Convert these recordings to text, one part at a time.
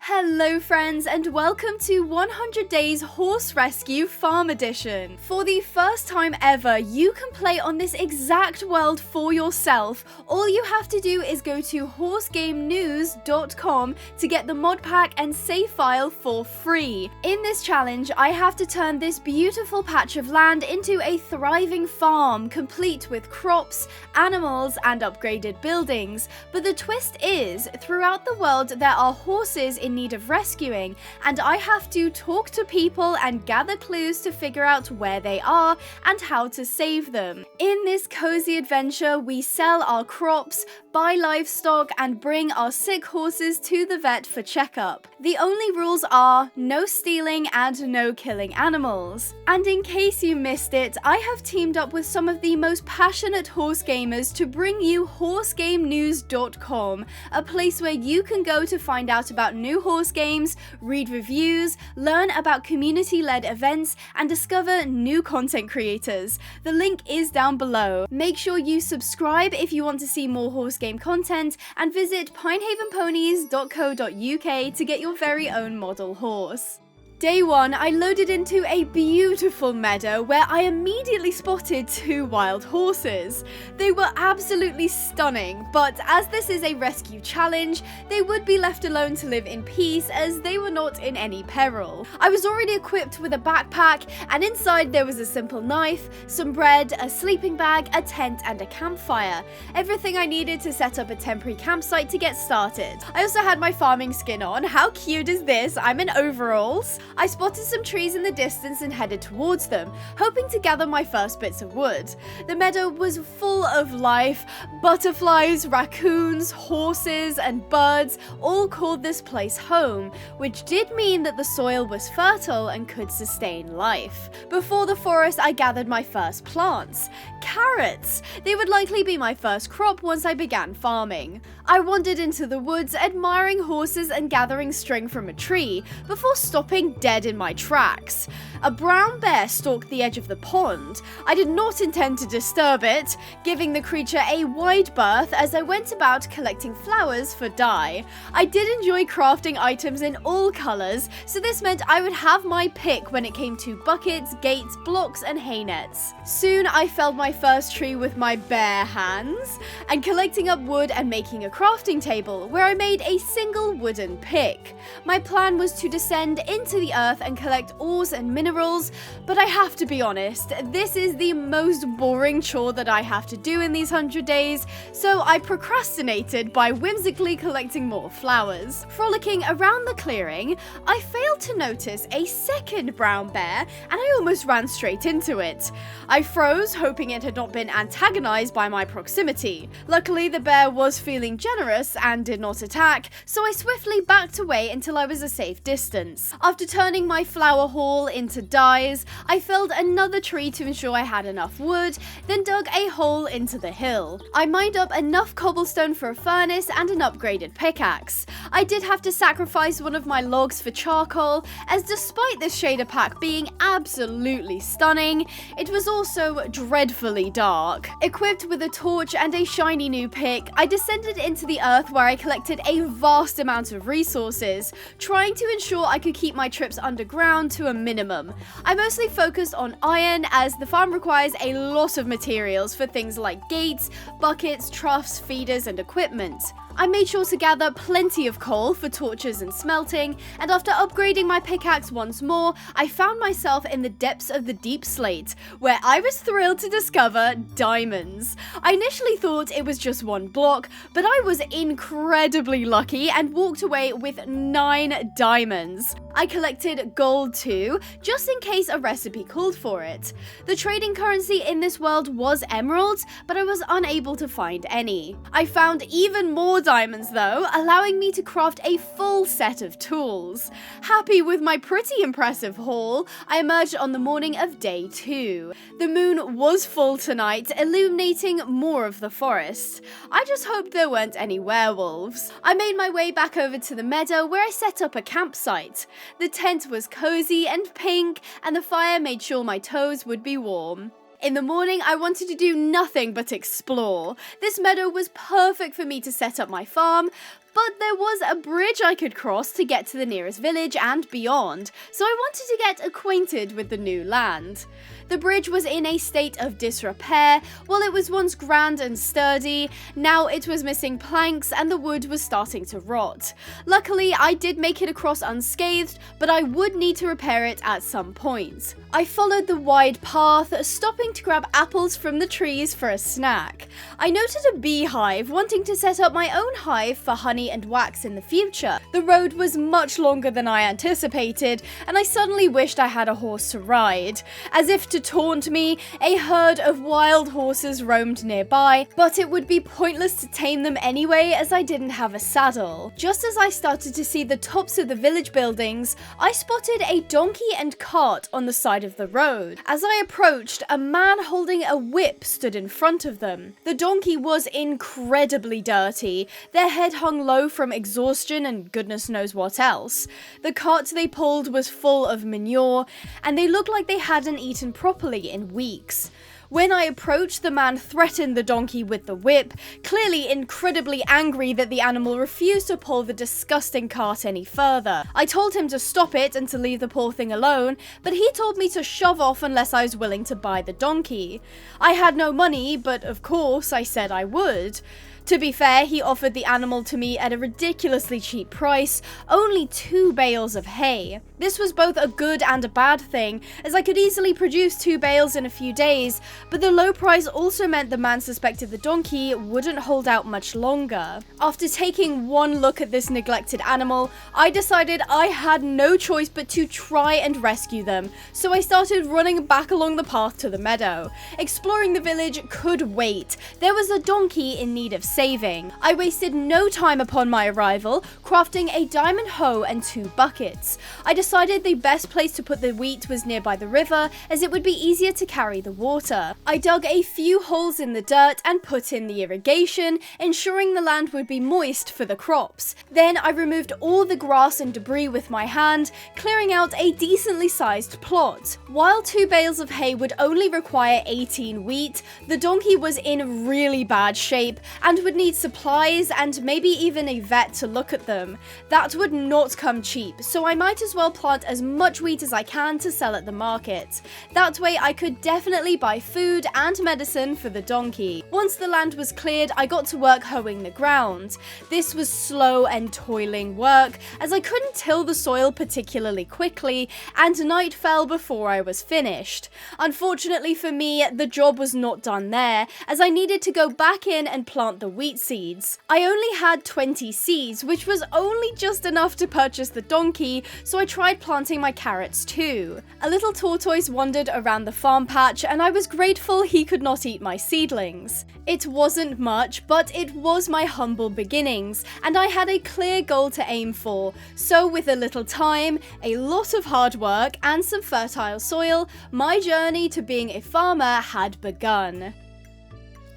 Hello friends and welcome to 100 Days Horse Rescue Farm Edition. For the first time ever, you can play on this exact world for yourself. All you have to do is go to horsegamenews.com to get the mod pack and save file for free. In this challenge, I have to turn this beautiful patch of land into a thriving farm, complete with crops, animals, and upgraded buildings. But the twist is, throughout the world there are horses in need of rescuing, and I have to talk to people and gather clues to figure out where they are and how to save them. In this cozy adventure, we sell our crops, buy livestock, and bring our sick horses to the vet for checkup. The only rules are no stealing and no killing animals. And in case you missed it, I have teamed up with some of the most passionate horse gamers to bring you horsegamenews.com, a place where you can go to find out about new horse games, read reviews, learn about community-led events, and discover new content creators. The link is down below. Make sure you subscribe if you want to see more horse game content, and visit pinehavenponies.co.uk to get your very own model horse. Day 1, I loaded into a beautiful meadow where I immediately spotted 2 wild horses. They were absolutely stunning, but as this is a rescue challenge, they would be left alone to live in peace as they were not in any peril. I was already equipped with a backpack, and inside there was a simple knife, some bread, a sleeping bag, a tent, and a campfire. Everything I needed to set up a temporary campsite to get started. I also had my farming skin on. How cute is this? I'm in overalls. I spotted some trees in the distance and headed towards them, hoping to gather my first bits of wood. The meadow was full of life. Butterflies, raccoons, horses, and birds all called this place home, which did mean that the soil was fertile and could sustain life. Before the forest, I gathered my first plants. Carrots! They would likely be my first crop once I began farming. I wandered into the woods, admiring horses and gathering string from a tree, before stopping dead in my tracks. A brown bear stalked the edge of the pond. I did not intend to disturb it, giving the creature a wide berth as I went about collecting flowers for dye. I did enjoy crafting items in all colours, so this meant I would have my pick when it came to buckets, gates, blocks, and hay nets. Soon I felled my first tree with my bare hands, and collecting up wood and making a crafting table, where I made a single wooden pick. My plan was to descend into the earth and collect ores and minerals, but I have to be honest, this is the most boring chore that I have to do in these 100 days, so I procrastinated by whimsically collecting more flowers. Frolicking around the clearing, I failed to notice a second brown bear, and I almost ran straight into it. I froze, hoping it had not been antagonized by my proximity. Luckily, the bear was feeling generous and did not attack, so I swiftly backed away until I was a safe distance. After turning my flower haul into dyes, I felled another tree to ensure I had enough wood, then dug a hole into the hill. I mined up enough cobblestone for a furnace and an upgraded pickaxe. I did have to sacrifice one of my logs for charcoal, as despite this shader pack being absolutely stunning, it was also dreadfully dark. Equipped with a torch and a shiny new pick, I descended into the earth where I collected a vast amount of resources, trying to ensure I could keep my trips underground to a minimum. I mostly focused on iron, as the farm requires a lot of materials for things like gates, buckets, troughs, feeders, and equipment. I made sure to gather plenty of coal for torches and smelting, and after upgrading my pickaxe once more, I found myself in the depths of the deep slate, where I was thrilled to discover diamonds. I initially thought it was just one block, but I was incredibly lucky and walked away with 9 diamonds. I collected gold too, just in case a recipe called for it. The trading currency in this world was emeralds, but I was unable to find any. I found even more diamonds though, allowing me to craft a full set of tools. Happy with my pretty impressive haul, I emerged on the morning of day 2. The moon was full tonight, illuminating more of the forest. I just hoped there weren't any werewolves. I made my way back over to the meadow where I set up a campsite. The tent was cozy and pink, and the fire made sure my toes would be warm. In the morning, I wanted to do nothing but explore. This meadow was perfect for me to set up my farm, but there was a bridge I could cross to get to the nearest village and beyond, so I wanted to get acquainted with the new land. The bridge was in a state of disrepair. While it was once grand and sturdy, now it was missing planks and the wood was starting to rot. Luckily, I did make it across unscathed, but I would need to repair it at some point. I followed the wide path, stopping to grab apples from the trees for a snack. I noted a beehive, wanting to set up my own hive for honey and wax in the future. The road was much longer than I anticipated, and I suddenly wished I had a horse to ride. As if to taunt me, a herd of wild horses roamed nearby, but it would be pointless to tame them anyway as I didn't have a saddle. Just as I started to see the tops of the village buildings, I spotted a donkey and cart on the side of the road. As I approached, a man holding a whip stood in front of them. The donkey was incredibly dirty. Their head hung low from exhaustion and goodness knows what else. The cart they pulled was full of manure, and they looked like they hadn't eaten properly in weeks. When I approached, the man threatened the donkey with the whip, clearly incredibly angry that the animal refused to pull the disgusting cart any further. I told him to stop it and to leave the poor thing alone, but he told me to shove off unless I was willing to buy the donkey. I had no money, but of course I said I would. To be fair, he offered the animal to me at a ridiculously cheap price, only 2 bales of hay. This was both a good and a bad thing, as I could easily produce 2 bales in a few days, but the low price also meant the man suspected the donkey wouldn't hold out much longer. After taking one look at this neglected animal, I decided I had no choice but to try and rescue them, so I started running back along the path to the meadow. Exploring the village could wait. There was a donkey in need of saving. I wasted no time upon my arrival, crafting a diamond hoe and 2 buckets. I decided the best place to put the wheat was nearby the river, as it would be easier to carry the water. I dug a few holes in the dirt and put in the irrigation, ensuring the land would be moist for the crops. Then I removed all the grass and debris with my hand, clearing out a decently sized plot. While 2 bales of hay would only require 18 wheat, the donkey was in really bad shape and would need supplies and maybe even a vet to look at them. That would not come cheap, so I might as well plant as much wheat as I can to sell at the market. That way I could definitely buy food and medicine for the donkey. Once the land was cleared, I got to work hoeing the ground. This was slow and toiling work, as I couldn't till the soil particularly quickly, and night fell before I was finished. Unfortunately for me, the job was not done there, as I needed to go back in and plant the wheat seeds. I only had 20 seeds, which was only just enough to purchase the donkey, so I tried planting my carrots too. A little tortoise wandered around the farm patch, and I was grateful he could not eat my seedlings. It wasn't much, but it was my humble beginnings, and I had a clear goal to aim for. So with a little time, a lot of hard work, and some fertile soil, my journey to being a farmer had begun.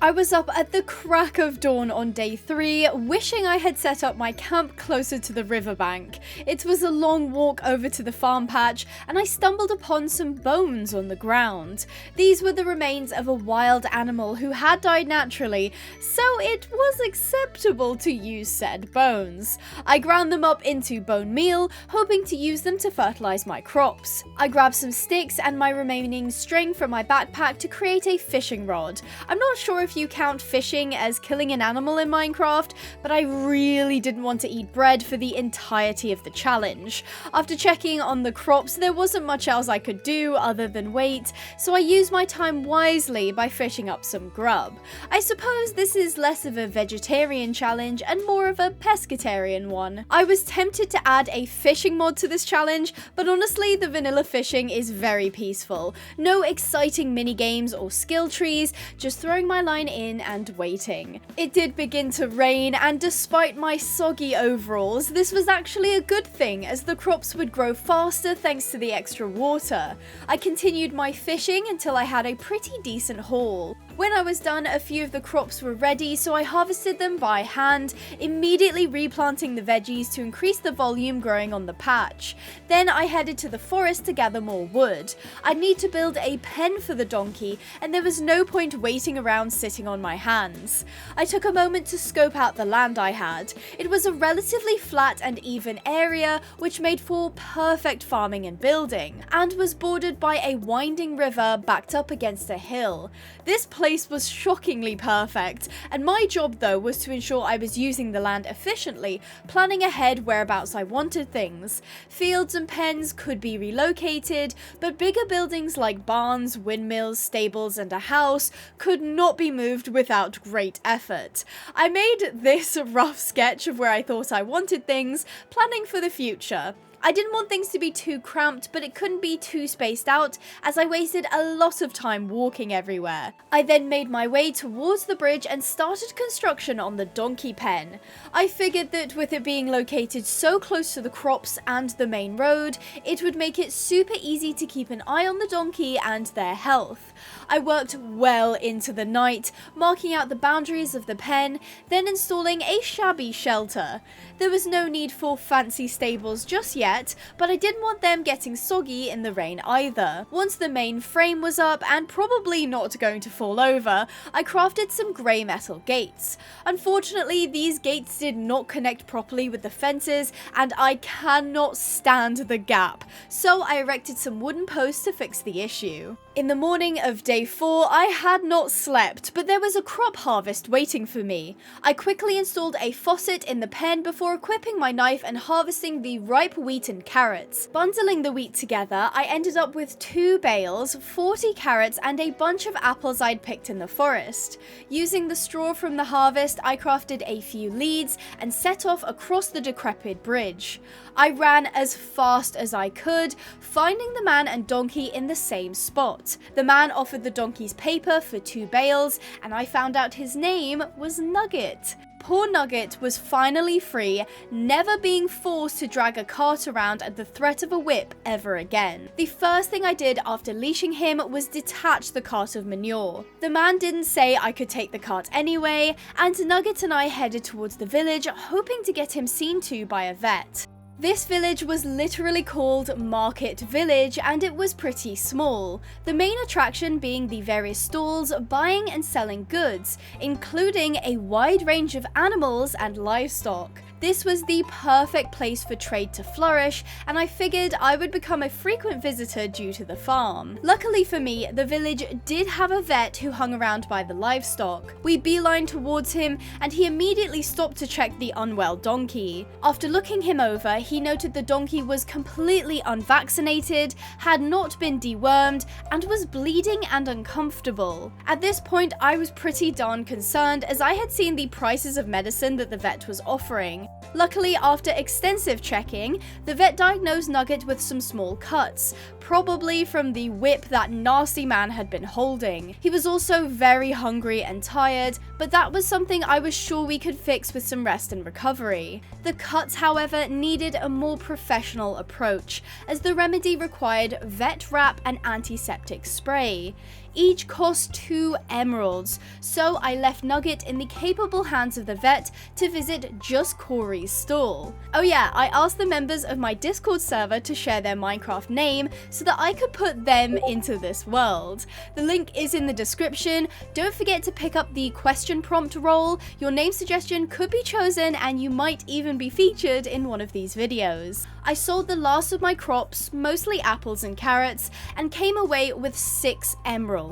I was up at the crack of dawn on day 3, wishing I had set up my camp closer to the riverbank. It was a long walk over to the farm patch, and I stumbled upon some bones on the ground. These were the remains of a wild animal who had died naturally, so it was acceptable to use said bones. I ground them up into bone meal, hoping to use them to fertilize my crops. I grabbed some sticks and my remaining string from my backpack to create a fishing rod. I'm not sure if you count fishing as killing an animal in Minecraft, but I really didn't want to eat bread for the entirety of the challenge. After checking on the crops, there wasn't much else I could do other than wait, so I used my time wisely by fishing up some grub. I suppose this is less of a vegetarian challenge and more of a pescatarian one. I was tempted to add a fishing mod to this challenge, but honestly the vanilla fishing is very peaceful. No exciting mini games or skill trees, just throwing my line in and waiting. It did begin to rain, and despite my soggy overalls, this was actually a good thing as the crops would grow faster thanks to the extra water. I continued my fishing until I had a pretty decent haul. When I was done, a few of the crops were ready, so I harvested them by hand, immediately replanting the veggies to increase the volume growing on the patch. Then I headed to the forest to gather more wood. I'd need to build a pen for the donkey, and there was no point waiting around sitting on my hands. I took a moment to scope out the land I had. It was a relatively flat and even area, which made for perfect farming and building, and was bordered by a winding river backed up against a hill. This place was shockingly perfect, and my job though was to ensure I was using the land efficiently, planning ahead whereabouts I wanted things. Fields and pens could be relocated, but bigger buildings like barns, windmills, stables, and a house could not be moved without great effort. I made this rough sketch of where I thought I wanted things, planning for the future. I didn't want things to be too cramped, but it couldn't be too spaced out, as I wasted a lot of time walking everywhere. I then made my way towards the bridge and started construction on the donkey pen. I figured that with it being located so close to the crops and the main road, it would make it super easy to keep an eye on the donkey and their health. I worked well into the night, marking out the boundaries of the pen, then installing a shabby shelter. There was no need for fancy stables just yet, but I didn't want them getting soggy in the rain either. Once the main frame was up and probably not going to fall over, I crafted some grey metal gates. Unfortunately, these gates did not connect properly with the fences, and I cannot stand the gap, so I erected some wooden posts to fix the issue. In the morning of day 4, I had not slept, but there was a crop harvest waiting for me. I quickly installed a faucet in the pen before equipping my knife and harvesting the ripe wheat and carrots. Bundling the wheat together, I ended up with 2 bales, 40 carrots, and a bunch of apples I'd picked in the forest. Using the straw from the harvest, I crafted a few leads and set off across the decrepit bridge. I ran as fast as I could, finding the man and donkey in the same spot. The man offered the donkey's paper for 2 bales, and I found out his name was Nugget. Poor Nugget was finally free, never being forced to drag a cart around at the threat of a whip ever again. The first thing I did after leashing him was detach the cart of manure. The man didn't say I could take the cart anyway, and Nugget and I headed towards the village, hoping to get him seen to by a vet. This village was literally called Market Village, and it was pretty small, the main attraction being the various stalls buying and selling goods, including a wide range of animals and livestock. This was the perfect place for trade to flourish, and I figured I would become a frequent visitor due to the farm. Luckily for me, the village did have a vet who hung around by the livestock. We beelined towards him, and he immediately stopped to check the unwell donkey. After looking him over, he noted the donkey was completely unvaccinated, had not been dewormed, and was bleeding and uncomfortable. At this point, I was pretty darn concerned, as I had seen the prices of medicine that the vet was offering. Luckily, after extensive checking, the vet diagnosed Nugget with some small cuts, probably from the whip that nasty man had been holding. He was also very hungry and tired, but that was something I was sure we could fix with some rest and recovery. The cuts, however, needed a more professional approach, as the remedy required vet wrap and antiseptic spray. Each cost 2 emeralds, so I left Nugget in the capable hands of the vet to visit Just Corey's stall. Oh yeah, I asked the members of my Discord server to share their Minecraft name so that I could put them into this world. The link is in the description. Don't forget to pick up the question prompt role. Your name suggestion could be chosen, and you might even be featured in one of these videos. I sold the last of my crops, mostly apples and carrots, and came away with 6 emeralds.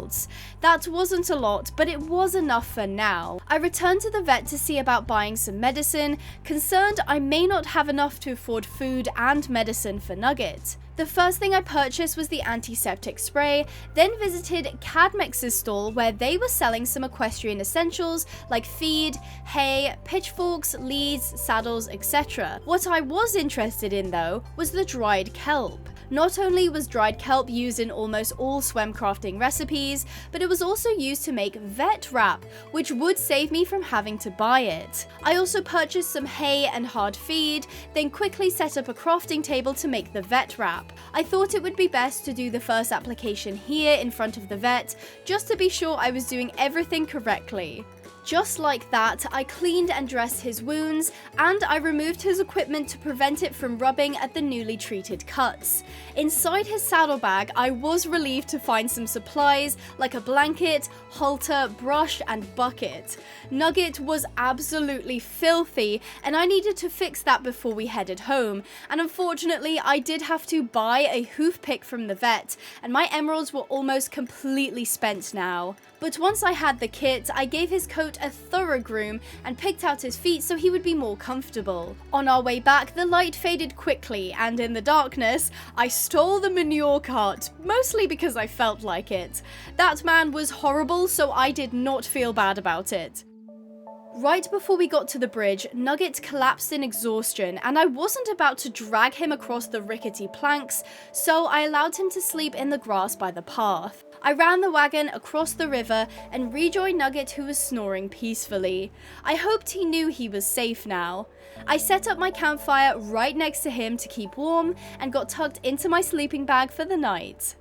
That wasn't a lot, but it was enough for now. I returned to the vet to see about buying some medicine, concerned I may not have enough to afford food and medicine for Nugget. The first thing I purchased was the antiseptic spray, then visited Cadmex's stall where they were selling some equestrian essentials like feed, hay, pitchforks, leads, saddles, etc. What I was interested in though was the dried kelp. Not only was dried kelp used in almost all swem crafting recipes, but it was also used to make vet wrap, which would save me from having to buy it. I also purchased some hay and hard feed, then quickly set up a crafting table to make the vet wrap. I thought it would be best to do the first application here in front of the vet, just to be sure I was doing everything correctly. Just like that, I cleaned and dressed his wounds, and I removed his equipment to prevent it from rubbing at the newly treated cuts. Inside his saddlebag, I was relieved to find some supplies like a blanket, halter, brush, and bucket. Nugget was absolutely filthy, and I needed to fix that before we headed home, and unfortunately I did have to buy a hoof pick from the vet, and my emeralds were almost completely spent now. But once I had the kit, I gave his coat a thorough groom and picked out his feet so he would be more comfortable. On our way back, the light faded quickly, and in the darkness, I stole the manure cart, mostly because I felt like it. That man was horrible, so I did not feel bad about it. Right before we got to the bridge, Nugget collapsed in exhaustion, and I wasn't about to drag him across the rickety planks, so I allowed him to sleep in the grass by the path. I ran the wagon across the river and rejoined Nugget, who was snoring peacefully. I hoped he knew he was safe now. I set up my campfire right next to him to keep warm and got tucked into my sleeping bag for the night.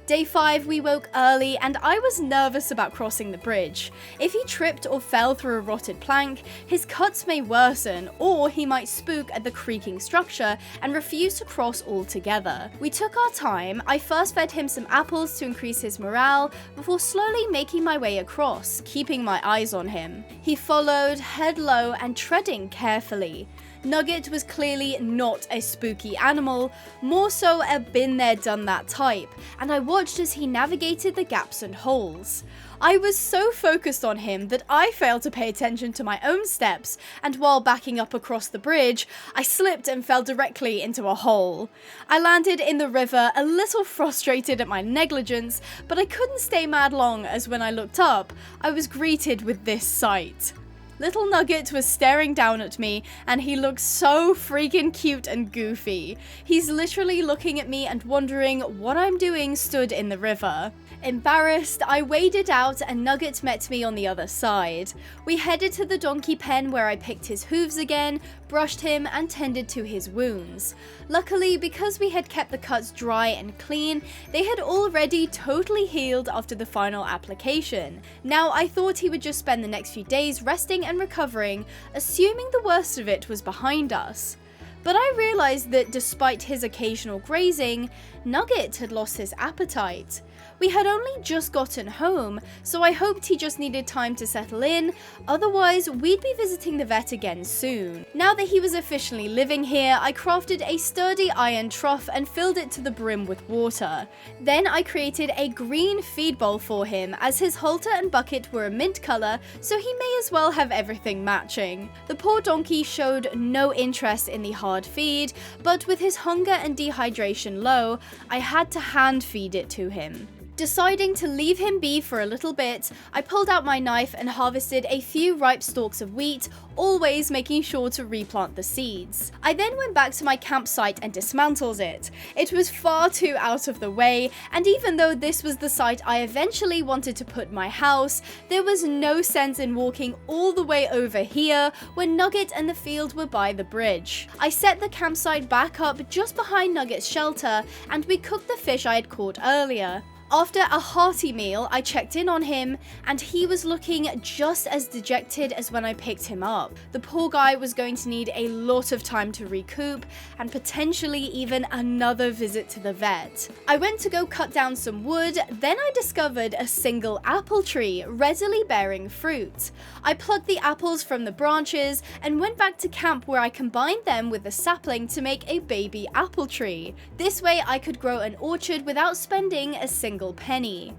Day 5, we woke early, and I was nervous about crossing the bridge. If he tripped or fell through a rotted plank, his cuts may worsen, or he might spook at the creaking structure and refuse to cross altogether. We took our time. I first fed him some apples to increase his morale, before slowly making my way across, keeping my eyes on him. He followed, head low and treading carefully. Nugget was clearly not a spooky animal, more so a been there done that type, and I watched as he navigated the gaps and holes. I was so focused on him that I failed to pay attention to my own steps, and while backing up across the bridge, I slipped and fell directly into a hole. I landed in the river, a little frustrated at my negligence, but I couldn't stay mad long, as when I looked up, I was greeted with this sight. Little Nugget was staring down at me, and he looked so freaking cute and goofy. He's literally looking at me and wondering what I'm doing stood in the river. Embarrassed, I waded out and Nugget met me on the other side. We headed to the donkey pen where I picked his hooves again, brushed him and tended to his wounds. Luckily, because we had kept the cuts dry and clean, they had already totally healed after the final application. Now I thought he would just spend the next few days resting and recovering, assuming the worst of it was behind us. But I realized that despite his occasional grazing, Nugget had lost his appetite. We had only just gotten home, so I hoped he just needed time to settle in, otherwise we'd be visiting the vet again soon. Now that he was officially living here, I crafted a sturdy iron trough and filled it to the brim with water. Then I created a green feed bowl for him, as his halter and bucket were a mint colour, so he may as well have everything matching. The poor donkey showed no interest in the hard feed, but with his hunger and dehydration low, I had to hand feed it to him. Deciding to leave him be for a little bit, I pulled out my knife and harvested a few ripe stalks of wheat, always making sure to replant the seeds. I then went back to my campsite and dismantled it. It was far too out of the way, and even though this was the site I eventually wanted to put my house, there was no sense in walking all the way over here when Nugget and the field were by the bridge. I set the campsite back up just behind Nugget's shelter, and we cooked the fish I had caught earlier. After a hearty meal, I checked in on him, and he was looking just as dejected as when I picked him up. The poor guy was going to need a lot of time to recoup, and potentially even another visit to the vet. I went to go cut down some wood, then I discovered a single apple tree readily bearing fruit. I plucked the apples from the branches and went back to camp, where I combined them with a sapling to make a baby apple tree. This way I could grow an orchard without spending a single penny.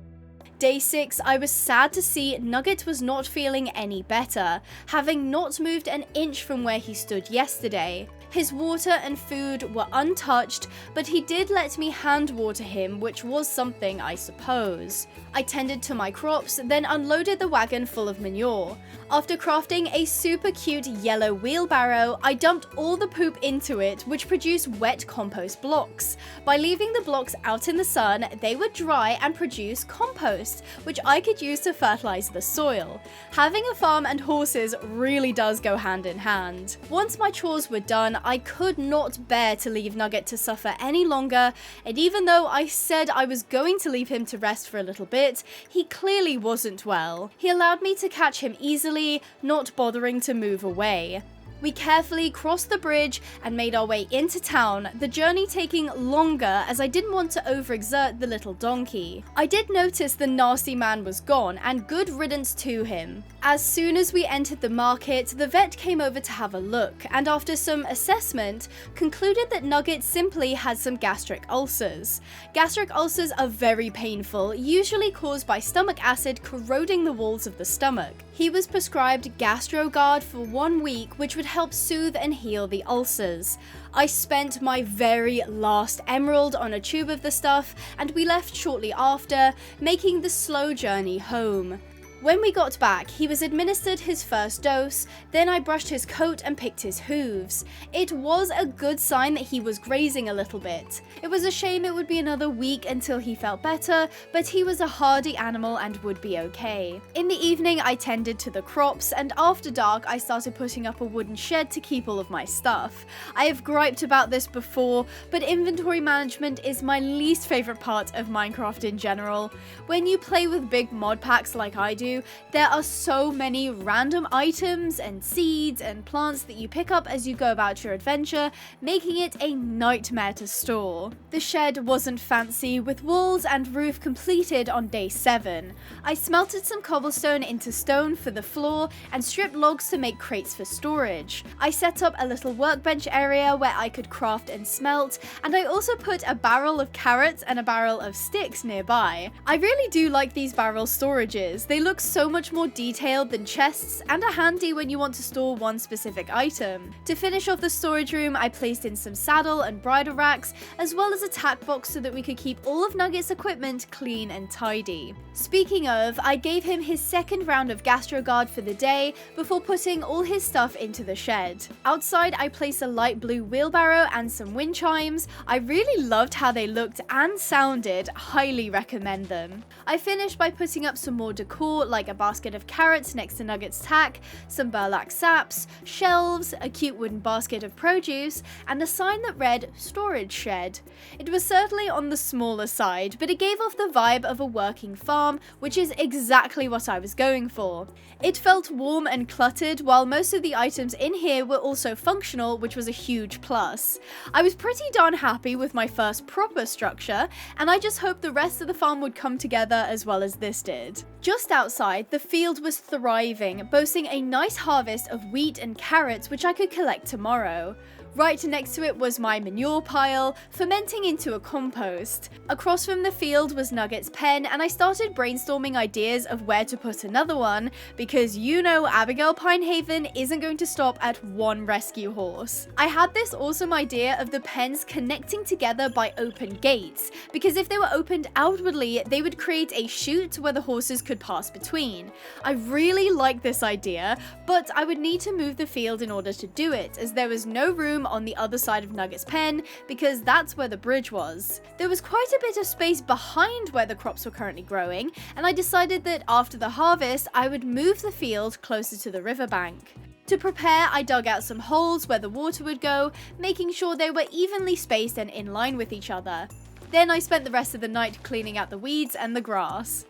Day 6, I was sad to see Nugget was not feeling any better, having not moved an inch from where he stood yesterday. His water and food were untouched, but he did let me hand water him, which was something, I suppose. I tended to my crops, then unloaded the wagon full of manure. After crafting a super cute yellow wheelbarrow, I dumped all the poop into it, which produced wet compost blocks. By leaving the blocks out in the sun, they would dry and produce compost, which I could use to fertilize the soil. Having a farm and horses really does go hand in hand. Once my chores were done, I could not bear to leave Nugget to suffer any longer, and even though I said I was going to leave him to rest for a little bit, he clearly wasn't well. He allowed me to catch him easily, not bothering to move away. We carefully crossed the bridge and made our way into town, the journey taking longer as I didn't want to overexert the little donkey. I did notice the nasty man was gone, and good riddance to him. As soon as we entered the market, the vet came over to have a look, and after some assessment, concluded that Nugget simply had some gastric ulcers. Gastric ulcers are very painful, usually caused by stomach acid corroding the walls of the stomach. He was prescribed GastroGuard for 1 week, which would help soothe and heal the ulcers. I spent my very last emerald on a tube of the stuff, and we left shortly after, making the slow journey home. When we got back, he was administered his first dose, then I brushed his coat and picked his hooves. It was a good sign that he was grazing a little bit. It was a shame it would be another week until he felt better, but he was a hardy animal and would be okay. In the evening, I tended to the crops, and after dark, I started putting up a wooden shed to keep all of my stuff. I have griped about this before, but inventory management is my least favorite part of Minecraft in general. When you play with big mod packs like I do, there are so many random items and seeds and plants that you pick up as you go about your adventure, making it a nightmare to store. The shed wasn't fancy, with walls and roof completed on day 7. I smelted some cobblestone into stone for the floor and stripped logs to make crates for storage. I set up a little workbench area where I could craft and smelt, and I also put a barrel of carrots and a barrel of sticks nearby. I really do like these barrel storages. They look so much more detailed than chests and are handy when you want to store one specific item. To finish off the storage room, I placed in some saddle and bridle racks, as well as a tack box so that we could keep all of Nugget's equipment clean and tidy. Speaking of, I gave him his second round of GastroGuard for the day before putting all his stuff into the shed. Outside, I placed a light blue wheelbarrow and some wind chimes. I really loved how they looked and sounded, highly recommend them. I finished by putting up some more decor like a basket of carrots next to Nugget's tack, some burlap saps, shelves, a cute wooden basket of produce, and a sign that read storage shed. It was certainly on the smaller side, but it gave off the vibe of a working farm, which is exactly what I was going for. It felt warm and cluttered, while most of the items in here were also functional, which was a huge plus. I was pretty darn happy with my first proper structure, and I just hoped the rest of the farm would come together as well as this did. Just outside, the field was thriving, boasting a nice harvest of wheat and carrots which I could collect tomorrow. Right next to it was my manure pile, fermenting into a compost. Across from the field was Nugget's pen, and I started brainstorming ideas of where to put another one, because you know Abigail Pinehaven isn't going to stop at one rescue horse. I had this awesome idea of the pens connecting together by open gates, because if they were opened outwardly, they would create a chute where the horses could pass between. I really like this idea, but I would need to move the field in order to do it, as there was no room on the other side of Nugget's pen, because that's where the bridge was. There was quite a bit of space behind where the crops were currently growing, and I decided that after the harvest, I would move the field closer to the riverbank. To prepare, I dug out some holes where the water would go, making sure they were evenly spaced and in line with each other. Then I spent the rest of the night cleaning out the weeds and the grass.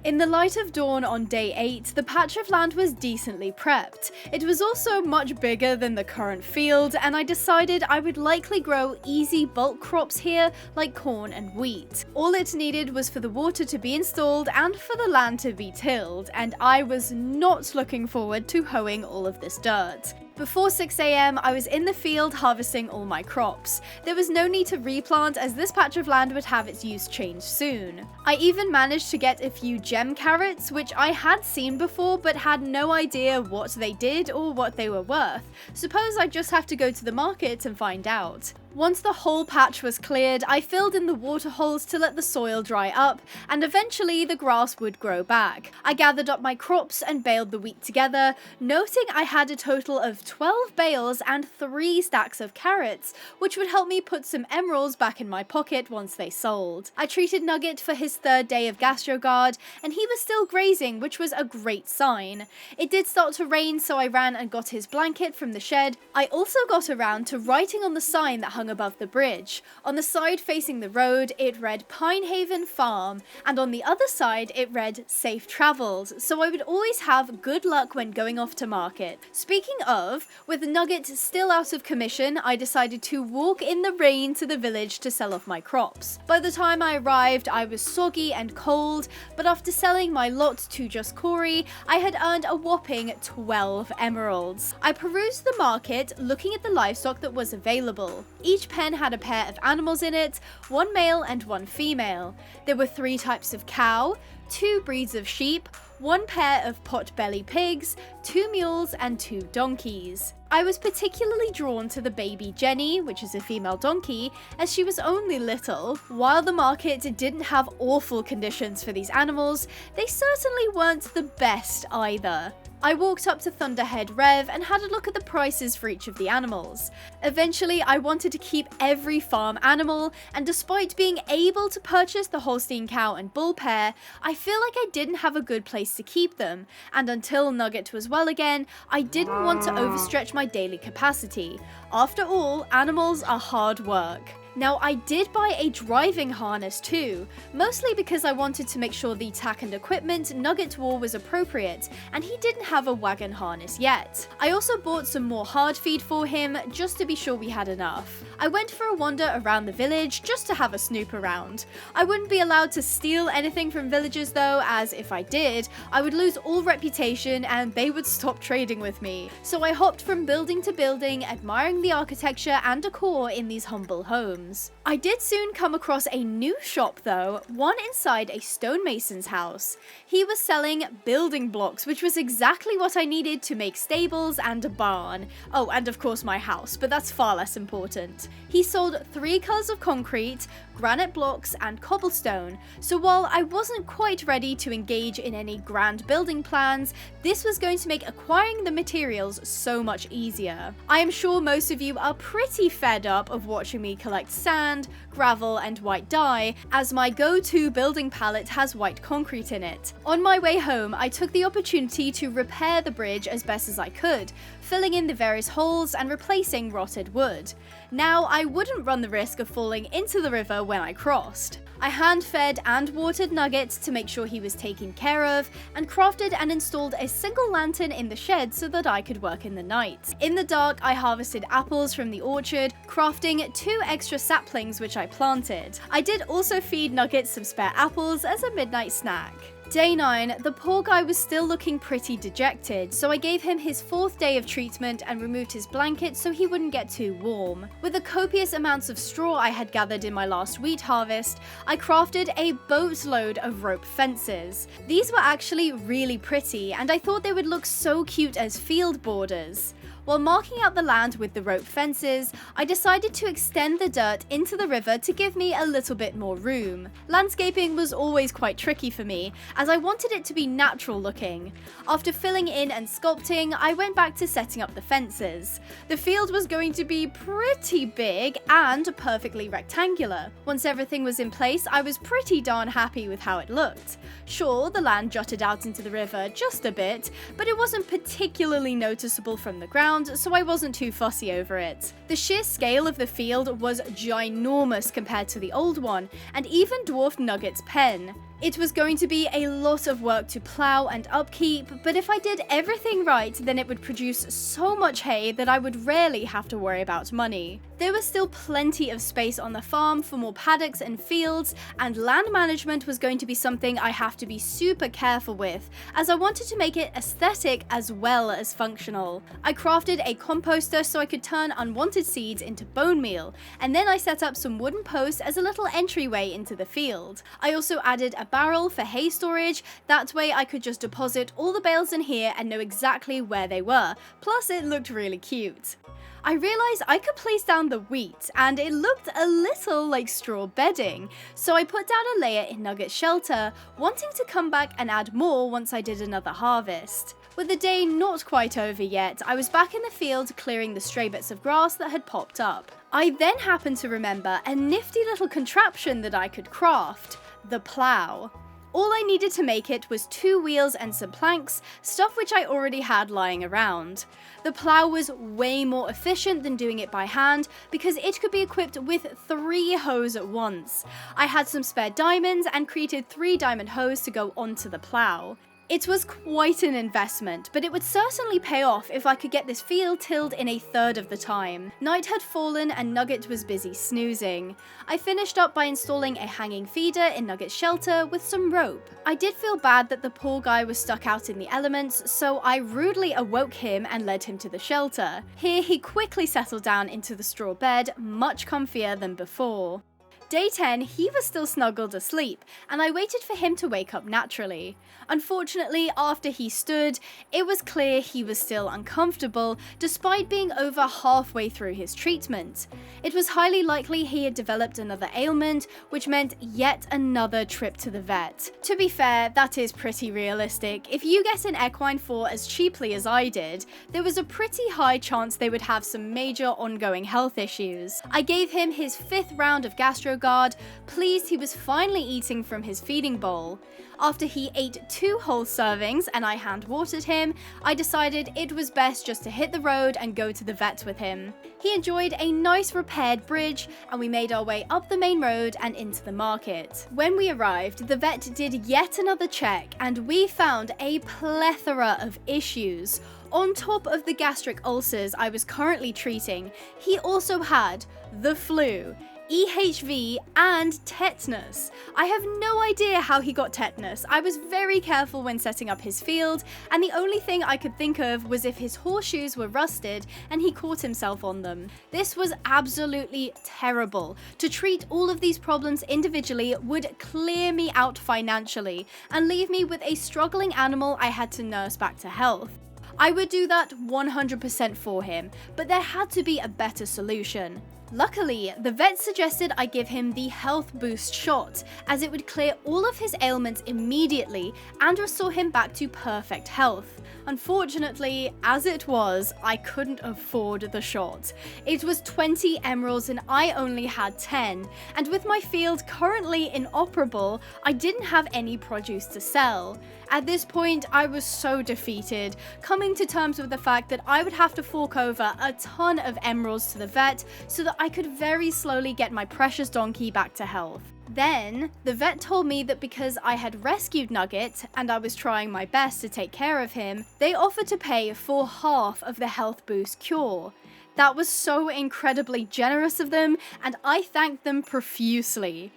In the light of dawn on day 8, the patch of land was decently prepped. It was also much bigger than the current field, and I decided I would likely grow easy bulk crops here like corn and wheat. All it needed was for the water to be installed and for the land to be tilled, and I was not looking forward to hoeing all of this dirt. Before 6 AM, I was in the field harvesting all my crops. There was no need to replant as this patch of land would have its use changed soon. I even managed to get a few gem carrots, which I had seen before but had no idea what they did or what they were worth. Suppose I just have to go to the market and find out. Once the whole patch was cleared, I filled in the water holes to let the soil dry up, and eventually the grass would grow back. I gathered up my crops and baled the wheat together, noting I had a total of 12 bales and 3 stacks of carrots, which would help me put some emeralds back in my pocket once they sold. I treated Nugget for his 3rd day of GastroGuard, and he was still grazing, which was a great sign. It did start to rain, so I ran and got his blanket from the shed. I also got around to writing on the sign that hung above the bridge. On the side facing the road, it read Pinehaven Farm, and on the other side, it read Safe Travels, so I would always have good luck when going off to market. Speaking of, with Nugget still out of commission, I decided to walk in the rain to the village to sell off my crops. By the time I arrived, I was soggy and cold, but after selling my lot to Just Corey, I had earned a whopping 12 emeralds. I perused the market, looking at the livestock that was available. Each pen had a pair of animals in it, 1 male and 1 female. There were 3 types of cow, 2 breeds of sheep, 1 pair of pot-belly pigs, 2 mules and 2 donkeys. I was particularly drawn to the baby Jenny, which is a female donkey, as she was only little. While the market didn't have awful conditions for these animals, they certainly weren't the best either. I walked up to Thunderhead Rev and had a look at the prices for each of the animals. Eventually, I wanted to keep every farm animal, and despite being able to purchase the Holstein cow and bull pair, I feel like I didn't have a good place to keep them, and until Nugget was well again, I didn't want to overstretch my daily capacity. After all, animals are hard work. Now, I did buy a driving harness too, mostly because I wanted to make sure the tack and equipment Nugget wore was appropriate, and he didn't have a wagon harness yet. I also bought some more hard feed for him, just to be sure we had enough. I went for a wander around the village just to have a snoop around. I wouldn't be allowed to steal anything from villagers though, as if I did, I would lose all reputation and they would stop trading with me. So I hopped from building to building, admiring the architecture and decor in these humble homes. I did soon come across a new shop though, one inside a stonemason's house. He was selling building blocks, which was exactly what I needed to make stables and a barn. Oh, and of course my house, but that's far less important. He sold 3 colours of concrete, granite blocks and cobblestone, so while I wasn't quite ready to engage in any grand building plans, this was going to make acquiring the materials so much easier. I am sure most of you are pretty fed up of watching me collect sand, gravel and white dye, as my go-to building palette has white concrete in it. On my way home, I took the opportunity to repair the bridge as best as I could, filling in the various holes and replacing rotted wood. Now, I wouldn't run the risk of falling into the river when I crossed. I hand-fed and watered Nugget to make sure he was taken care of, and crafted and installed a single lantern in the shed so that I could work in the night. In the dark, I harvested apples from the orchard, crafting 2 extra saplings which I planted. I did also feed Nugget some spare apples as a midnight snack. Day 9, the poor guy was still looking pretty dejected, so I gave him his 4th day of treatment and removed his blanket so he wouldn't get too warm. With the copious amounts of straw I had gathered in my last wheat harvest, I crafted a boatload of rope fences. These were actually really pretty, and I thought they would look so cute as field borders. While marking out the land with the rope fences, I decided to extend the dirt into the river to give me a little bit more room. Landscaping was always quite tricky for me, as I wanted it to be natural looking. After filling in and sculpting, I went back to setting up the fences. The field was going to be pretty big and perfectly rectangular. Once everything was in place, I was pretty darn happy with how it looked. Sure, the land jutted out into the river just a bit, but it wasn't particularly noticeable from the ground, so I wasn't too fussy over it. The sheer scale of the field was ginormous compared to the old one, and even dwarfed Nugget's pen. It was going to be a lot of work to plow and upkeep, but if I did everything right, then it would produce so much hay that I would rarely have to worry about money. There was still plenty of space on the farm for more paddocks and fields, and land management was going to be something I have to be super careful with, as I wanted to make it aesthetic as well as functional. I crafted a composter so I could turn unwanted seeds into bone meal, and then I set up some wooden posts as a little entryway into the field. I also added a barrel for hay storage, that way I could just deposit all the bales in here and know exactly where they were, plus it looked really cute. I realised I could place down the wheat, and it looked a little like straw bedding, so I put down a layer in Nugget's shelter, wanting to come back and add more once I did another harvest. With the day not quite over yet, I was back in the field clearing the stray bits of grass that had popped up. I then happened to remember a nifty little contraption that I could craft: the plough. All I needed to make it was 2 wheels and some planks, stuff which I already had lying around. The plough was way more efficient than doing it by hand because it could be equipped with 3 hoes at once. I had some spare diamonds and created 3 diamond hoes to go onto the plough. It was quite an investment, but it would certainly pay off if I could get this field tilled in a third of the time. Night had fallen and Nugget was busy snoozing. I finished up by installing a hanging feeder in Nugget's shelter with some rope. I did feel bad that the poor guy was stuck out in the elements, so I rudely awoke him and led him to the shelter. Here he quickly settled down into the straw bed, much comfier than before. Day 10, he was still snuggled asleep, and I waited for him to wake up naturally. Unfortunately, after he stood, it was clear he was still uncomfortable, despite being over halfway through his treatment. It was highly likely he had developed another ailment, which meant yet another trip to the vet. To be fair, that is pretty realistic. If you get an equine 4 as cheaply as I did, there was a pretty high chance they would have some major ongoing health issues. I gave him his 5th round of GastroGuard, pleased he was finally eating from his feeding bowl. After he ate 2 whole servings and I hand watered him, I decided it was best just to hit the road and go to the vet with him. He enjoyed a nice repaired bridge, and we made our way up the main road and into the market. When we arrived, the vet did yet another check, and we found a plethora of issues. On top of the gastric ulcers I was currently treating, he also had the flu, EHV, and tetanus. I have no idea how he got tetanus. I was very careful when setting up his field, and the only thing I could think of was if his horseshoes were rusted and he caught himself on them. This was absolutely terrible. To treat all of these problems individually would clear me out financially and leave me with a struggling animal I had to nurse back to health. I would do that 100% for him, but there had to be a better solution. Luckily, the vet suggested I give him the health boost shot, as it would clear all of his ailments immediately and restore him back to perfect health. Unfortunately, as it was, I couldn't afford the shot. It was 20 emeralds and I only had 10, and with my field currently inoperable, I didn't have any produce to sell. At this point, I was so defeated, coming to terms with the fact that I would have to fork over a ton of emeralds to the vet so that I could very slowly get my precious donkey back to health. Then, the vet told me that because I had rescued Nugget and I was trying my best to take care of him, they offered to pay for half of the health boost cure. That was so incredibly generous of them, and I thanked them profusely.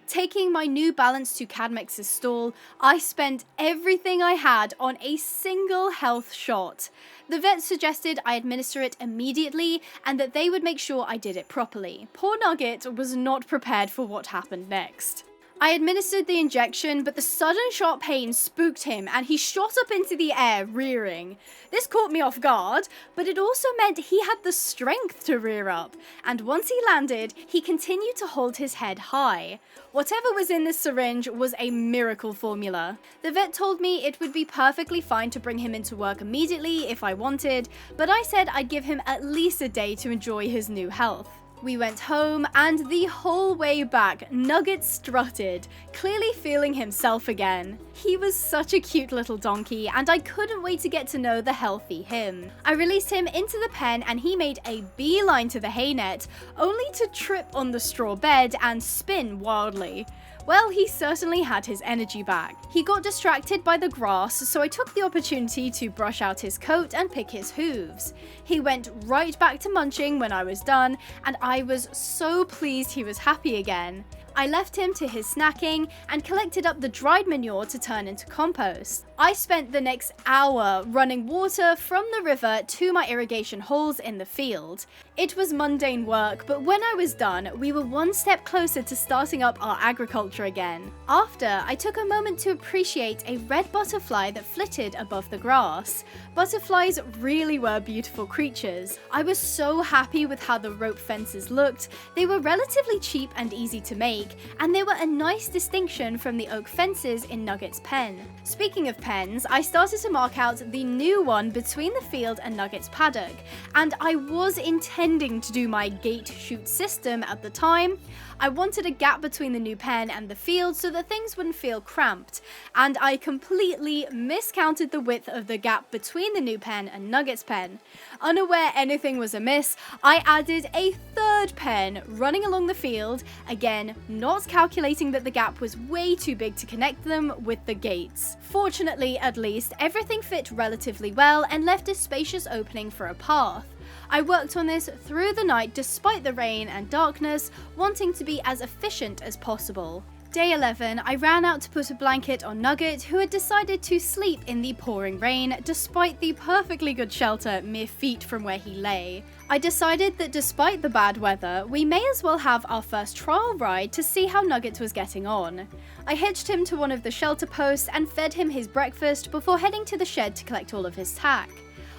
Taking my New Balance to Cadmex's stall, I spent everything I had on a single health shot. The vet suggested I administer it immediately and that they would make sure I did it properly. Poor Nugget was not prepared for what happened next. I administered the injection, but the sudden sharp pain spooked him and he shot up into the air, rearing. This caught me off guard, but it also meant he had the strength to rear up, and once he landed, he continued to hold his head high. Whatever was in this syringe was a miracle formula. The vet told me it would be perfectly fine to bring him into work immediately if I wanted, but I said I'd give him at least a day to enjoy his new health. We went home, and the whole way back, Nugget strutted, clearly feeling himself again. He was such a cute little donkey, and I couldn't wait to get to know the healthy him. I released him into the pen, and he made a beeline to the hay net, only to trip on the straw bed and spin wildly. Well, he certainly had his energy back. He got distracted by the grass, so I took the opportunity to brush out his coat and pick his hooves. He went right back to munching when I was done, and I was so pleased he was happy again. I left him to his snacking and collected up the dried manure to turn into compost. I spent the next hour running water from the river to my irrigation holes in the field. It was mundane work, but when I was done, we were one step closer to starting up our agriculture again. After, I took a moment to appreciate a red butterfly that flitted above the grass. Butterflies really were beautiful creatures. I was so happy with how the rope fences looked. They were relatively cheap and easy to make, and they were a nice distinction from the oak fences in Nugget's pen. Speaking of pens, I started to mark out the new one between the field and Nugget's paddock, and I was intending to do my gate-chute system at the time. I wanted a gap between the new pen and the field so that things wouldn't feel cramped, and I completely miscounted the width of the gap between the new pen and Nugget's pen. Unaware anything was amiss, I added a third pen running along the field, again not calculating that the gap was way too big to connect them with the gates. Fortunately, at least, everything fit relatively well and left a spacious opening for a path. I worked on this through the night despite the rain and darkness, wanting to be as efficient as possible. Day 11, I ran out to put a blanket on Nugget, who had decided to sleep in the pouring rain despite the perfectly good shelter mere feet from where he lay. I decided that despite the bad weather, we may as well have our first trial ride to see how Nugget was getting on. I hitched him to one of the shelter posts and fed him his breakfast before heading to the shed to collect all of his tack.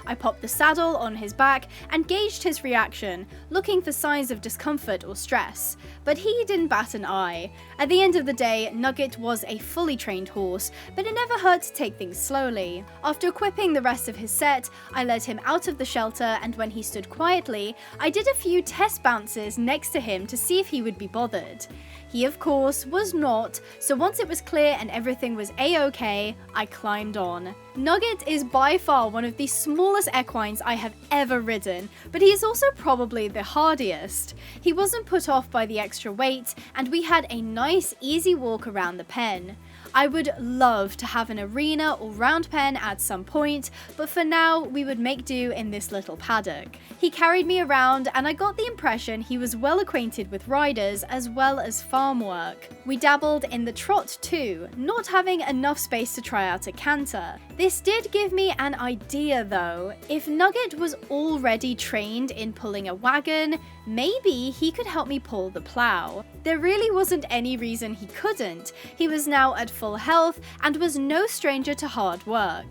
I popped the saddle on his back and gauged his reaction, looking for signs of discomfort or stress, but he didn't bat an eye. At the end of the day, Nugget was a fully trained horse, but it never hurt to take things slowly. After equipping the rest of his set, I led him out of the shelter, and when he stood quietly, I did a few test bounces next to him to see if he would be bothered. He, of course, was not, so once it was clear and everything was a-okay, I climbed on. Nugget is by far one of the smallest equines I have ever ridden, but he is also probably the hardiest. He wasn't put off by the extra weight, and we had a nice, easy walk around the pen. I would love to have an arena or round pen at some point, but for now, we would make do in this little paddock. He carried me around, and I got the impression he was well acquainted with riders as well as farm work. We dabbled in the trot too, not having enough space to try out a canter. This did give me an idea though. If Nugget was already trained in pulling a wagon, maybe he could help me pull the plow. There really wasn't any reason he couldn't. He was now at full health and was no stranger to hard work.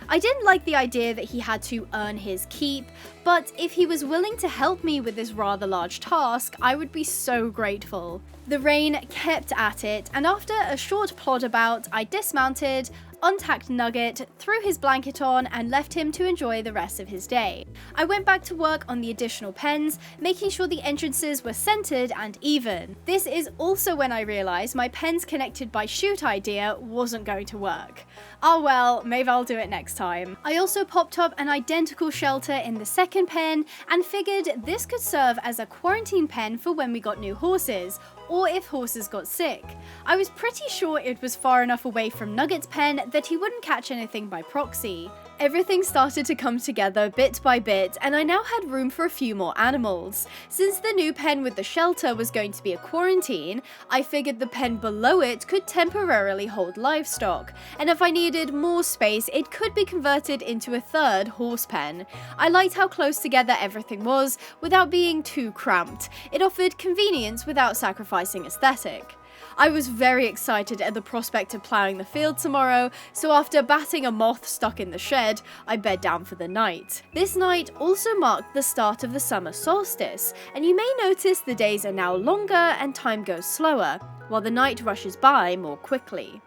I didn't like the idea that he had to earn his keep, but if he was willing to help me with this rather large task, I would be so grateful. The rain kept at it, and after a short plod about, I dismounted, untacked Nugget, threw his blanket on, and left him to enjoy the rest of his day. I went back to work on the additional pens, making sure the entrances were centered and even. This is also when I realized my pens connected by chute idea wasn't going to work. Oh well, maybe I'll do it next time. I also popped up an identical shelter in the second pen and figured this could serve as a quarantine pen for when we got new horses, or if horses got sick. I was pretty sure it was far enough away from Nugget's pen that he wouldn't catch anything by proxy. Everything started to come together bit by bit, and I now had room for a few more animals. Since the new pen with the shelter was going to be a quarantine, I figured the pen below it could temporarily hold livestock, and if I needed more space, it could be converted into a third horse pen. I liked how close together everything was without being too cramped. It offered convenience without sacrificing aesthetic. I was very excited at the prospect of ploughing the field tomorrow, so after batting a moth stuck in the shed, I bed down for the night. This night also marked the start of the summer solstice, and you may notice the days are now longer and time goes slower, while the night rushes by more quickly.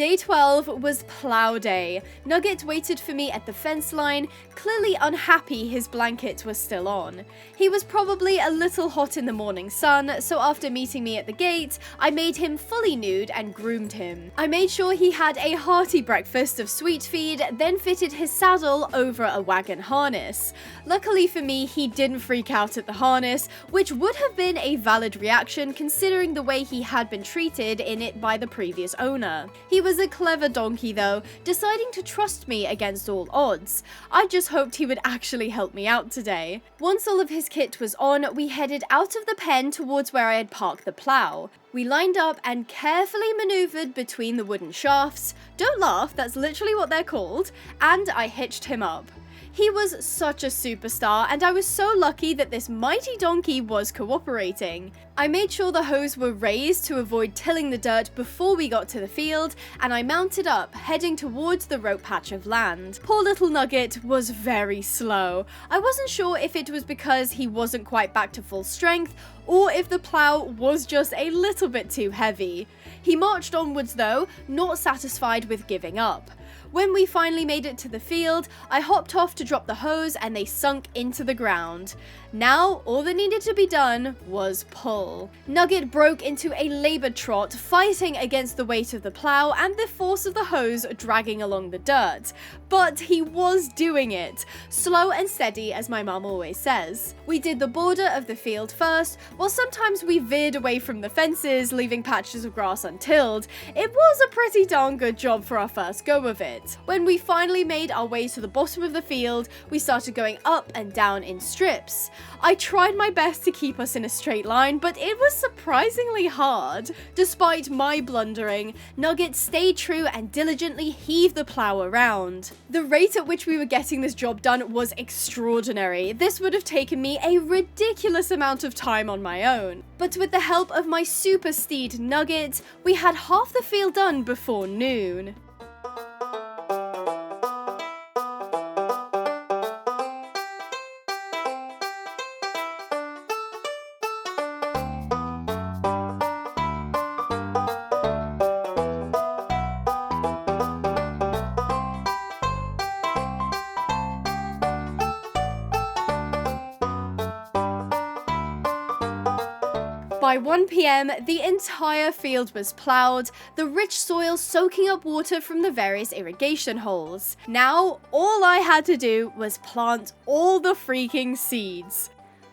Day 12 was plow day. Nugget waited for me at the fence line, clearly unhappy his blanket was still on. He was probably a little hot in the morning sun, so after meeting me at the gate, I made him fully nude and groomed him. I made sure he had a hearty breakfast of sweet feed, then fitted his saddle over a wagon harness. Luckily for me, he didn't freak out at the harness, which would have been a valid reaction considering the way he had been treated in it by the previous owner. He was a clever donkey though, deciding to trust me against all odds. I just hoped he would actually help me out today. Once all of his kit was on, we headed out of the pen towards where I had parked the plow. We lined up and carefully maneuvered between the wooden shafts, don't laugh, that's literally what they're called, and I hitched him up. He was such a superstar, and I was so lucky that this mighty donkey was cooperating. I made sure the hose were raised to avoid tilling the dirt before we got to the field, and I mounted up, heading towards the rope patch of land. Poor little Nugget was very slow. I wasn't sure if it was because he wasn't quite back to full strength, or if the plow was just a little bit too heavy. He marched onwards though, not satisfied with giving up. When we finally made it to the field, I hopped off to drop the hose and they sunk into the ground. Now, all that needed to be done was pull. Nugget broke into a labored trot, fighting against the weight of the plow and the force of the hose dragging along the dirt. But he was doing it, slow and steady as my mum always says. We did the border of the field first, while sometimes we veered away from the fences, leaving patches of grass untilled. It was a pretty darn good job for our first go of it. When we finally made our way to the bottom of the field, we started going up and down in strips. I tried my best to keep us in a straight line, but it was surprisingly hard. Despite my blundering, Nugget stayed true and diligently heaved the plow around. The rate at which we were getting this job done was extraordinary. This would have taken me a ridiculous amount of time on my own. But with the help of my super steed Nugget, we had half the field done before noon. By 1 PM, the entire field was ploughed, the rich soil soaking up water from the various irrigation holes. Now, all I had to do was plant all the freaking seeds.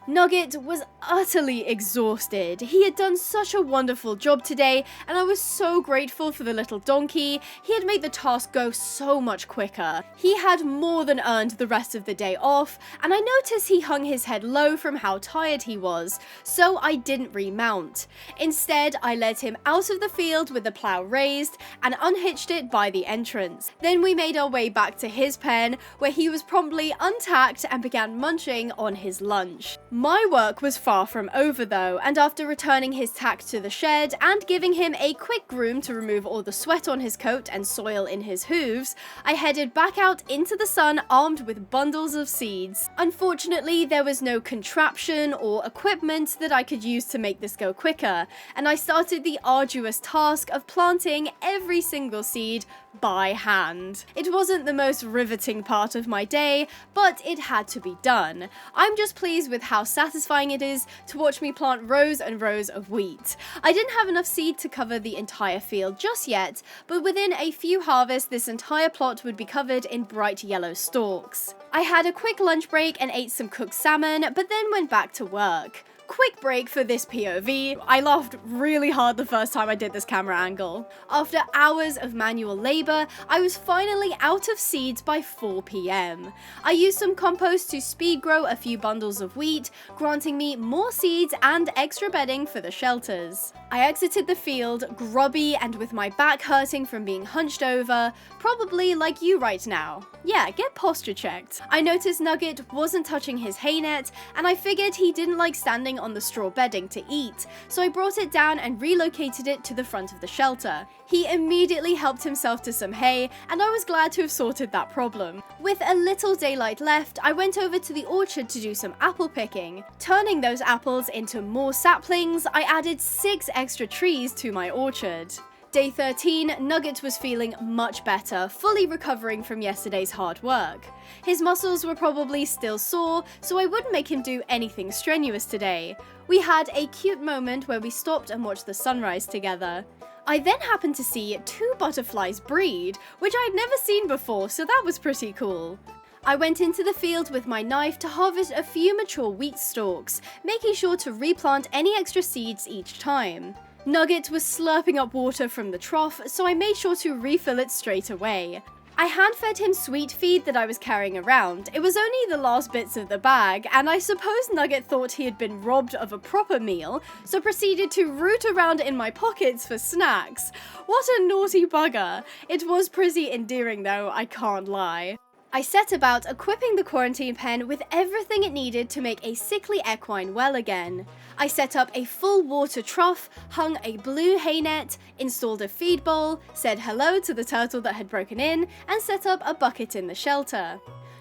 Nugget was utterly exhausted. He had done such a wonderful job today, and I was so grateful for the little donkey. He had made the task go so much quicker. He had more than earned the rest of the day off, and I noticed he hung his head low from how tired he was, so I didn't remount. Instead, I led him out of the field with the plow raised and unhitched it by the entrance. Then we made our way back to his pen, where he was promptly untacked and began munching on his lunch. My work was far from over though, and after returning his tack to the shed and giving him a quick groom to remove all the sweat on his coat and soil in his hooves, I headed back out into the sun armed with bundles of seeds. Unfortunately, there was no contraption or equipment that I could use to make this go quicker, and I started the arduous task of planting every single seed by hand. It wasn't the most riveting part of my day, but it had to be done. I'm just pleased with how satisfying it is to watch me plant rows and rows of wheat. I didn't have enough seed to cover the entire field just yet, but within a few harvests this entire plot would be covered in bright yellow stalks. I had a quick lunch break and ate some cooked salmon, but then went back to work. Quick break for this POV. I laughed really hard the first time I did this camera angle. After hours of manual labor, I was finally out of seeds by 4 PM. I used some compost to speed grow a few bundles of wheat, granting me more seeds and extra bedding for the shelters. I exited the field, grubby and with my back hurting from being hunched over, probably like you right now. Yeah, get posture checked. I noticed Nugget wasn't touching his hay net, and I figured he didn't like standing on the straw bedding to eat, so I brought it down and relocated it to the front of the shelter. He immediately helped himself to some hay, and I was glad to have sorted that problem. With a little daylight left, I went over to the orchard to do some apple picking. Turning those apples into more saplings, I added 6 extra trees to my orchard. Day 13, Nugget was feeling much better, fully recovering from yesterday's hard work. His muscles were probably still sore, so I wouldn't make him do anything strenuous today. We had a cute moment where we stopped and watched the sunrise together. I then happened to see 2 butterflies breed, which I'd never seen before, so that was pretty cool. I went into the field with my knife to harvest a few mature wheat stalks, making sure to replant any extra seeds each time. Nugget was slurping up water from the trough, so I made sure to refill it straight away. I hand-fed him sweet feed that I was carrying around. It was only the last bits of the bag, and I suppose Nugget thought he had been robbed of a proper meal, so proceeded to root around in my pockets for snacks. What a naughty bugger. It was pretty endearing though, I can't lie. I set about equipping the quarantine pen with everything it needed to make a sickly equine well again. I set up a full water trough, hung a blue hay net, installed a feed bowl, said hello to the turtle that had broken in, and set up a bucket in the shelter.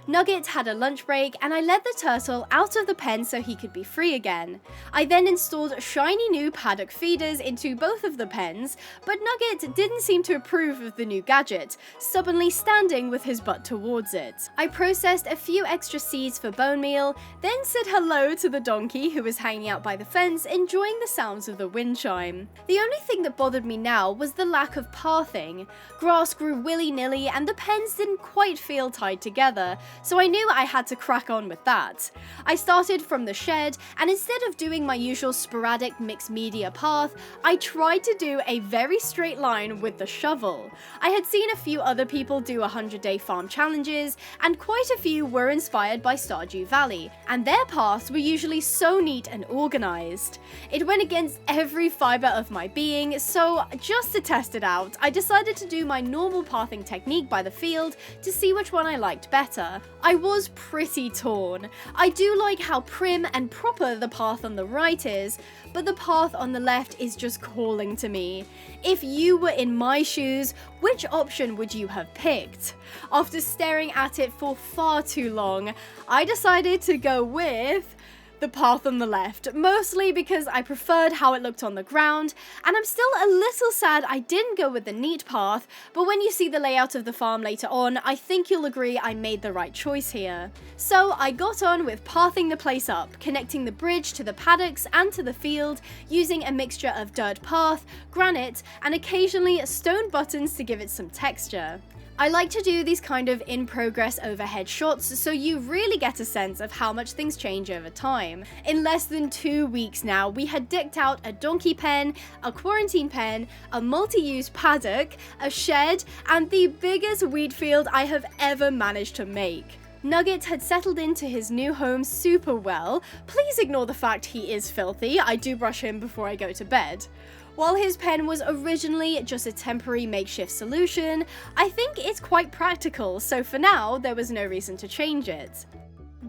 Nugget had a lunch break, and I led the turtle out of the pen so he could be free again. I then installed shiny new paddock feeders into both of the pens, but Nugget didn't seem to approve of the new gadget, stubbornly standing with his butt towards it. I processed a few extra seeds for bone meal, then said hello to the donkey who was hanging out by the fence, enjoying the sounds of the wind chime. The only thing that bothered me now was the lack of pathing. Grass grew willy-nilly, and the pens didn't quite feel tied together, so I knew I had to crack on with that. I started from the shed, and instead of doing my usual sporadic mixed media path, I tried to do a very straight line with the shovel. I had seen a few other people do 100-day farm challenges, and quite a few were inspired by Stardew Valley, and their paths were usually so neat and organized. It went against every fiber of my being, so just to test it out, I decided to do my normal pathing technique by the field to see which one I liked better. I was pretty torn. I do like how prim and proper the path on the right is, but the path on the left is just calling to me. If you were in my shoes, which option would you have picked? After staring at it for far too long, I decided to go with the path on the left, mostly because I preferred how it looked on the ground, and I'm still a little sad I didn't go with the neat path, but when you see the layout of the farm later on, I think you'll agree I made the right choice here. So I got on with pathing the place up, connecting the bridge to the paddocks and to the field, using a mixture of dirt path, granite, and occasionally stone buttons to give it some texture. I like to do these kind of in-progress overhead shots so you really get a sense of how much things change over time. In less than 2 weeks now, we had decked out a donkey pen, a quarantine pen, a multi-use paddock, a shed, and the biggest wheat field I have ever managed to make. Nugget had settled into his new home super well. Please ignore the fact he is filthy. I do brush him before I go to bed. While his pen was originally just a temporary makeshift solution, I think it's quite practical, so for now, there was no reason to change it.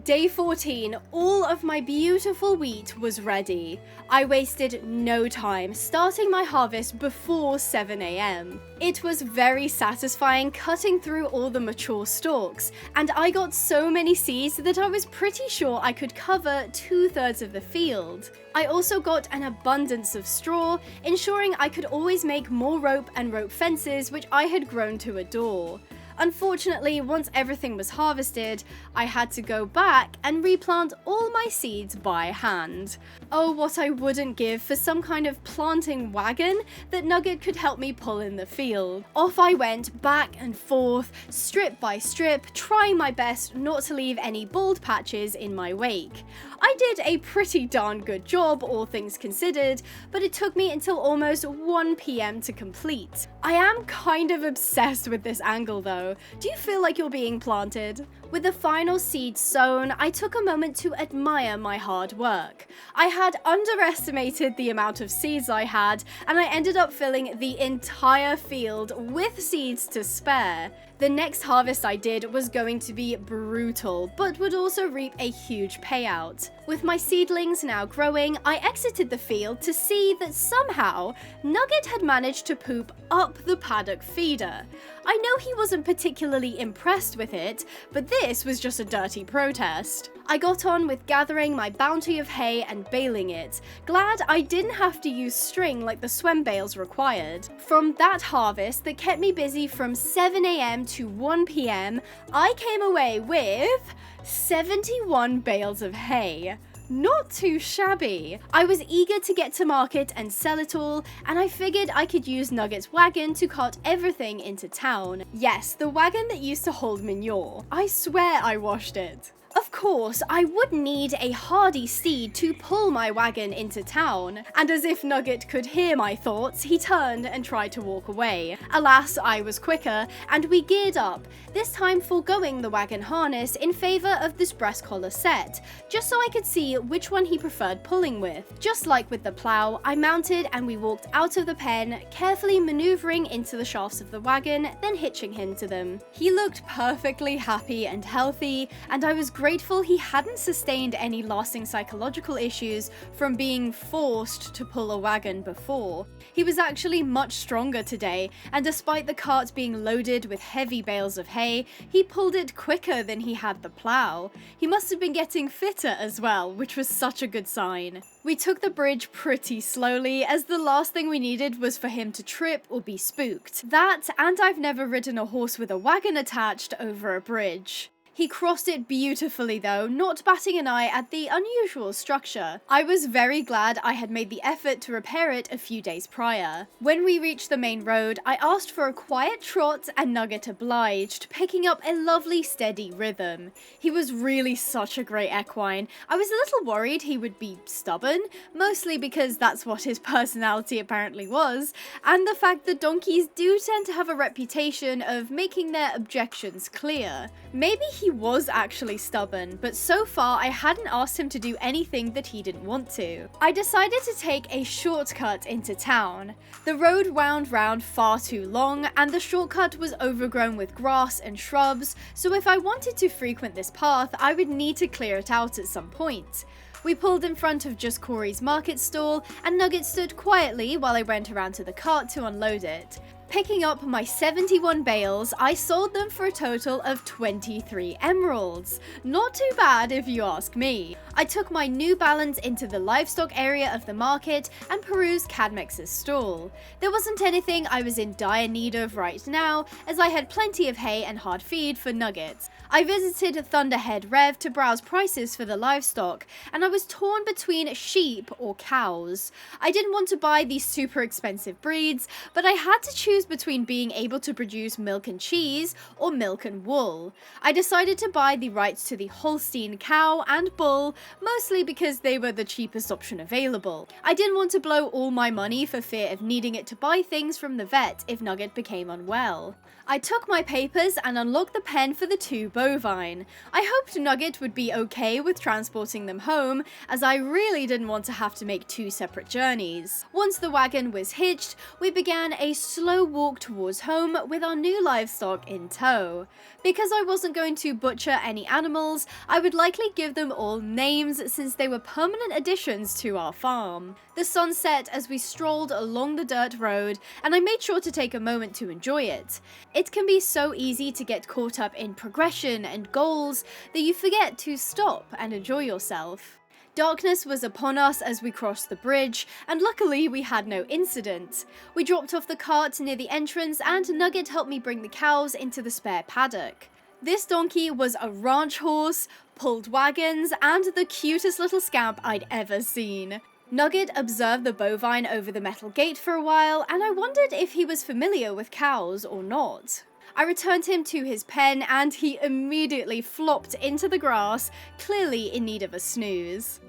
Day 14, all of my beautiful wheat was ready. I wasted no time starting my harvest before 7 AM. It was very satisfying cutting through all the mature stalks, and I got so many seeds that I was pretty sure I could cover 2/3 of the field. I also got an abundance of straw, ensuring I could always make more rope and rope fences, which I had grown to adore. Unfortunately, once everything was harvested, I had to go back and replant all my seeds by hand. Oh, what I wouldn't give for some kind of planting wagon that Nugget could help me pull in the field. Off I went, back and forth, strip by strip, trying my best not to leave any bald patches in my wake. I did a pretty darn good job, all things considered, but it took me until almost 1 PM to complete. I am kind of obsessed with this angle though. Do you feel like you're being planted? With the final seeds sown, I took a moment to admire my hard work. I had underestimated the amount of seeds I had, and I ended up filling the entire field with seeds to spare. The next harvest I did was going to be brutal, but would also reap a huge payout. With my seedlings now growing, I exited the field to see that somehow Nugget had managed to poop up the paddock feeder. I know he wasn't particularly impressed with it, but this was just a dirty protest. I got on with gathering my bounty of hay and baling it, glad I didn't have to use string like the swem bales required. From that harvest that kept me busy from 7 AM to 1 PM, I came away with 71 bales of hay. Not too shabby. I was eager to get to market and sell it all, and I figured I could use Nugget's wagon to cart everything into town. Yes, the wagon that used to hold manure. I swear I washed it. Of course, I would need a hardy steed to pull my wagon into town, and as if Nugget could hear my thoughts, he turned and tried to walk away. Alas, I was quicker, and we geared up, this time foregoing the wagon harness in favour of this breast collar set, just so I could see which one he preferred pulling with. Just like with the plough, I mounted and we walked out of the pen, carefully manoeuvring into the shafts of the wagon, then hitching him to them. He looked perfectly happy and healthy, and I was grateful he hadn't sustained any lasting psychological issues from being forced to pull a wagon before. He was actually much stronger today, and despite the cart being loaded with heavy bales of hay, he pulled it quicker than he had the plough. He must have been getting fitter as well, which was such a good sign. We took the bridge pretty slowly, as the last thing we needed was for him to trip or be spooked. That, and I've never ridden a horse with a wagon attached over a bridge. He crossed it beautifully though, not batting an eye at the unusual structure. I was very glad I had made the effort to repair it a few days prior. When we reached the main road, I asked for a quiet trot and Nugget obliged, picking up a lovely steady rhythm. He was really such a great equine. I was a little worried he would be stubborn, mostly because that's what his personality apparently was, and the fact that donkeys do tend to have a reputation of making their objections clear. Maybe he was actually stubborn, but so far I hadn't asked him to do anything that he didn't want to. I decided to take a shortcut into town. The road wound round far too long, and the shortcut was overgrown with grass and shrubs, so if I wanted to frequent this path, I would need to clear it out at some point. We pulled in front of just Corey's market stall, and Nugget stood quietly while I went around to the cart to unload it. Picking up my 71 bales, I sold them for a total of 23 emeralds. Not too bad if you ask me. I took my new balance into the livestock area of the market and perused Cadmex's stall. There wasn't anything I was in dire need of right now, as I had plenty of hay and hard feed for Nuggets. I visited Thunderhead Rev to browse prices for the livestock, and I was torn between sheep or cows. I didn't want to buy these super expensive breeds, but I had to choose between being able to produce milk and cheese or milk and wool. I decided to buy the rights to the Holstein cow and bull, mostly because they were the cheapest option available. I didn't want to blow all my money for fear of needing it to buy things from the vet if Nugget became unwell. I took my papers and unlocked the pen for the 2 bovine. I hoped Nugget would be okay with transporting them home, as I really didn't want to have to make 2 separate journeys. Once the wagon was hitched, we began a slow walk towards home with our new livestock in tow. Because I wasn't going to butcher any animals, I would likely give them all names since they were permanent additions to our farm. The sun set as we strolled along the dirt road, and I made sure to take a moment to enjoy it. It can be so easy to get caught up in progression and goals that you forget to stop and enjoy yourself. Darkness was upon us as we crossed the bridge, and luckily we had no incident. We dropped off the cart near the entrance, and Nugget helped me bring the cows into the spare paddock. This donkey was a ranch horse, pulled wagons, and the cutest little scamp I'd ever seen. Nugget observed the bovine over the metal gate for a while, and I wondered if he was familiar with cows or not. I returned him to his pen, and he immediately flopped into the grass, clearly in need of a snooze.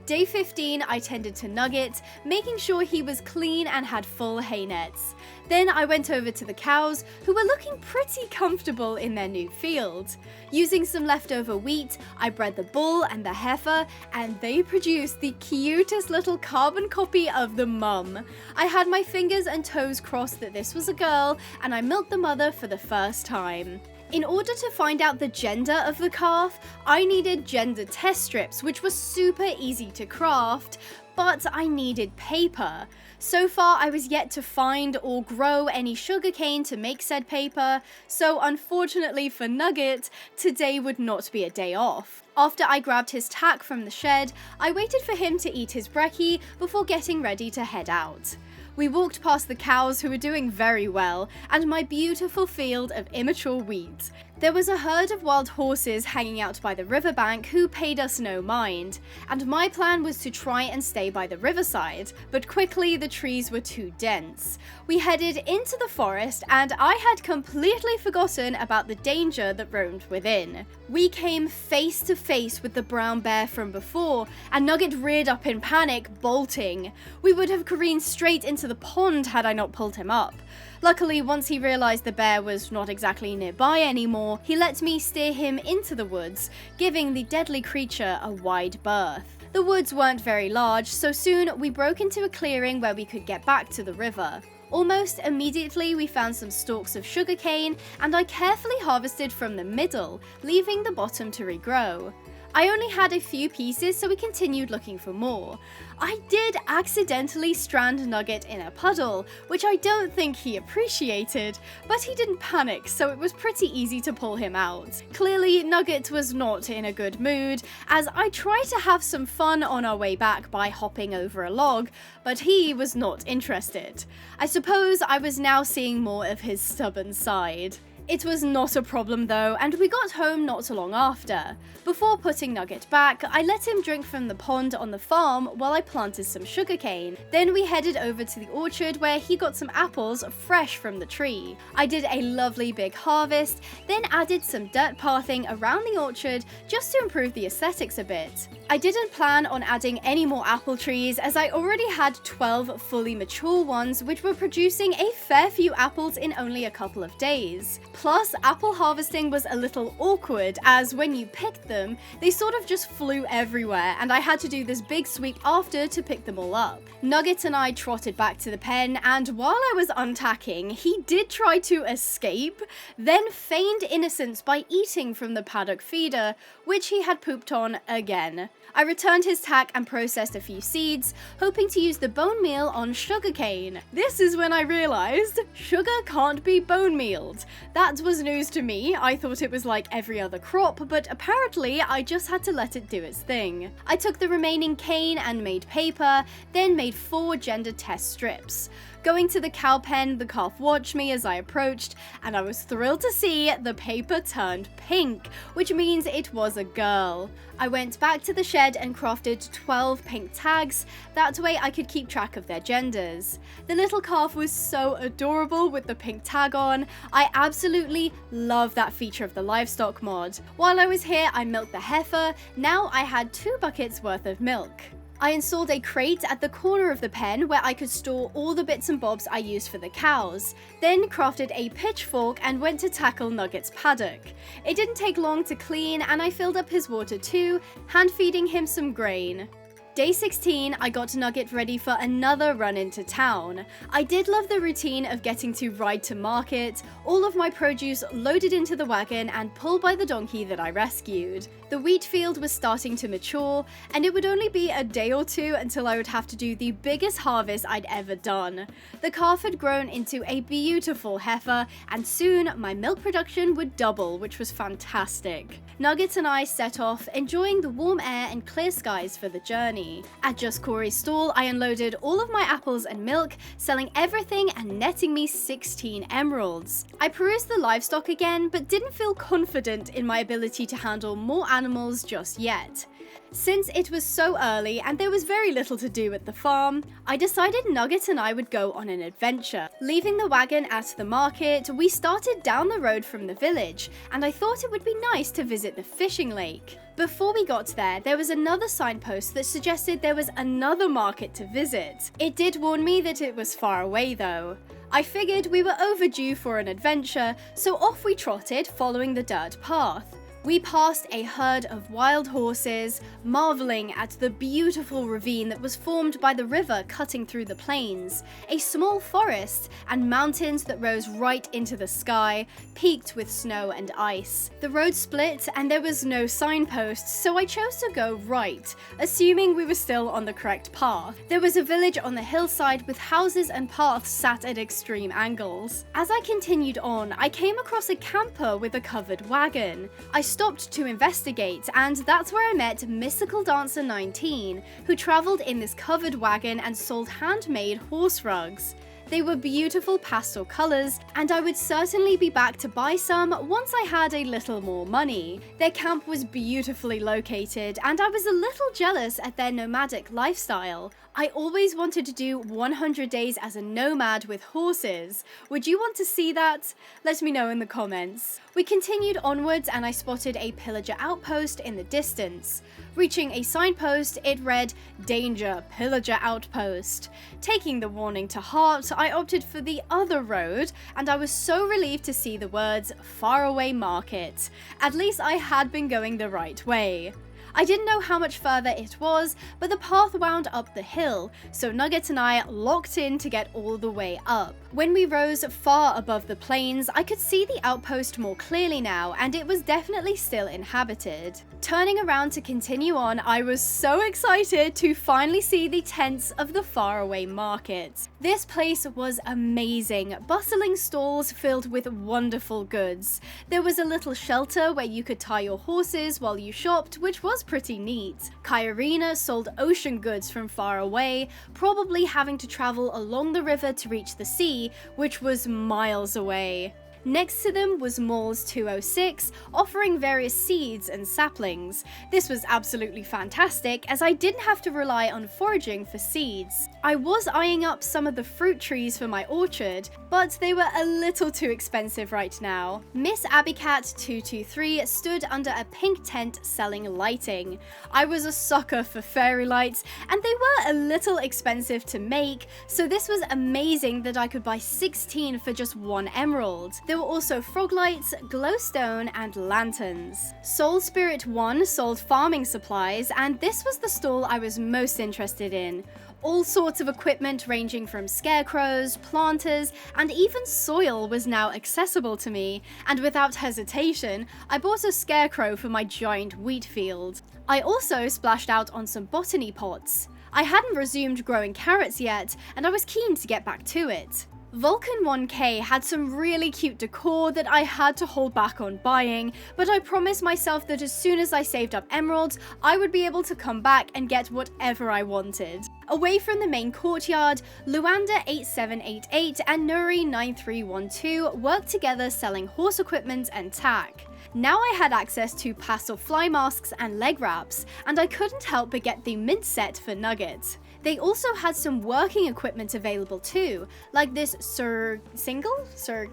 Day 15, I tended to Nugget, making sure he was clean and had full hay nets. Then I went over to the cows, who were looking pretty comfortable in their new field. Using some leftover wheat, I bred the bull and the heifer, and they produced the cutest little carbon copy of the mum. I had my fingers and toes crossed that this was a girl, and I milked the mother for the first time. In order to find out the gender of the calf, I needed gender test strips, which was super easy to craft, but I needed paper. So far, I was yet to find or grow any sugarcane to make said paper, so unfortunately for Nugget, today would not be a day off. After I grabbed his tack from the shed, I waited for him to eat his brekkie before getting ready to head out. We walked past the cows, who were doing very well, and my beautiful field of immature wheat. There was a herd of wild horses hanging out by the riverbank who paid us no mind, and my plan was to try and stay by the riverside, but quickly the trees were too dense. We headed into the forest, and I had completely forgotten about the danger that roamed within. We came face to face with the brown bear from before, and Nugget reared up in panic, bolting. We would have careened straight into the pond had I not pulled him up. Luckily, once he realized the bear was not exactly nearby anymore, he let me steer him into the woods, giving the deadly creature a wide berth. The woods weren't very large, so soon we broke into a clearing where we could get back to the river. Almost immediately, we found some stalks of sugarcane, and I carefully harvested from the middle, leaving the bottom to regrow. I only had a few pieces, so we continued looking for more. I did accidentally strand Nugget in a puddle, which I don't think he appreciated, but he didn't panic, so it was pretty easy to pull him out. Clearly, Nugget was not in a good mood, as I tried to have some fun on our way back by hopping over a log, but he was not interested. I suppose I was now seeing more of his stubborn side. It was not a problem though, and we got home not so long after. Before putting Nugget back, I let him drink from the pond on the farm while I planted some sugarcane. Then we headed over to the orchard where he got some apples fresh from the tree. I did a lovely big harvest, then added some dirt pathing around the orchard just to improve the aesthetics a bit. I didn't plan on adding any more apple trees as I already had 12 fully mature ones which were producing a fair few apples in only a couple of days. Plus, apple harvesting was a little awkward as when you picked them, they sort of just flew everywhere and I had to do this big sweep after to pick them all up. Nugget and I trotted back to the pen, and while I was untacking, he did try to escape, then feigned innocence by eating from the paddock feeder, which he had pooped on again. I returned his tack and processed a few seeds, hoping to use the bone meal on sugarcane. This is when I realized sugar can't be bone mealed. That was news to me. I thought it was like every other crop, but apparently I just had to let it do its thing. I took the remaining cane and made paper, then made 4 gender test strips. Going to the cow pen, the calf watched me as I approached, and I was thrilled to see the paper turned pink, which means it was a girl. I went back to the shed and crafted 12 pink tags, that way I could keep track of their genders. The little calf was so adorable with the pink tag on. I absolutely love that feature of the livestock mod. While I was here, I milked the heifer. Now I had 2 buckets worth of milk. I installed a crate at the corner of the pen where I could store all the bits and bobs I used for the cows, then crafted a pitchfork and went to tackle Nugget's paddock. It didn't take long to clean, and I filled up his water too, hand feeding him some grain. Day 16, I got Nugget ready for another run into town. I did love the routine of getting to ride to market, all of my produce loaded into the wagon and pulled by the donkey that I rescued. The wheat field was starting to mature, and it would only be a day or two until I would have to do the biggest harvest I'd ever done. The calf had grown into a beautiful heifer, and soon my milk production would double, which was fantastic. Nugget and I set off, enjoying the warm air and clear skies for the journey. At Just Corey's stall, I unloaded all of my apples and milk, selling everything and netting me 16 emeralds. I perused the livestock again, but didn't feel confident in my ability to handle more animals just yet. Since it was so early and there was very little to do at the farm, I decided Nugget and I would go on an adventure. Leaving the wagon at the market, we started down the road from the village, and I thought it would be nice to visit the fishing lake. Before we got there was another signpost that suggested there was another market to visit. It did warn me that it was far away though. I figured we were overdue for an adventure, so off we trotted following the dirt path. We passed a herd of wild horses, marveling at the beautiful ravine that was formed by the river cutting through the plains, a small forest, and mountains that rose right into the sky, peaked with snow and ice. The road split and there was no signpost, so I chose to go right, assuming we were still on the correct path. There was a village on the hillside with houses and paths sat at extreme angles. As I continued on, I came across a camper with a covered wagon. I stopped to investigate, and that's where I met Mystical Dancer 19, who travelled in this covered wagon and sold handmade horse rugs. They were beautiful pastel colours, and I would certainly be back to buy some once I had a little more money. Their camp was beautifully located, and I was a little jealous at their nomadic lifestyle. I always wanted to do 100 days as a nomad with horses. Would you want to see that? Let me know in the comments. We continued onwards and I spotted a pillager outpost in the distance. Reaching a signpost, it read, "Danger, Pillager Outpost." Taking the warning to heart, I opted for the other road, and I was so relieved to see the words, "Faraway Market." At least I had been going the right way. I didn't know how much further it was, but the path wound up the hill, so Nugget and I locked in to get all the way up. When we rose far above the plains, I could see the outpost more clearly now, and it was definitely still inhabited. Turning around to continue on, I was so excited to finally see the tents of the faraway market. This place was amazing, bustling stalls filled with wonderful goods. There was a little shelter where you could tie your horses while you shopped, which was pretty neat. Kairina sold ocean goods from far away, probably having to travel along the river to reach the sea, which was miles away. Next to them was Malls 206, offering various seeds and saplings. This was absolutely fantastic, as I didn't have to rely on foraging for seeds. I was eyeing up some of the fruit trees for my orchard, but they were a little too expensive right now. Miss Abicat 223 stood under a pink tent selling lighting. I was a sucker for fairy lights, and they were a little expensive to make, so this was amazing that I could buy 16 for just 1 emerald. There were also frog lights, glowstone, and lanterns. Soul Spirit 1 sold farming supplies, and this was the stall I was most interested in. All sorts of equipment ranging from scarecrows, planters, and even soil was now accessible to me, and without hesitation, I bought a scarecrow for my giant wheat field. I also splashed out on some botany pots. I hadn't resumed growing carrots yet, and I was keen to get back to it. Vulcan 1K had some really cute decor that I had to hold back on buying, but I promised myself that as soon as I saved up emeralds, I would be able to come back and get whatever I wanted. Away from the main courtyard, Luanda 8788 and Nuri 9312 worked together selling horse equipment and tack. Now I had access to pastel fly masks and leg wraps, and I couldn't help but get the mint set for Nugget. They also had some working equipment available too, like this Sir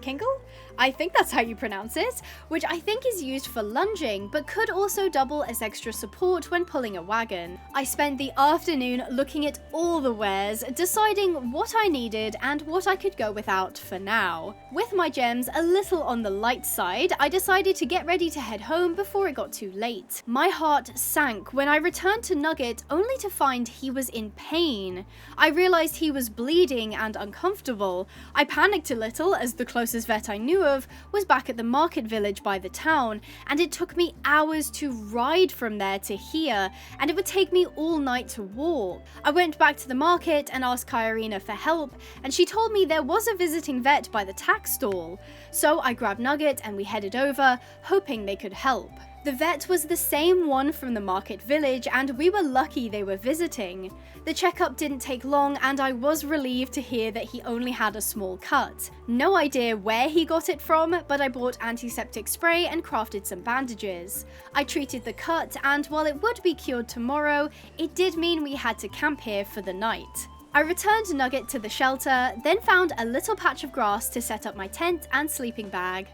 Kingle? I think that's how you pronounce it, which I think is used for lunging, but could also double as extra support when pulling a wagon. I spent the afternoon looking at all the wares, deciding what I needed and what I could go without for now. With my gems a little on the light side, I decided to get ready to head home before it got too late. My heart sank when I returned to Nugget only to find he was in pain. I realized he was bleeding and uncomfortable. I panicked a little as the closest vet I knew of was back at the market village by the town, and it took me hours to ride from there to here, and it would take me all night to walk. I went back to the market and asked Kairina for help, and she told me there was a visiting vet by the tack stall. So I grabbed Nugget and we headed over, hoping they could help. The vet was the same one from the market village, and we were lucky they were visiting. The checkup didn't take long, and I was relieved to hear that he only had a small cut. No idea where he got it from, but I bought antiseptic spray and crafted some bandages. I treated the cut, and while it would be cured tomorrow, it did mean we had to camp here for the night. I returned Nugget to the shelter, then found a little patch of grass to set up my tent and sleeping bag.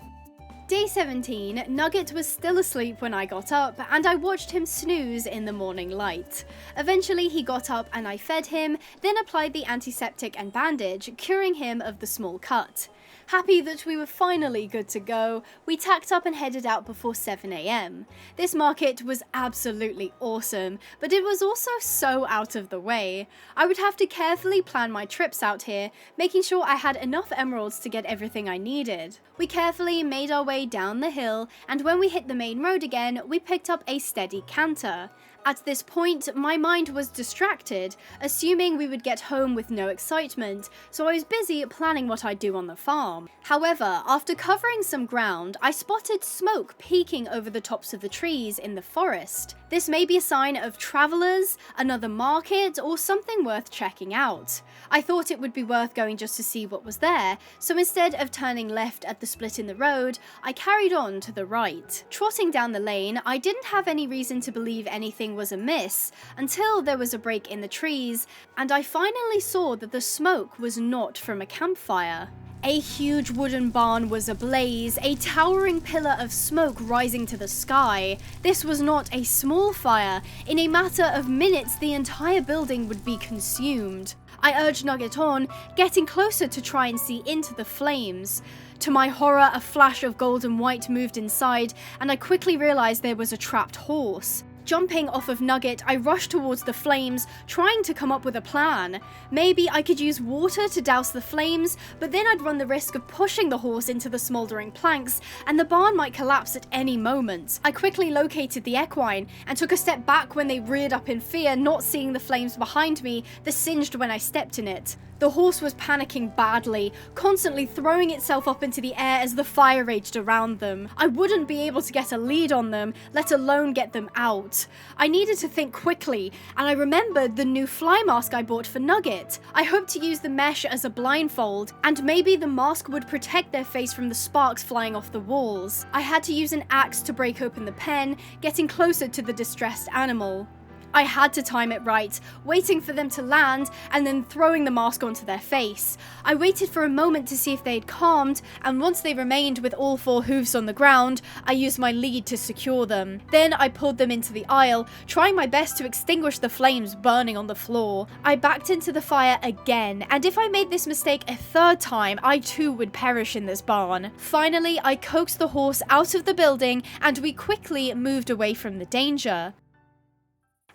Day 17, Nugget was still asleep when I got up, and I watched him snooze in the morning light. Eventually he got up and I fed him, then applied the antiseptic and bandage, curing him of the small cut. Happy that we were finally good to go, we tacked up and headed out before 7 AM. This market was absolutely awesome, but it was also so out of the way. I would have to carefully plan my trips out here, making sure I had enough emeralds to get everything I needed. We carefully made our way down the hill, and when we hit the main road again, we picked up a steady canter. At this point, my mind was distracted, assuming we would get home with no excitement, so I was busy planning what I'd do on the farm. However, after covering some ground, I spotted smoke peeking over the tops of the trees in the forest. This may be a sign of travelers, another market, or something worth checking out. I thought it would be worth going just to see what was there, so instead of turning left at the split in the road, I carried on to the right. Trotting down the lane, I didn't have any reason to believe anything was amiss until there was a break in the trees, and I finally saw that the smoke was not from a campfire. A huge wooden barn was ablaze, a towering pillar of smoke rising to the sky. This was not a small fire. In a matter of minutes, the entire building would be consumed. I urged Nugget on, getting closer to try and see into the flames. To my horror, a flash of gold and white moved inside, and I quickly realized there was a trapped horse. Jumping off of Nugget, I rushed towards the flames, trying to come up with a plan. Maybe I could use water to douse the flames, but then I'd run the risk of pushing the horse into the smouldering planks, and the barn might collapse at any moment. I quickly located the equine, and took a step back when they reared up in fear, not seeing the flames behind me that singed when I stepped in it. The horse was panicking badly, constantly throwing itself up into the air as the fire raged around them. I wouldn't be able to get a lead on them, let alone get them out. I needed to think quickly, and I remembered the new fly mask I bought for Nugget. I hoped to use the mesh as a blindfold, and maybe the mask would protect their face from the sparks flying off the walls. I had to use an axe to break open the pen, getting closer to the distressed animal. I had to time it right, waiting for them to land and then throwing the mask onto their face. I waited for a moment to see if they had calmed, and once they remained with all four hooves on the ground, I used my lead to secure them. Then I pulled them into the aisle, trying my best to extinguish the flames burning on the floor. I backed into the fire again, and if I made this mistake a third time, I too would perish in this barn. Finally, I coaxed the horse out of the building, and we quickly moved away from the danger.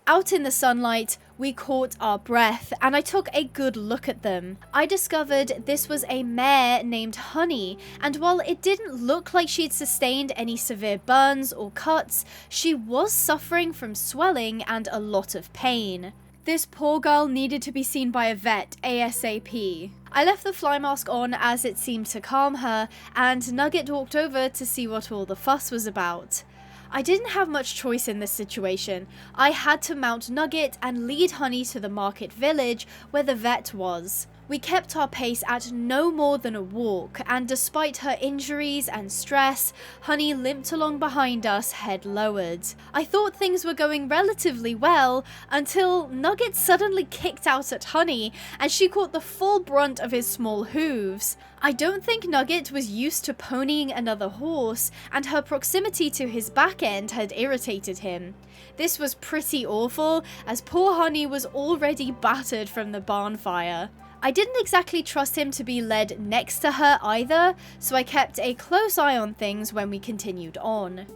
Out in the sunlight, we caught our breath, and I took a good look at them. I discovered this was a mare named Honey, and while it didn't look like she'd sustained any severe burns or cuts, she was suffering from swelling and a lot of pain. This poor girl needed to be seen by a vet ASAP. I left the fly mask on as it seemed to calm her, and Nugget walked over to see what all the fuss was about. I didn't have much choice in this situation. I had to mount Nugget and lead Honey to the market village where the vet was. We kept our pace at no more than a walk, and despite her injuries and stress, Honey limped along behind us, head lowered. I thought things were going relatively well until Nugget suddenly kicked out at Honey, and she caught the full brunt of his small hooves. I don't think Nugget was used to ponying another horse, and her proximity to his back end had irritated him. This was pretty awful, as poor Honey was already battered from the barn fire. I didn't exactly trust him to be led next to her either, so I kept a close eye on things when we continued on.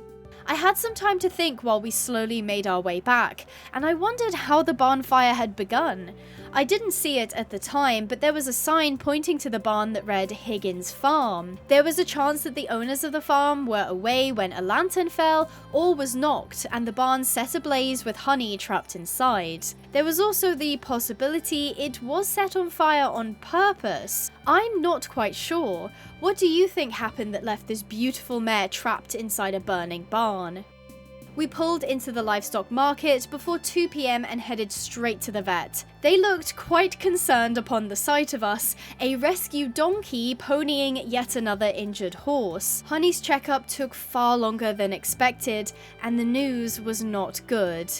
I had some time to think while we slowly made our way back, and I wondered how the barn fire had begun. I didn't see it at the time, but there was a sign pointing to the barn that read Higgins Farm. There was a chance that the owners of the farm were away when a lantern fell or was knocked, and the barn set ablaze with Honey trapped inside. There was also the possibility it was set on fire on purpose. I'm not quite sure. What do you think happened that left this beautiful mare trapped inside a burning barn? We pulled into the livestock market before 2 p.m. and headed straight to the vet. They looked quite concerned upon the sight of us, a rescue donkey ponying yet another injured horse. Honey's checkup took far longer than expected, and the news was not good.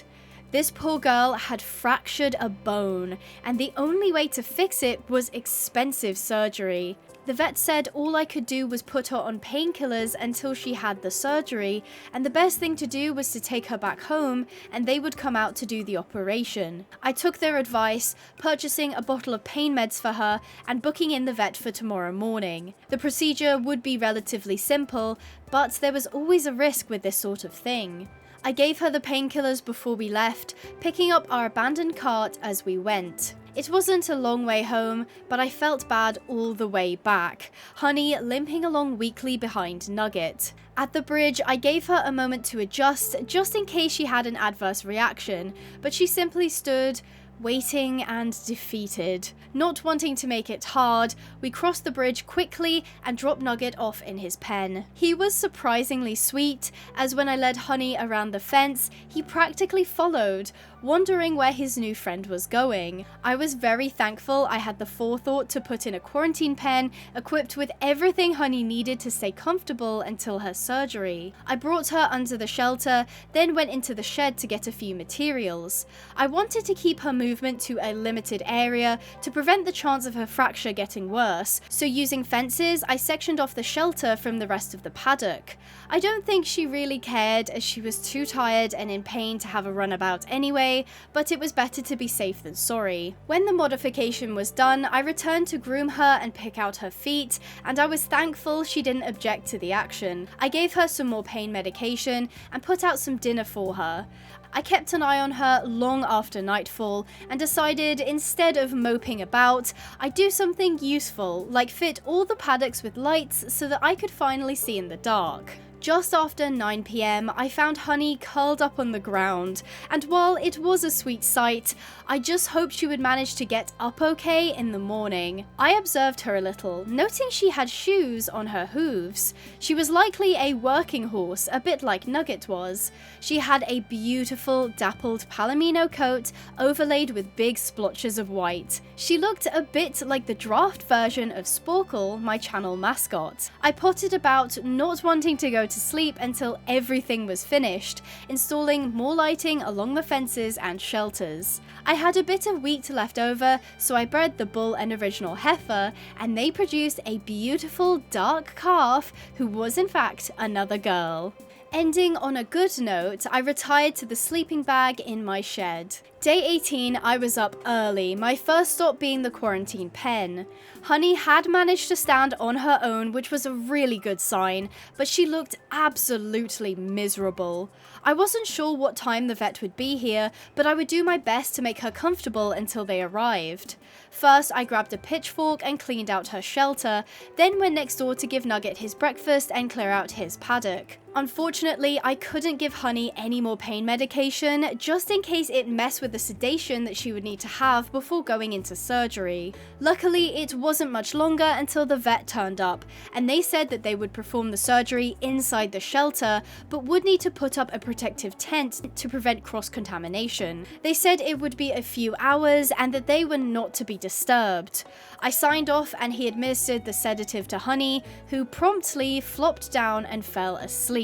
This poor girl had fractured a bone, and the only way to fix it was expensive surgery. The vet said all I could do was put her on painkillers until she had the surgery, and the best thing to do was to take her back home and they would come out to do the operation. I took their advice, purchasing a bottle of pain meds for her and booking in the vet for tomorrow morning. The procedure would be relatively simple, but there was always a risk with this sort of thing. I gave her the painkillers before we left, picking up our abandoned cart as we went. It wasn't a long way home, but I felt bad all the way back, Honey limping along weakly behind Nugget. At the bridge, I gave her a moment to adjust, just in case she had an adverse reaction, but she simply stood, waiting and defeated. Not wanting to make it hard, we crossed the bridge quickly and dropped Nugget off in his pen. He was surprisingly sweet, as when I led Honey around the fence, he practically followed, wondering where his new friend was going. I was very thankful I had the forethought to put in a quarantine pen equipped with everything Honey needed to stay comfortable until her surgery. I brought her under the shelter, then went into the shed to get a few materials. I wanted to keep her movement to a limited area to prevent the chance of her fracture getting worse, so using fences, I sectioned off the shelter from the rest of the paddock. I don't think she really cared, as she was too tired and in pain to have a runabout anyway, but it was better to be safe than sorry. When the modification was done, I returned to groom her and pick out her feet, and I was thankful she didn't object to the action. I gave her some more pain medication and put out some dinner for her. I kept an eye on her long after nightfall and decided instead of moping about, I'd do something useful, like fit all the paddocks with lights so that I could finally see in the dark. Just after 9 p.m, I found Honey curled up on the ground, and while it was a sweet sight, I just hoped she would manage to get up okay in the morning. I observed her a little, noting she had shoes on her hooves. She was likely a working horse, a bit like Nugget was. She had a beautiful dappled palomino coat overlaid with big splotches of white. She looked a bit like the draft version of Sporkle, my channel mascot. I potted about, not wanting to go to sleep until everything was finished, installing more lighting along the fences and shelters. I had a bit of wheat left over, so I bred the bull and original heifer, and they produced a beautiful dark calf who was in fact another girl. Ending on a good note, I retired to the sleeping bag in my shed. Day 18, I was up early, my first stop being the quarantine pen. Honey had managed to stand on her own, which was a really good sign, but she looked absolutely miserable. I wasn't sure what time the vet would be here, but I would do my best to make her comfortable until they arrived. First, I grabbed a pitchfork and cleaned out her shelter, then went next door to give Nugget his breakfast and clear out his paddock. Unfortunately, I couldn't give Honey any more pain medication, just in case it messed with the sedation that she would need to have before going into surgery. Luckily, it wasn't much longer until the vet turned up, and they said that they would perform the surgery inside the shelter, but would need to put up a protective tent to prevent cross-contamination. They said it would be a few hours and that they were not to be disturbed. I signed off and he administered the sedative to Honey, who promptly flopped down and fell asleep.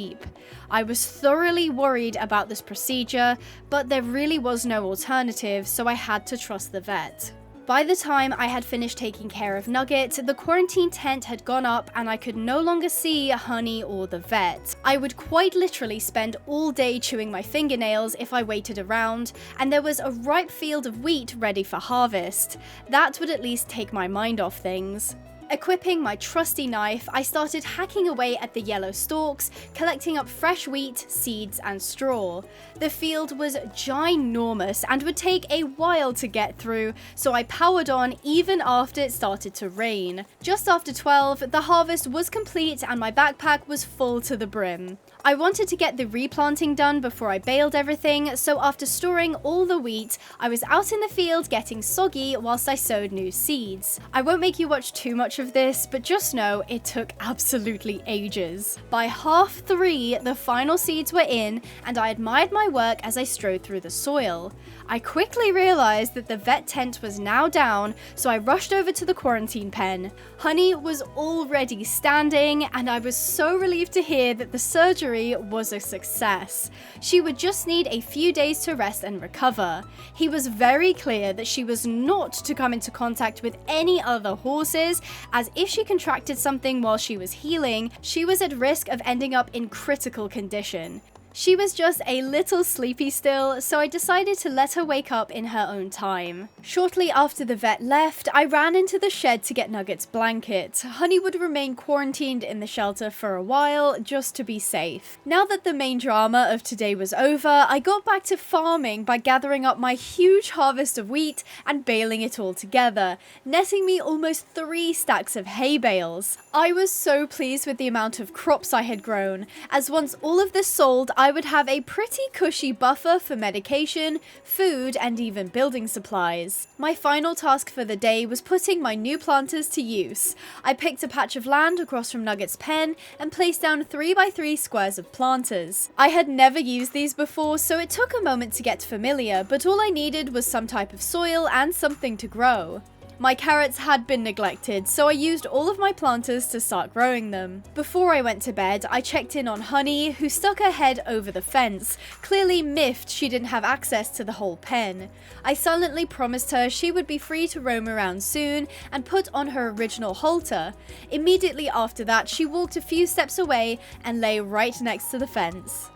I was thoroughly worried about this procedure, but there really was no alternative, so I had to trust the vet. By the time I had finished taking care of Nugget, the quarantine tent had gone up and I could no longer see Honey or the vet. I would quite literally spend all day chewing my fingernails if I waited around, and there was a ripe field of wheat ready for harvest. That would at least take my mind off things. Equipping my trusty knife, I started hacking away at the yellow stalks, collecting up fresh wheat, seeds, and straw. The field was ginormous and would take a while to get through, so I powered on even after it started to rain. Just after 12, the harvest was complete and my backpack was full to the brim. I wanted to get the replanting done before I baled everything, so after storing all the wheat, I was out in the field getting soggy whilst I sowed new seeds. I won't make you watch too much much of this, but just know it took absolutely ages. By 3:30, the final seeds were in, and I admired my work as I strode through the soil. I quickly realized that the vet tent was now down, so I rushed over to the quarantine pen. Honey was already standing, and I was so relieved to hear that the surgery was a success. She would just need a few days to rest and recover. He was very clear that she was not to come into contact with any other horses, as if she contracted something while she was healing, she was at risk of ending up in critical condition. She was just a little sleepy still, so I decided to let her wake up in her own time. Shortly after the vet left, I ran into the shed to get Nugget's blanket. Honey would remain quarantined in the shelter for a while, just to be safe. Now that the main drama of today was over, I got back to farming by gathering up my huge harvest of wheat and baling it all together, netting me almost 3 stacks of hay bales. I was so pleased with the amount of crops I had grown, as once all of this sold, I would have a pretty cushy buffer for medication, food, and even building supplies. My final task for the day was putting my new planters to use. I picked a patch of land across from Nugget's pen and placed down 3x3 squares of planters. I had never used these before, so it took a moment to get familiar, but all I needed was some type of soil and something to grow. My carrots had been neglected, so I used all of my planters to start growing them. Before I went to bed, I checked in on Honey, who stuck her head over the fence, clearly miffed she didn't have access to the whole pen. I silently promised her she would be free to roam around soon and put on her original halter. Immediately after that, she walked a few steps away and lay right next to the fence.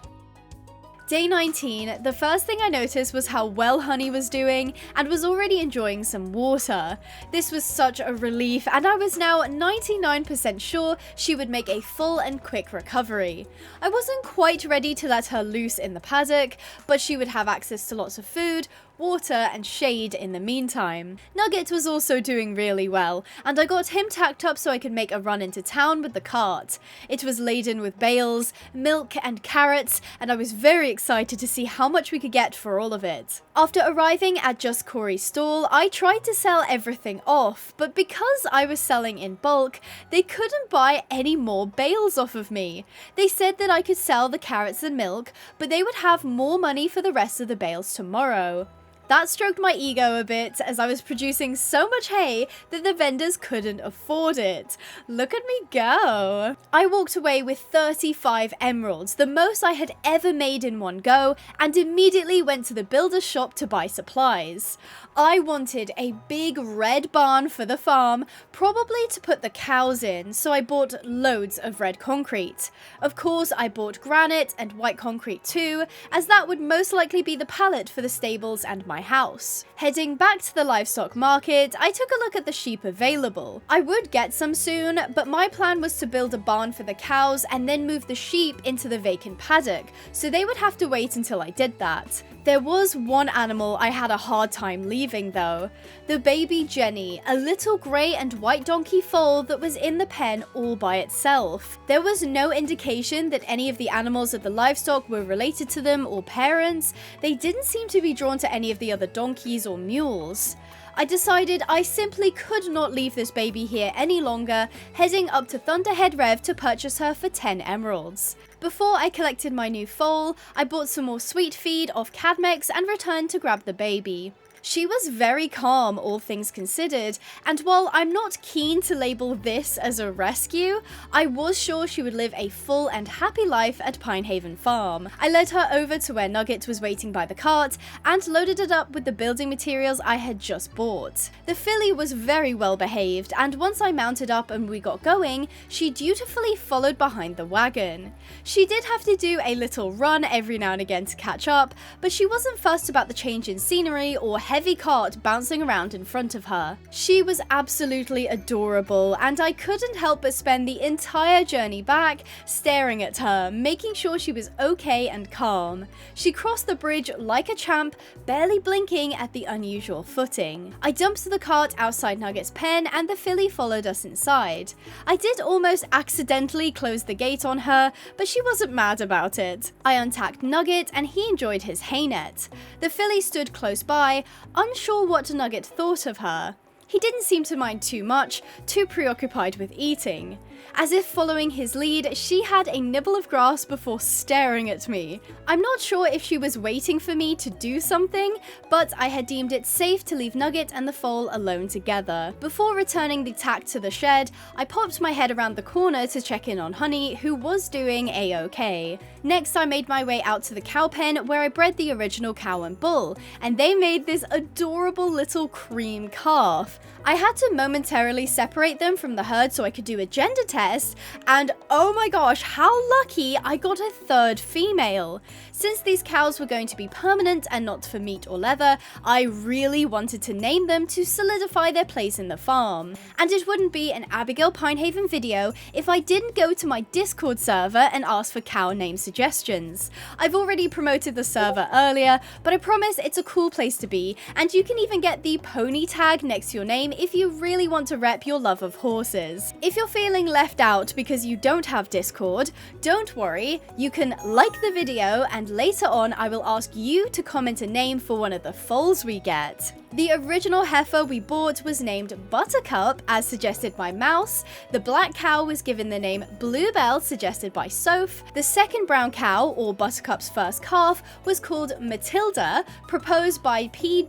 Day 19, the first thing I noticed was how well Honey was doing and was already enjoying some water. This was such a relief, and I was now 99% sure she would make a full and quick recovery. I wasn't quite ready to let her loose in the paddock, but she would have access to lots of food, water, and shade in the meantime. Nugget was also doing really well, and I got him tacked up so I could make a run into town with the cart. It was laden with bales, milk, and carrots, and I was very excited to see how much we could get for all of it. After arriving at Just Corey's stall, I tried to sell everything off, but because I was selling in bulk, they couldn't buy any more bales off of me. They said that I could sell the carrots and milk, but they would have more money for the rest of the bales tomorrow. That stroked my ego a bit, as I was producing so much hay that the vendors couldn't afford it. Look at me go! I walked away with 35 emeralds, the most I had ever made in one go, and immediately went to the builder's shop to buy supplies. I wanted a big red barn for the farm, probably to put the cows in, so I bought loads of red concrete. Of course, I bought granite and white concrete too, as that would most likely be the pallet for the stables and my house. Heading back to the livestock market, I took a look at the sheep available. I would get some soon, but my plan was to build a barn for the cows and then move the sheep into the vacant paddock, so they would have to wait until I did that. There was one animal I had a hard time leaving though. The baby Jenny, a little grey and white donkey foal that was in the pen all by itself. There was no indication that any of the animals of the livestock were related to them or parents. They didn't seem to be drawn to any of the other donkeys or mules. I decided I simply could not leave this baby here any longer, heading up to Thunderhead Rev to purchase her for 10 emeralds. Before I collected my new foal, I bought some more sweet feed off Cadmex and returned to grab the baby. She was very calm, all things considered, and while I'm not keen to label this as a rescue, I was sure she would live a full and happy life at Pinehaven Farm. I led her over to where Nugget was waiting by the cart and loaded it up with the building materials I had just bought. The filly was very well behaved, and once I mounted up and we got going, she dutifully followed behind the wagon. She did have to do a little run every now and again to catch up, but she wasn't fussed about the change in scenery or heavy cart bouncing around in front of her. She was absolutely adorable, and I couldn't help but spend the entire journey back staring at her, making sure she was okay and calm. She crossed the bridge like a champ, barely blinking at the unusual footing. I dumped the cart outside Nugget's pen and the filly followed us inside. I did almost accidentally close the gate on her, but she wasn't mad about it. I untacked Nugget and he enjoyed his hay net. The filly stood close by, unsure what Nugget thought of her. He didn't seem to mind too much, too preoccupied with eating. As if following his lead, she had a nibble of grass before staring at me. I'm not sure if she was waiting for me to do something, but I had deemed it safe to leave Nugget and the foal alone together. Before returning the tack to the shed, I popped my head around the corner to check in on Honey, who was doing a-okay. Next, I made my way out to the cow pen where I bred the original cow and bull, and they made this adorable little cream calf. I had to momentarily separate them from the herd so I could do a gender test, and oh my gosh, how lucky I got a third female. Since these cows were going to be permanent and not for meat or leather, I really wanted to name them to solidify their place in the farm. And it wouldn't be an Abigail Pinehaven video if I didn't go to my Discord server and ask for cow name suggestions. I've already promoted the server earlier, but I promise it's a cool place to be, and you can even get the pony tag next to your name if you really want to rep your love of horses. If you're feeling left out because you don't have Discord, don't worry, you can like the video and later on I will ask you to comment a name for one of the foals we get. The original heifer we bought was named Buttercup, as suggested by Mouse. The black cow was given the name Bluebell, suggested by Soph. The second brown cow, or Buttercup's first calf, was called Matilda, proposed by P.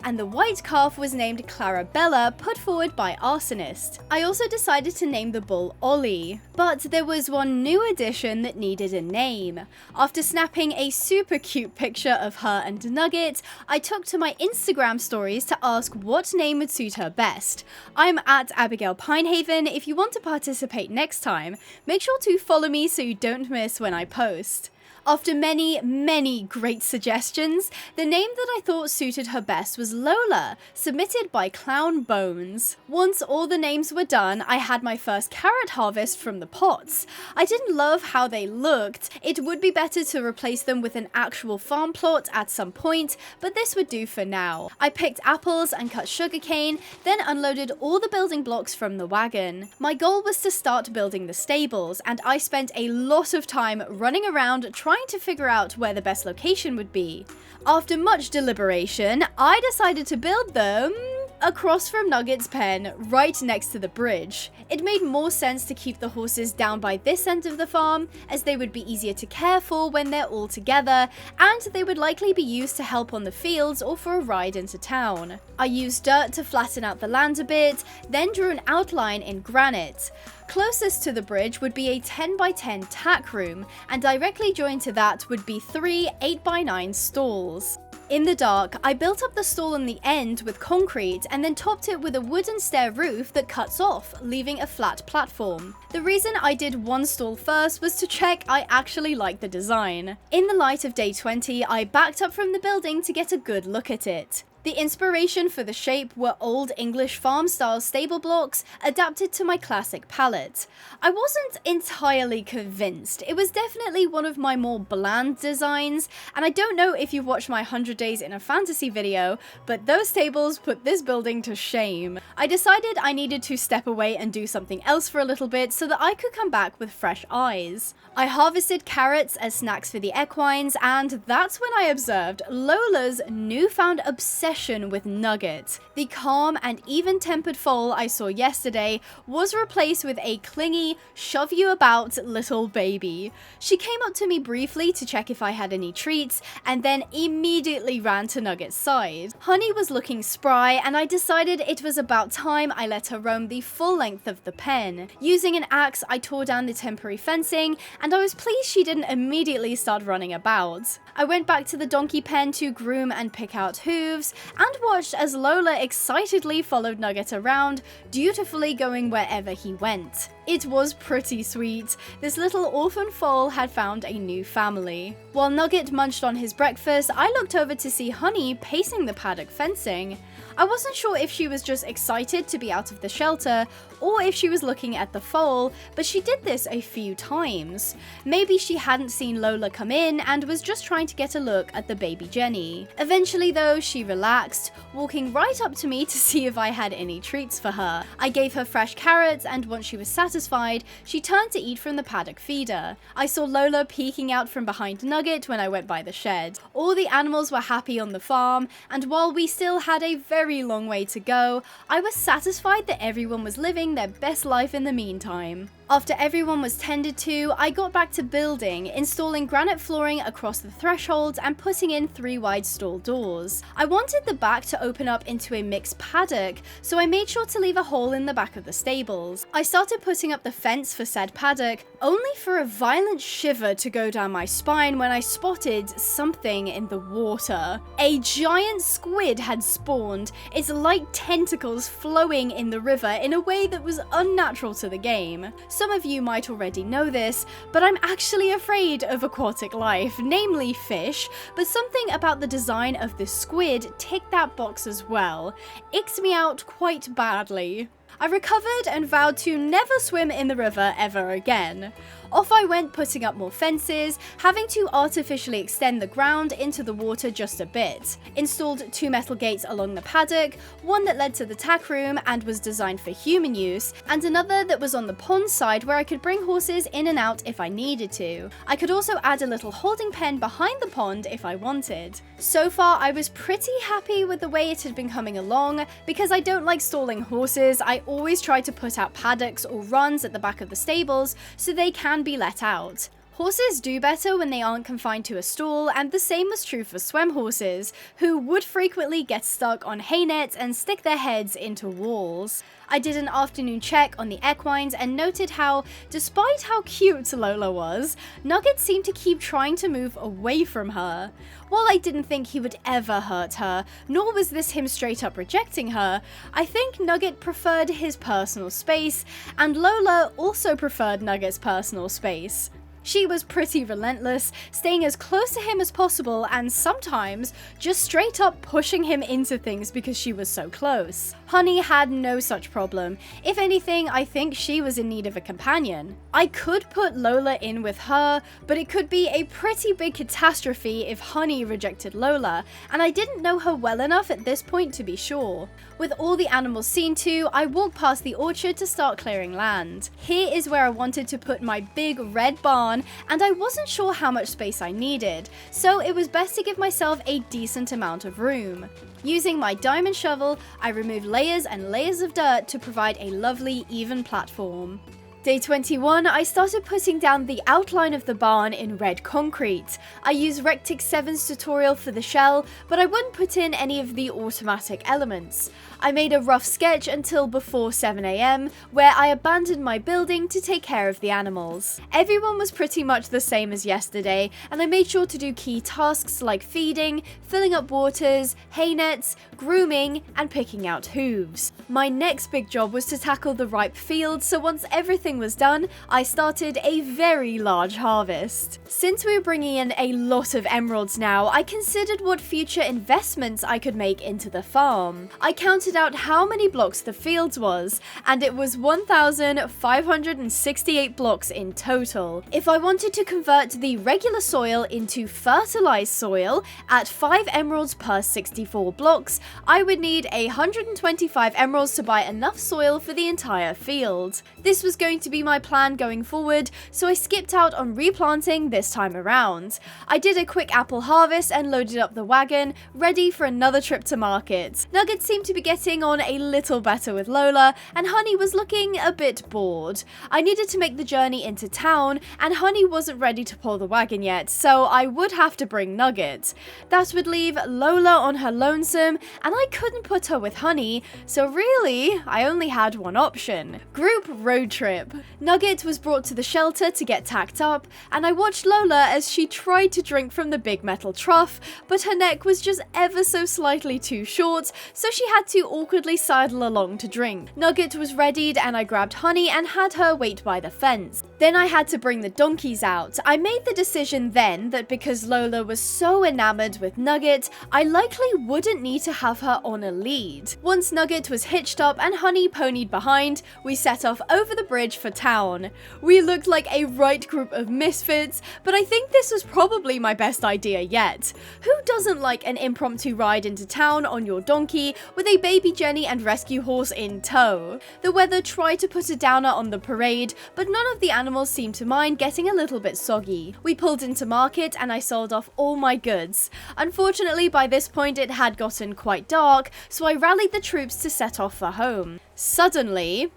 And the white calf was named Clarabella, put forward by Arsonist. I also decided to name the bull Ollie. But there was one new addition that needed a name. After snapping a super cute picture of her and Nugget, I took to my Instagram stories to ask what name would suit her best. I'm at Abigail Pinehaven. If you want to participate next time, make sure to follow me so you don't miss when I post. After many great suggestions, the name that I thought suited her best was Lola, submitted by Clown Bones. Once all the names were done, I had my first carrot harvest from the pots. I didn't love how they looked. It would be better to replace them with an actual farm plot at some point, but this would do for now. I picked apples and cut sugarcane, then unloaded all the building blocks from the wagon. My goal was to start building the stables, and I spent a lot of time running around trying to figure out where the best location would be. After much deliberation, I decided to build them across from Nugget's pen, right next to the bridge. It made more sense to keep the horses down by this end of the farm, as they would be easier to care for when they're all together, and they would likely be used to help on the fields or for a ride into town. I used dirt to flatten out the land a bit, then drew an outline in granite. Closest to the bridge would be a 10x10 tack room, and directly joined to that would be 3 8x9 stalls. In the dark, I built up the stall on the end with concrete and then topped it with a wooden stair roof that cuts off, leaving a flat platform. The reason I did one stall first was to check I actually liked the design. In the light of day 20, I backed up from the building to get a good look at it. The inspiration for the shape were old English farm-style stable blocks adapted to my classic palette. I wasn't entirely convinced. It was definitely one of my more bland designs, and I don't know if you've watched my 100 Days in a Fantasy video, but those stables put this building to shame. I decided I needed to step away and do something else for a little bit so that I could come back with fresh eyes. I harvested carrots as snacks for the equines, and that's when I observed Lola's newfound obsession with Nugget. The calm and even-tempered foal I saw yesterday was replaced with a clingy, shove-you-about little baby. She came up to me briefly to check if I had any treats, and then immediately ran to Nugget's side. Honey was looking spry, and I decided it was about time I let her roam the full length of the pen. Using an axe, I tore down the temporary fencing, and I was pleased she didn't immediately start running about. I went back to the donkey pen to groom and pick out hooves, and watched as Lola excitedly followed Nugget around, dutifully going wherever he went. It was pretty sweet. This little orphan foal had found a new family. While Nugget munched on his breakfast, I looked over to see Honey pacing the paddock fencing. I wasn't sure if she was just excited to be out of the shelter, or if she was looking at the foal, but she did this a few times. Maybe she hadn't seen Lola come in and was just trying to get a look at the baby Jenny. Eventually though, she relaxed, walking right up to me to see if I had any treats for her. I gave her fresh carrots, and once she was satisfied, she turned to eat from the paddock feeder. I saw Lola peeking out from behind Nugget when I went by the shed. All the animals were happy on the farm, and while we still had a very very long way to go, I was satisfied that everyone was living their best life in the meantime. After everyone was tended to, I got back to building, installing granite flooring across the thresholds and putting in 3 wide stall doors. I wanted the back to open up into a mixed paddock, so I made sure to leave a hole in the back of the stables. I started putting up the fence for said paddock, only for a violent shiver to go down my spine when I spotted something in the water. A giant squid had spawned, its light tentacles flowing in the river in a way that was unnatural to the game. Some of you might already know this, but I'm actually afraid of aquatic life, namely fish, but something about the design of this squid ticked that box as well. Icked me out quite badly. I recovered and vowed to never swim in the river ever again. Off I went putting up more fences, having to artificially extend the ground into the water just a bit. Installed 2 metal gates along the paddock, one that led to the tack room and was designed for human use, and another that was on the pond side where I could bring horses in and out if I needed to. I could also add a little holding pen behind the pond if I wanted. So far I was pretty happy with the way it had been coming along. Because I don't like stalling horses, I always try to put out paddocks or runs at the back of the stables so they can be let out. Horses do better when they aren't confined to a stall, and the same was true for swem horses, who would frequently get stuck on hay nets and stick their heads into walls. I did an afternoon check on the equines and noted how, despite how cute Lola was, Nugget seemed to keep trying to move away from her. While I didn't think he would ever hurt her, nor was this him straight up rejecting her, I think Nugget preferred his personal space, and Lola also preferred Nugget's personal space. She was pretty relentless, staying as close to him as possible and sometimes just straight up pushing him into things because she was so close. Honey had no such problem. If anything, I think she was in need of a companion. I could put Lola in with her, but it could be a pretty big catastrophe if Honey rejected Lola, and I didn't know her well enough at this point to be sure. With all the animals seen to, I walked past the orchard to start clearing land. Here is where I wanted to put my big red barn, and I wasn't sure how much space I needed, so it was best to give myself a decent amount of room. Using my diamond shovel, I removed layers and layers of dirt to provide a lovely, even platform. Day 21, I started putting down the outline of the barn in red concrete. I used Rectic 7's tutorial for the shell, but I wouldn't put in any of the automatic elements. I made a rough sketch until before 7 AM, where I abandoned my building to take care of the animals. Everyone was pretty much the same as yesterday, and I made sure to do key tasks like feeding, filling up waters, hay nets, grooming, and picking out hooves. My next big job was to tackle the ripe fields, so once everything was done, I started a very large harvest. Since we were bringing in a lot of emeralds now, I considered what future investments I could make into the farm. I counted out how many blocks the fields was, and it was 1,568 blocks in total. If I wanted to convert the regular soil into fertilized soil at 5 emeralds per 64 blocks, I would need 125 emeralds to buy enough soil for the entire field. This was going to be my plan going forward, so I skipped out on replanting this time around. I did a quick apple harvest and loaded up the wagon, ready for another trip to market. Nugget seemed to be getting on a little better with Lola, and Honey was looking a bit bored. I needed to make the journey into town, and Honey wasn't ready to pull the wagon yet, so I would have to bring Nugget. That would leave Lola on her lonesome, and I couldn't put her with Honey, so really, I only had one option. Group road trip. Nugget was brought to the shelter to get tacked up, and I watched Lola as she tried to drink from the big metal trough, but her neck was just ever so slightly too short, so she had to awkwardly sidle along to drink. Nugget was readied, and I grabbed Honey and had her wait by the fence. Then I had to bring the donkeys out. I made the decision then that because Lola was so enamored with Nugget, I likely wouldn't need to have her on a lead. Once Nugget was hitched up and Honey ponied behind, we set off over the bridge for town. We looked like a right group of misfits, but I think this was probably my best idea yet. Who doesn't like an impromptu ride into town on your donkey with a baby Jenny and rescue horse in tow? The weather tried to put a downer on the parade, but none of the animals seemed to mind getting a little bit soggy. We pulled into market and I sold off all my goods. Unfortunately, by this point it had gotten quite dark, so I rallied the troops to set off for home. Suddenly,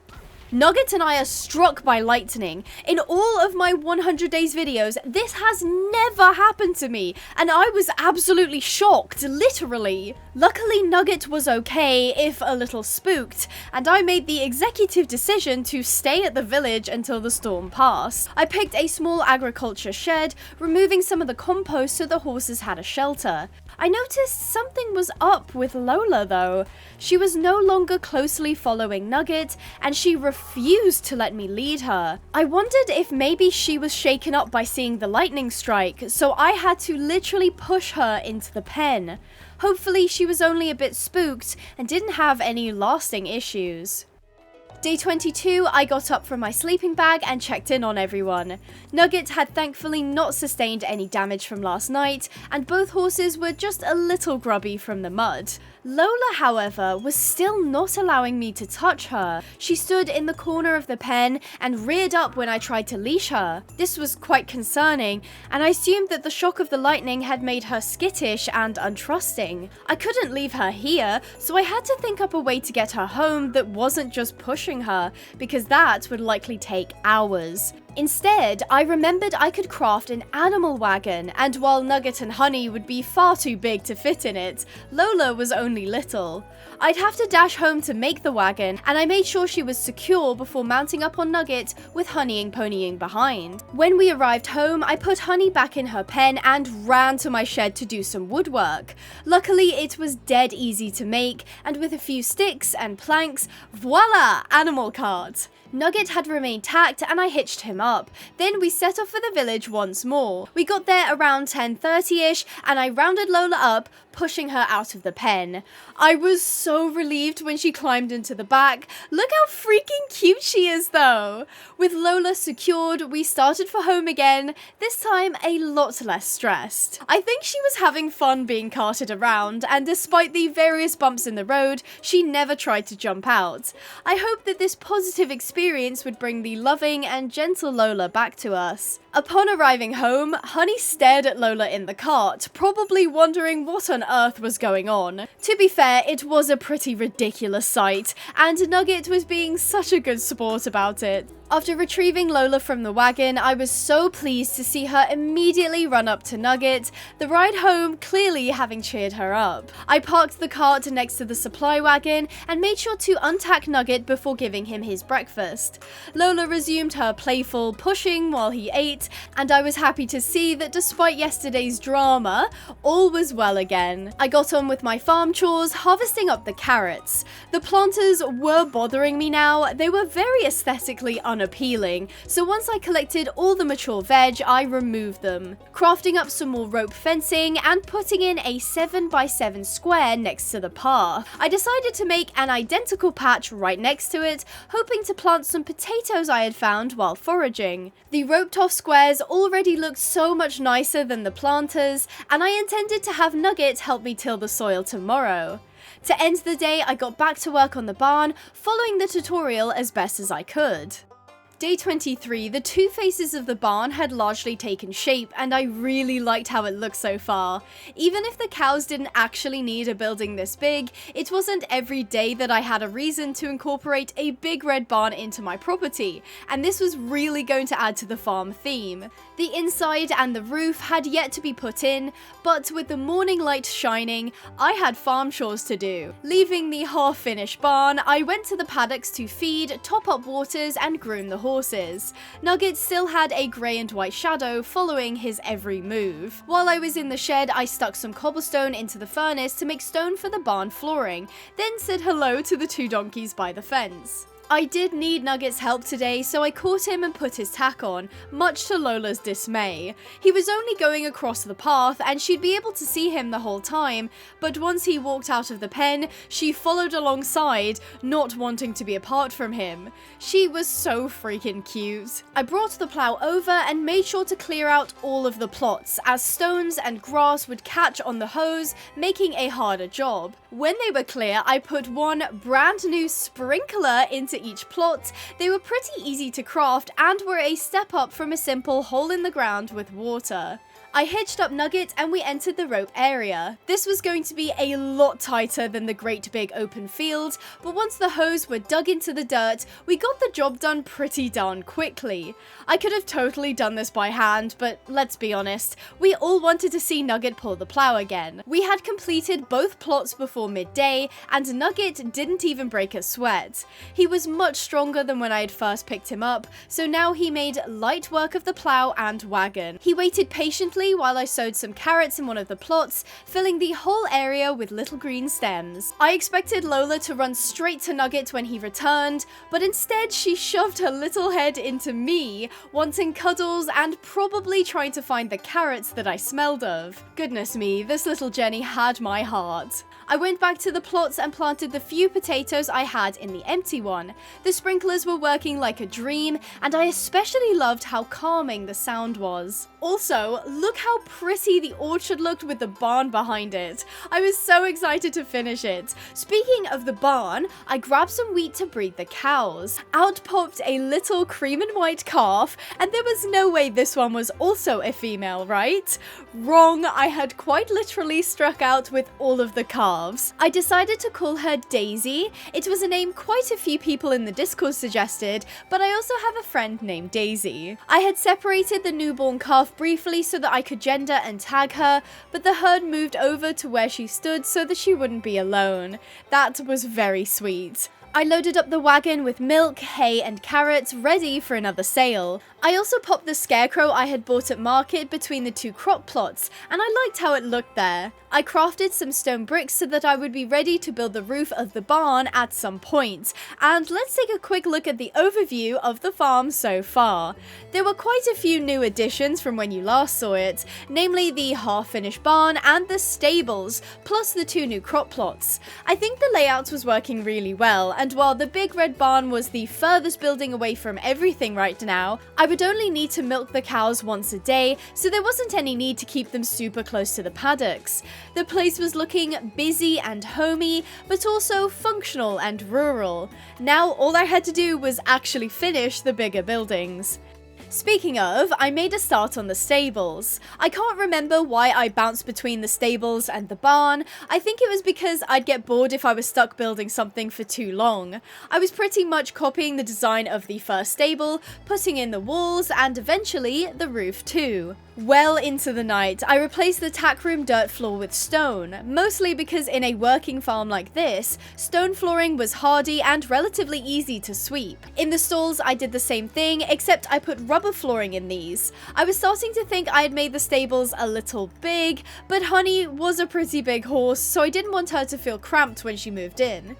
Nugget and I are struck by lightning. In all of my 100 days videos, this has never happened to me, and I was absolutely shocked, literally. Luckily, Nugget was okay, if a little spooked, and I made the executive decision to stay at the village until the storm passed. I picked a small agriculture shed, removing some of the compost so the horses had a shelter. I noticed something was up with Lola though. She was no longer closely following Nugget, and she refused to let me lead her. I wondered if maybe she was shaken up by seeing the lightning strike, so I had to literally push her into the pen. Hopefully she was only a bit spooked and didn't have any lasting issues. Day 22, I got up from my sleeping bag and checked in on everyone. Nugget had thankfully not sustained any damage from last night, and both horses were just a little grubby from the mud. Lola, however, was still not allowing me to touch her. She stood in the corner of the pen and reared up when I tried to leash her. This was quite concerning, and I assumed that the shock of the lightning had made her skittish and untrusting. I couldn't leave her here, so I had to think up a way to get her home that wasn't just pushing her, because that would likely take hours. Instead, I remembered I could craft an animal wagon, and while Nugget and Honey would be far too big to fit in it, Lola was only little. I'd have to dash home to make the wagon, and I made sure she was secure before mounting up on Nugget with Honey and ponying behind. When we arrived home, I put Honey back in her pen and ran to my shed to do some woodwork. Luckily, it was dead easy to make, and with a few sticks and planks, voila! Animal cart! Nugget had remained tacked and I hitched him up. Then we set off for the village once more. We got there around 10:30ish and I rounded Lola up, pushing her out of the pen. I was so relieved when she climbed into the back. Look how freaking cute she is though! With Lola secured, we started for home again, this time a lot less stressed. I think she was having fun being carted around, and despite the various bumps in the road, she never tried to jump out. I hope that this positive experience would bring the loving and gentle Lola back to us. Upon arriving home, Honey stared at Lola in the cart, probably wondering what on earth was going on. To be fair, it was a pretty ridiculous sight, and Nugget was being such a good sport about it. After retrieving Lola from the wagon, I was so pleased to see her immediately run up to Nugget, the ride home clearly having cheered her up. I parked the cart next to the supply wagon and made sure to untack Nugget before giving him his breakfast. Lola resumed her playful pushing while he ate, and I was happy to see that despite yesterday's drama, all was well again. I got on with my farm chores, harvesting up the carrots. The planters were bothering me now. They were very aesthetically unappealing, so once I collected all the mature veg, I removed them, crafting up some more rope fencing and putting in a 7x7 square next to the path. I decided to make an identical patch right next to it, hoping to plant some potatoes I had found while foraging. The roped off squares already looked so much nicer than the planters, and I intended to have Nugget help me till the soil tomorrow. To end the day, I got back to work on the barn, following the tutorial as best as I could. Day 23, the two faces of the barn had largely taken shape, and I really liked how it looked so far. Even if the cows didn't actually need a building this big, it wasn't every day that I had a reason to incorporate a big red barn into my property, and this was really going to add to the farm theme. The inside and the roof had yet to be put in, but with the morning light shining, I had farm chores to do. Leaving the half-finished barn, I went to the paddocks to feed, top up waters, and groom the horses. Nugget still had a grey and white shadow following his every move. While I was in the shed, I stuck some cobblestone into the furnace to make stone for the barn flooring, then said hello to the two donkeys by the fence. I did need Nugget's help today, so I caught him and put his tack on, much to Lola's dismay. He was only going across the path and she'd be able to see him the whole time, but once he walked out of the pen, she followed alongside, not wanting to be apart from him. She was so freaking cute. I brought the plow over and made sure to clear out all of the plots, as stones and grass would catch on the hose, making a harder job. When they were clear, I put one brand new sprinkler into each plot. They were pretty easy to craft and were a step up from a simple hole in the ground with water. I hitched up Nugget and we entered the rope area. This was going to be a lot tighter than the great big open field, but once the hose were dug into the dirt, we got the job done pretty darn quickly. I could have totally done this by hand, but let's be honest, we all wanted to see Nugget pull the plow again. We had completed both plots before midday, and Nugget didn't even break a sweat. He was much stronger than when I had first picked him up, so now he made light work of the plow and wagon. He waited patiently while I sowed some carrots in one of the plots, filling the whole area with little green stems. I expected Lola to run straight to Nugget when he returned, but instead she shoved her little head into me, wanting cuddles and probably trying to find the carrots that I smelled of. Goodness me, this little Jenny had my heart. I went back to the plots and planted the few potatoes I had in the empty one. The sprinklers were working like a dream, and I especially loved how calming the sound was. Also, look how pretty the orchard looked with the barn behind it. I was so excited to finish it. Speaking of the barn, I grabbed some wheat to breed the cows. Out popped a little cream and white calf, and there was no way this one was also a female, right? Wrong, I had quite literally struck out with all of the calves. I decided to call her Daisy. It was a name quite a few people in the Discord suggested, but I also have a friend named Daisy. I had separated the newborn calf briefly so that I could gender and tag her, but the herd moved over to where she stood so that she wouldn't be alone. That was very sweet. I loaded up the wagon with milk, hay and carrots ready for another sale. I also popped the scarecrow I had bought at market between the two crop plots, and I liked how it looked there. I crafted some stone bricks so that I would be ready to build the roof of the barn at some point. And let's take a quick look at the overview of the farm so far. There were quite a few new additions from when you last saw it, namely the half-finished barn and the stables, plus the two new crop plots. I think the layout was working really well, and while the big red barn was the furthest building away from everything right now, I would only need to milk the cows once a day, so there wasn't any need to keep them super close to the paddocks. The place was looking busy and homey, but also functional and rural. Now all I had to do was actually finish the bigger buildings. Speaking of, I made a start on the stables. I can't remember why I bounced between the stables and the barn. I think it was because I'd get bored if I was stuck building something for too long. I was pretty much copying the design of the first stable, putting in the walls, and eventually the roof too. Well into the night, I replaced the tack room dirt floor with stone, mostly because in a working farm like this, stone flooring was hardy and relatively easy to sweep. In the stalls, I did the same thing, except I put rubber flooring in these. I was starting to think I had made the stables a little big, but Honey was a pretty big horse, so I didn't want her to feel cramped when she moved in.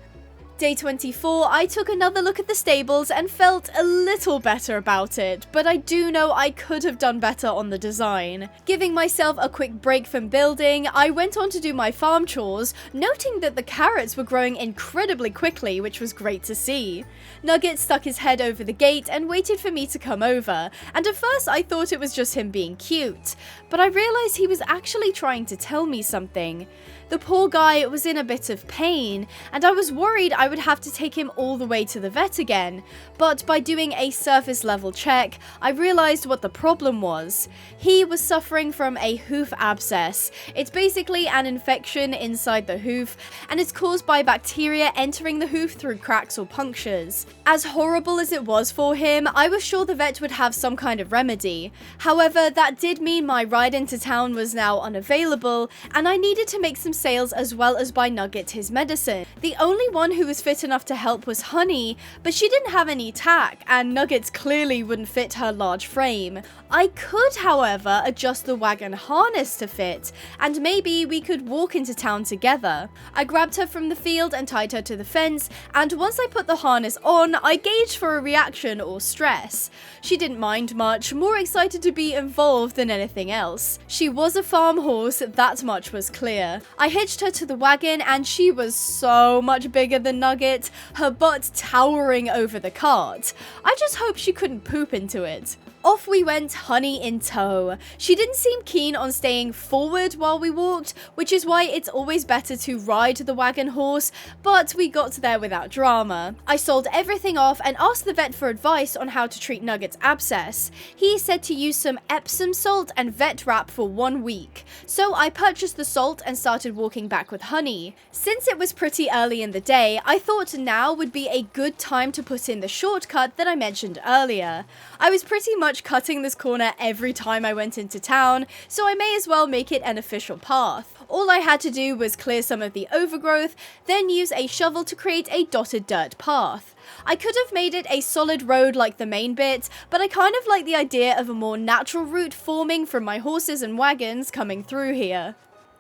Day 24, I took another look at the stables and felt a little better about it, but I do know I could have done better on the design. Giving myself a quick break from building, I went on to do my farm chores, noting that the carrots were growing incredibly quickly, which was great to see. Nugget stuck his head over the gate and waited for me to come over, and at first I thought it was just him being cute, but I realized he was actually trying to tell me something. The poor guy was in a bit of pain, and I was worried I would have to take him all the way to the vet again, but by doing a surface level check, I realized what the problem was. He was suffering from a hoof abscess. It's basically an infection inside the hoof, and it's caused by bacteria entering the hoof through cracks or punctures. As horrible as it was for him, I was sure the vet would have some kind of remedy. However, that did mean my ride into town was now unavailable, and I needed to make some sales as well as buy Nugget his medicine. The only one who was fit enough to help was Honey, but she didn't have any tack, and Nuggets clearly wouldn't fit her large frame. I could, however, adjust the wagon harness to fit, and maybe we could walk into town together. I grabbed her from the field and tied her to the fence, and once I put the harness on, I gauged for a reaction or stress. She didn't mind much, more excited to be involved than anything else. She was a farm horse, that much was clear. I hitched her to the wagon, and she was so much bigger than Nugget, her butt towering over the cart. I just hope she couldn't poop into it. Off we went, Honey in tow. She didn't seem keen on staying forward while we walked, which is why it's always better to ride the wagon horse, but we got there without drama. I sold everything off and asked the vet for advice on how to treat Nugget's abscess. He said to use some Epsom salt and vet wrap for 1 week, so I purchased the salt and started walking back with Honey. Since it was pretty early in the day, I thought now would be a good time to put in the shortcut that I mentioned earlier. I was pretty much cutting this corner every time I went into town, so I may as well make it an official path. All I had to do was clear some of the overgrowth, then use a shovel to create a dotted dirt path. I could have made it a solid road like the main bit, but I kind of like the idea of a more natural route forming from my horses and wagons coming through here.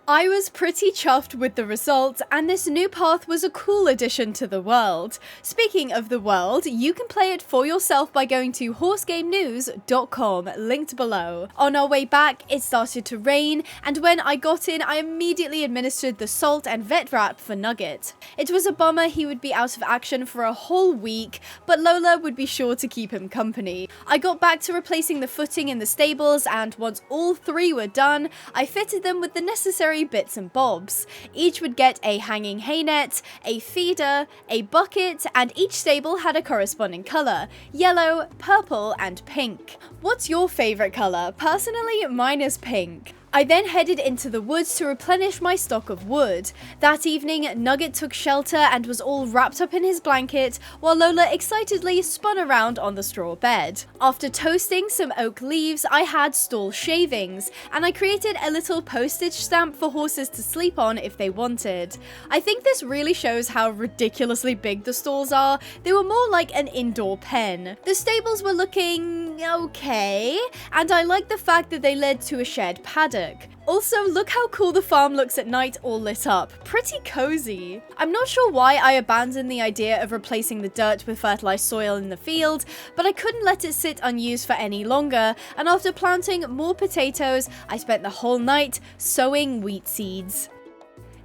I was pretty chuffed with the result, and this new path was a cool addition to the world. Speaking of the world, you can play it for yourself by going to horsegamenews.com, linked below. On our way back, it started to rain, and when I got in, I immediately administered the salt and vet wrap for Nugget. It was a bummer he would be out of action for a whole week, but Lola would be sure to keep him company. I got back to replacing the footing in the stables, and once all 3 were done, I fitted them with the necessary bits and bobs. Each would get a hanging hay net, a feeder, a bucket, and each stable had a corresponding colour: yellow, purple, and pink. What's your favourite colour? Personally, mine is pink. I then headed into the woods to replenish my stock of wood. That evening, Nugget took shelter and was all wrapped up in his blanket, while Lola excitedly spun around on the straw bed. After toasting some oak leaves, I had stall shavings, and I created a little postage stamp for horses to sleep on if they wanted. I think this really shows how ridiculously big the stalls are. They were more like an indoor pen. The stables were looking okay, and I liked the fact that they led to a shared paddock. Also, look how cool the farm looks at night all lit up. Pretty cozy. I'm not sure why I abandoned the idea of replacing the dirt with fertilized soil in the field, but I couldn't let it sit unused for any longer, and after planting more potatoes, I spent the whole night sowing wheat seeds.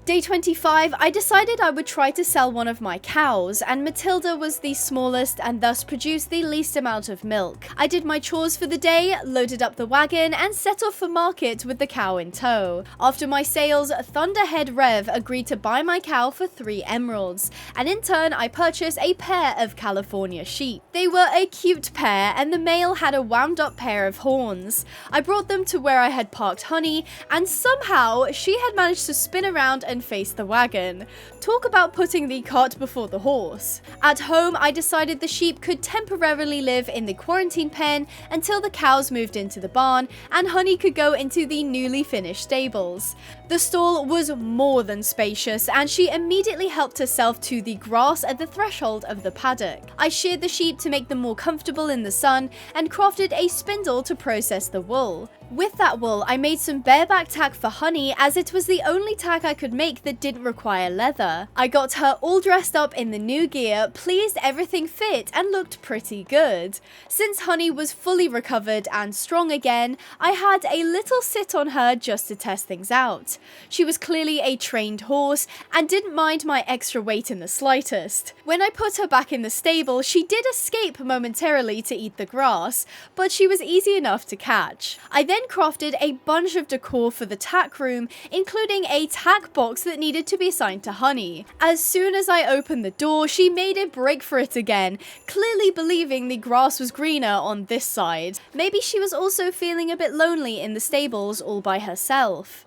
Day 25, I decided I would try to sell one of my cows, and Matilda was the smallest and thus produced the least amount of milk. I did my chores for the day, loaded up the wagon, and set off for market with the cow in tow. After my sales, Thunderhead Rev agreed to buy my cow for 3 emeralds, and in turn I purchased a pair of California sheep. They were a cute pair, and the male had a wound up pair of horns. I brought them to where I had parked Honey, and somehow she had managed to spin around and face the wagon. Talk about putting the cart before the horse. At home, I decided the sheep could temporarily live in the quarantine pen until the cows moved into the barn and Honey could go into the newly finished stables. The stall was more than spacious, and she immediately helped herself to the grass at the threshold of the paddock. I sheared the sheep to make them more comfortable in the sun and crafted a spindle to process the wool. With that wool, I made some bareback tack for Honey, as it was the only tack I could make that didn't require leather. I got her all dressed up in the new gear, pleased everything fit and looked pretty good. Since Honey was fully recovered and strong again, I had a little sit on her just to test things out. She was clearly a trained horse and didn't mind my extra weight in the slightest. When I put her back in the stable, she did escape momentarily to eat the grass, but she was easy enough to catch. I then crafted a bunch of decor for the tack room, including a tack box that needed to be assigned to Honey. As soon as I opened the door, she made a break for it again, clearly believing the grass was greener on this side. Maybe she was also feeling a bit lonely in the stables all by herself.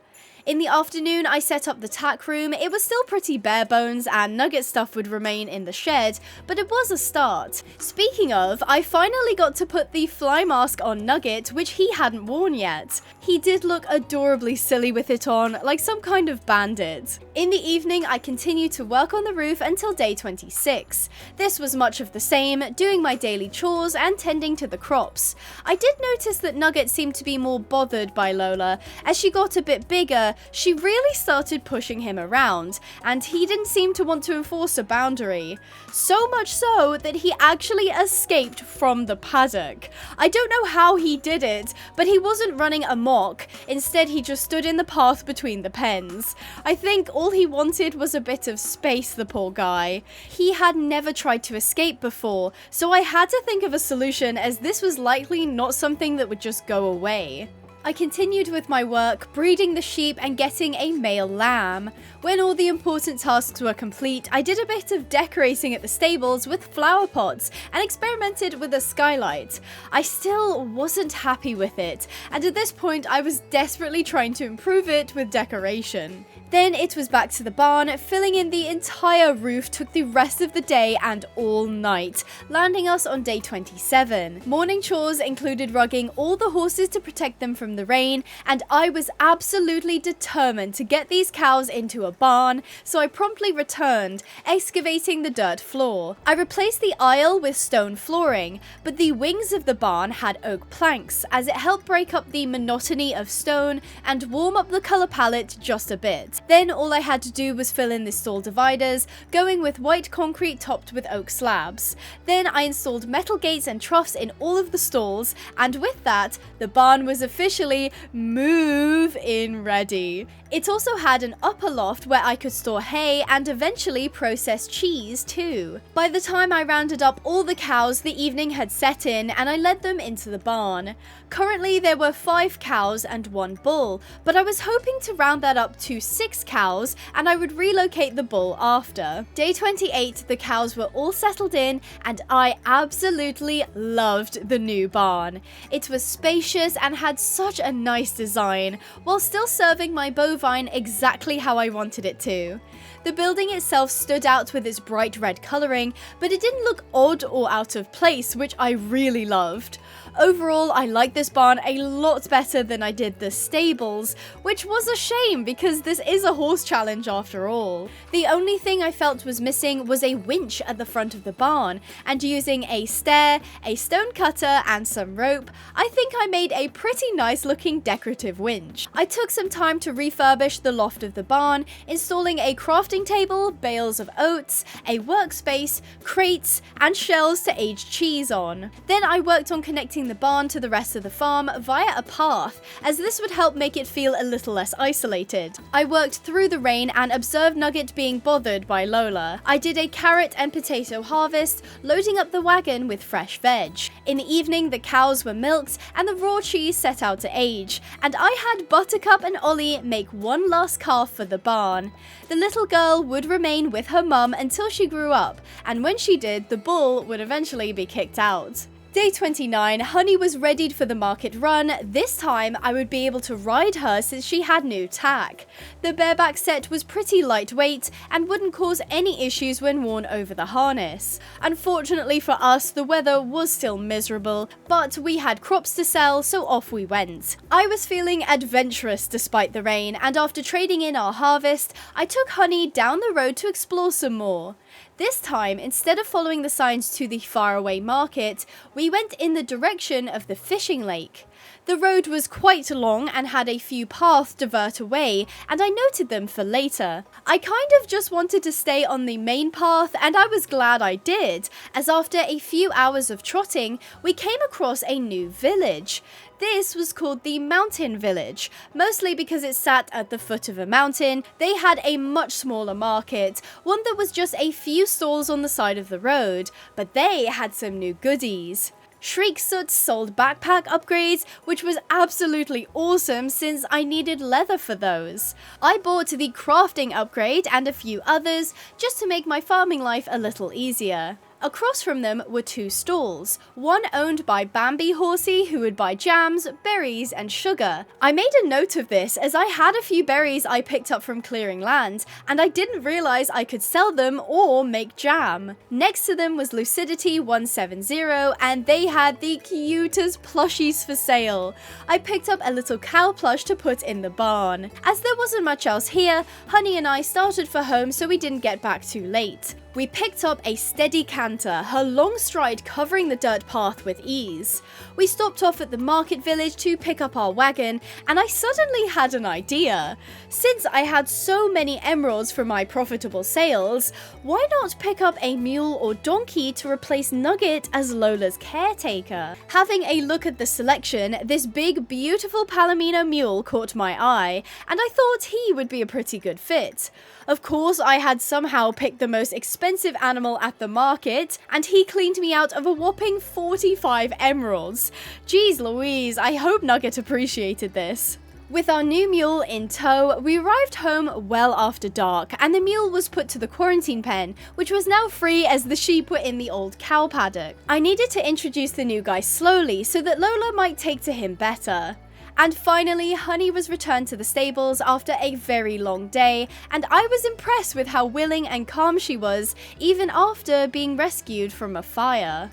In the afternoon, I set up the tack room. It was still pretty bare bones and Nugget stuff would remain in the shed, but it was a start. Speaking of, I finally got to put the fly mask on Nugget, which he hadn't worn yet. He did look adorably silly with it on, like some kind of bandit. In the evening, I continued to work on the roof until day 26. This was much of the same, doing my daily chores and tending to the crops. I did notice that Nugget seemed to be more bothered by Lola. As she got a bit bigger, she really started pushing him around, and he didn't seem to want to enforce a boundary. So much so that he actually escaped from the paddock. I don't know how he did it, but he wasn't running amok. Instead, he just stood in the path between the pens. I think all he wanted was a bit of space, the poor guy. He had never tried to escape before, so I had to think of a solution, as this was likely not something that would just go away. I continued with my work, breeding the sheep and getting a male lamb. When all the important tasks were complete, I did a bit of decorating at the stables with flower pots and experimented with a skylight. I still wasn't happy with it, and at this point I was desperately trying to improve it with decoration. Then it was back to the barn. Filling in the entire roof took the rest of the day and all night, landing us on day 27. Morning chores included rugging all the horses to protect them from the rain, and I was absolutely determined to get these cows into a barn, so I promptly returned, excavating the dirt floor. I replaced the aisle with stone flooring, but the wings of the barn had oak planks, as it helped break up the monotony of stone and warm up the colour palette just a bit. Then all I had to do was fill in the stall dividers, going with white concrete topped with oak slabs. Then I installed metal gates and troughs in all of the stalls, and with that, the barn was officially move-in ready. It also had an upper loft where I could store hay and eventually process cheese too. By the time I rounded up all the cows, the evening had set in and I led them into the barn. Currently there were 5 cows and 1 bull, but I was hoping to round that up to 6 cows and I would relocate the bull after. Day 28, the cows were all settled in and I absolutely loved the new barn. It was spacious and had such a nice design, while still serving my bovine exactly how I wanted it to. The building itself stood out with its bright red colouring, but it didn't look odd or out of place, which I really loved. Overall, I liked this barn a lot better than I did the stables, which was a shame because this is a horse challenge after all. The only thing I felt was missing was a winch at the front of the barn, and using a stair, a stone cutter and some rope, I think I made a pretty nice looking decorative winch. I took some time to refurbish the loft of the barn, installing a crafting table, bales of oats, a workspace, crates and shelves to age cheese on. Then I worked on connecting the barn to the rest of the farm via a path, as this would help make it feel a little less isolated. I worked through the rain and observed Nugget being bothered by Lola. I did a carrot and potato harvest, loading up the wagon with fresh veg. In the evening, the cows were milked and the raw cheese set out to age, and I had Buttercup and Ollie make one last calf for the barn. The little girl would remain with her mum until she grew up, and when she did, the bull would eventually be kicked out. Day 29, Honey was readied for the market run. This time, I would be able to ride her since she had new tack. The bareback set was pretty lightweight and wouldn't cause any issues when worn over the harness. Unfortunately for us, the weather was still miserable, but we had crops to sell, so off we went. I was feeling adventurous despite the rain, and after trading in our harvest, I took Honey down the road to explore some more. This time, instead of following the signs to the faraway market, we went in the direction of the fishing lake. The road was quite long and had a few paths divert away, and I noted them for later. I kind of just wanted to stay on the main path, and I was glad I did, as after a few hours of trotting, we came across a new village. This was called the Mountain Village, mostly because it sat at the foot of a mountain. They had a much smaller market, one that was just a few stalls on the side of the road, but they had some new goodies. Shriek Soot sold backpack upgrades, which was absolutely awesome since I needed leather for those. I bought the crafting upgrade and a few others just to make my farming life a little easier. Across from them were 2 stalls, one owned by Bambi Horsey, who would buy jams, berries, and sugar. I made a note of this as I had a few berries I picked up from clearing land, and I didn't realize I could sell them or make jam. Next to them was Lucidity 170, and they had the cutest plushies for sale. I picked up a little cow plush to put in the barn. As there wasn't much else here, Honey and I started for home so we didn't get back too late. We picked up a steady canter, her long stride covering the dirt path with ease. We stopped off at the market village to pick up our wagon, and I suddenly had an idea. Since I had so many emeralds from my profitable sales, why not pick up a mule or donkey to replace Nugget as Lola's caretaker? Having a look at the selection, this big, beautiful Palomino mule caught my eye, and I thought he would be a pretty good fit. Of course, I had somehow picked the most expensive animal at the market, and he cleaned me out of a whopping 45 emeralds. Jeez Louise, I hope Nugget appreciated this. With our new mule in tow, we arrived home well after dark, and the mule was put to the quarantine pen, which was now free as the sheep were in the old cow paddock. I needed to introduce the new guy slowly so that Lola might take to him better. And finally, Honey was returned to the stables after a very long day, and I was impressed with how willing and calm she was, even after being rescued from a fire.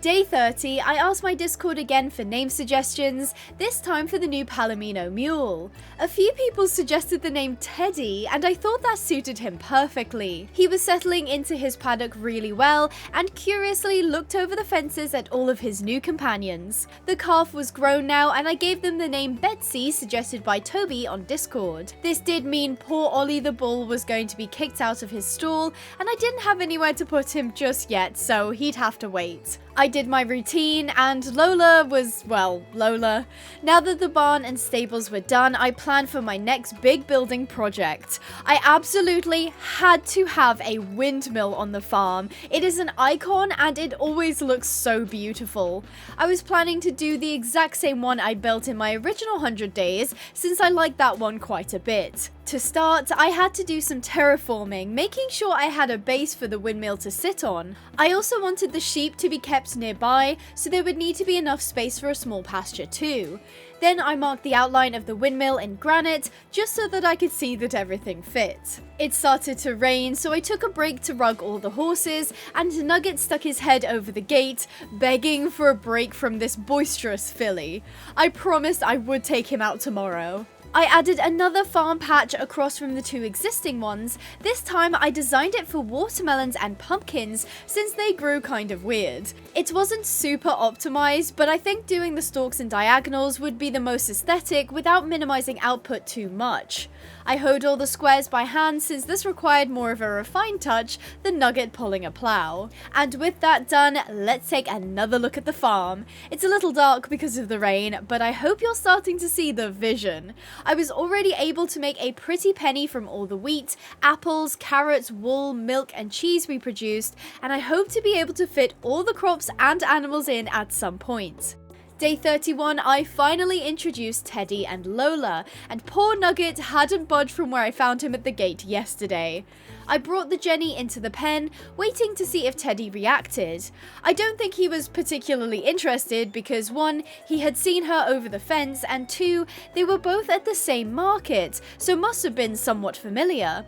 Day 30, I asked my Discord again for name suggestions, this time for the new Palomino mule. A few people suggested the name Teddy, and I thought that suited him perfectly. He was settling into his paddock really well, and curiously looked over the fences at all of his new companions. The calf was grown now, and I gave them the name Betsy, suggested by Toby on Discord. This did mean poor Ollie the bull was going to be kicked out of his stall, and I didn't have anywhere to put him just yet, so he'd have to wait. I did my routine, and Lola was, well, Lola. Now that the barn and stables were done, I planned for my next big building project. I absolutely had to have a windmill on the farm. It is an icon and it always looks so beautiful. I was planning to do the exact same one I built in my original 100 days, since I liked that one quite a bit. To start, I had to do some terraforming, making sure I had a base for the windmill to sit on. I also wanted the sheep to be kept nearby, so there would need to be enough space for a small pasture too. Then I marked the outline of the windmill in granite, just so that I could see that everything fit. It started to rain, so I took a break to rug all the horses, and Nugget stuck his head over the gate, begging for a break from this boisterous filly. I promised I would take him out tomorrow. I added another farm patch across from the 2 existing ones. This time I designed it for watermelons and pumpkins since they grew kind of weird. It wasn't super optimized, but I think doing the stalks and diagonals would be the most aesthetic without minimizing output too much. I hoed all the squares by hand since this required more of a refined touch than Nugget pulling a plow. And with that done, let's take another look at the farm. It's a little dark because of the rain, but I hope you're starting to see the vision. I was already able to make a pretty penny from all the wheat, apples, carrots, wool, milk, and cheese we produced, and I hope to be able to fit all the crops and animals in at some point. Day 31, I finally introduced Teddy and Lola, and poor Nugget hadn't budged from where I found him at the gate yesterday. I brought the Jenny into the pen, waiting to see if Teddy reacted. I don't think he was particularly interested because 1, he had seen her over the fence, and 2, they were both at the same market, so must have been somewhat familiar.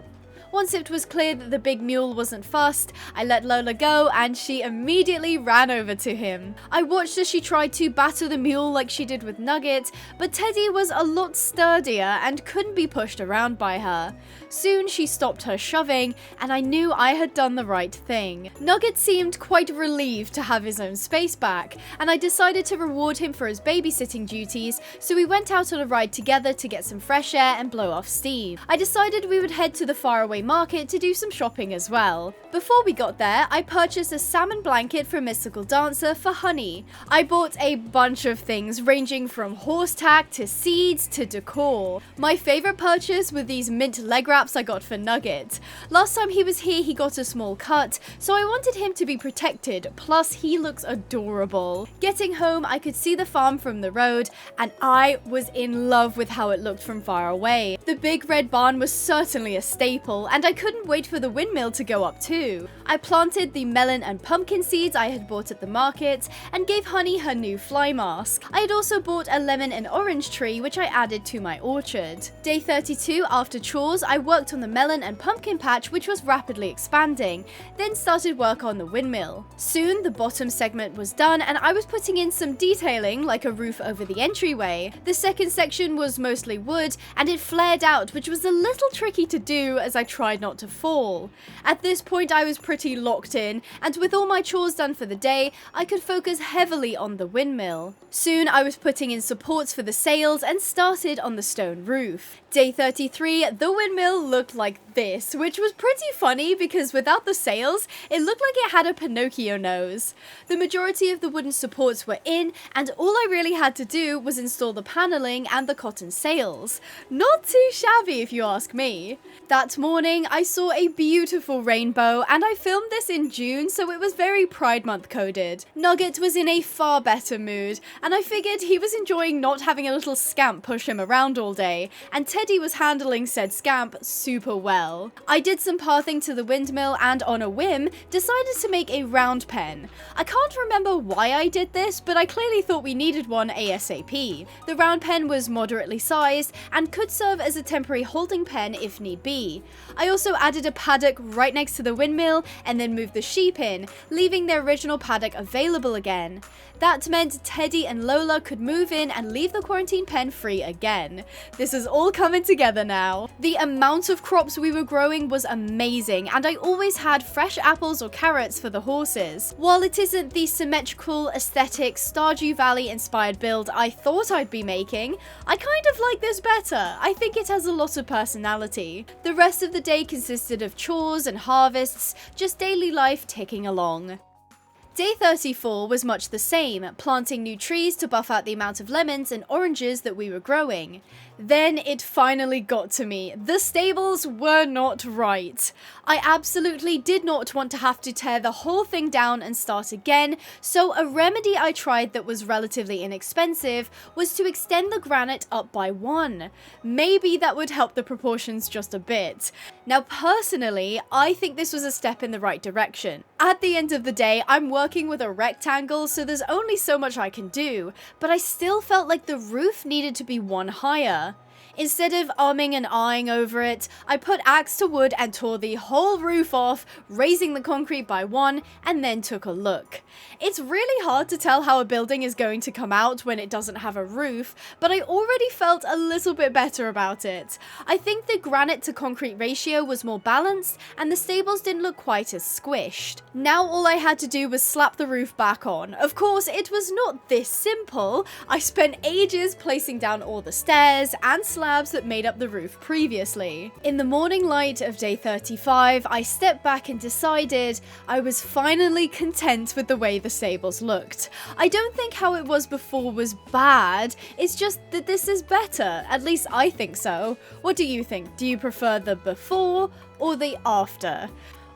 Once it was clear that the big mule wasn't fussed, I let Lola go and she immediately ran over to him. I watched as she tried to batter the mule like she did with Nugget, but Teddy was a lot sturdier and couldn't be pushed around by her. Soon she stopped her shoving, and I knew I had done the right thing. Nugget seemed quite relieved to have his own space back, and I decided to reward him for his babysitting duties, so we went out on a ride together to get some fresh air and blow off steam. I decided we would head to the faraway market to do some shopping as well. Before we got there, I purchased a salmon blanket from Mystical Dancer for Honey. I bought a bunch of things ranging from horse tack to seeds to decor. My favorite purchase were these mint leg wraps I got for Nugget. Last time he was here he got a small cut, so I wanted him to be protected, plus he looks adorable. Getting home I could see the farm from the road, and I was in love with how it looked from far away. The big red barn was certainly a staple, beautiful, and I couldn't wait for the windmill to go up too. I planted the melon and pumpkin seeds I had bought at the market, and gave Honey her new fly mask. I had also bought a lemon and orange tree, which I added to my orchard. Day 32, after chores, I worked on the melon and pumpkin patch, which was rapidly expanding, then started work on the windmill. Soon, the bottom segment was done, and I was putting in some detailing, like a roof over the entryway. The second section was mostly wood, and it flared out, which was a little tricky to do as I tried not to fall. At this point, I was pretty locked in, and with all my chores done for the day, I could focus heavily on the windmill. Soon, I was putting in supports for the sails and started on the stone roof. Day 33, the windmill looked like this, which was pretty funny because without the sails, it looked like it had a Pinocchio nose. The majority of the wooden supports were in, and all I really had to do was install the paneling and the cotton sails. Not too shabby if you ask me. That morning, I saw a beautiful rainbow, and I filmed this in June, so it was very Pride Month coded. Nugget was in a far better mood, and I figured he was enjoying not having a little scamp push him around all day, and Teddy was handling said scamp super well. I did some pathing to the windmill and on a whim, decided to make a round pen. I can't remember why I did this, but I clearly thought we needed one ASAP. The round pen was moderately sized and could serve as a temporary holding pen if need be. I also added a paddock right next to the windmill and then moved the sheep in, leaving their original paddock available again. That meant Teddy and Lola could move in and leave the quarantine pen free again. This is all coming together now. The amount of crops we were growing was amazing, and I always had fresh apples or carrots for the horses. While it isn't the symmetrical, aesthetic, Stardew Valley inspired build I thought I'd be making, I kind of like this better. I think it has a lot of personality. The rest of the day consisted of chores and harvests, just daily life ticking along. Day 34 was much the same, planting new trees to buff out the amount of lemons and oranges that we were growing. Then it finally got to me. The stables were not right. I absolutely did not want to have to tear the whole thing down and start again, so a remedy I tried that was relatively inexpensive was to extend the granite up by 1. Maybe that would help the proportions just a bit. Now personally, I think this was a step in the right direction. At the end of the day, I'm working with a rectangle, so there's only so much I can do, but I still felt like the roof needed to be 1 higher. Instead of umming and ahhing over it, I put axe to wood and tore the whole roof off, raising the concrete by 1, and then took a look. It's really hard to tell how a building is going to come out when it doesn't have a roof, but I already felt a little bit better about it. I think the granite to concrete ratio was more balanced, and the stables didn't look quite as squished. Now all I had to do was slap the roof back on. Of course, it was not this simple. I spent ages placing down all the stairs and slabs that made up the roof previously. In the morning light of day 35, I stepped back and decided I was finally content with the way the stables looked. I don't think how it was before was bad, it's just that this is better. At least I think so. What do you think? Do you prefer the before or the after?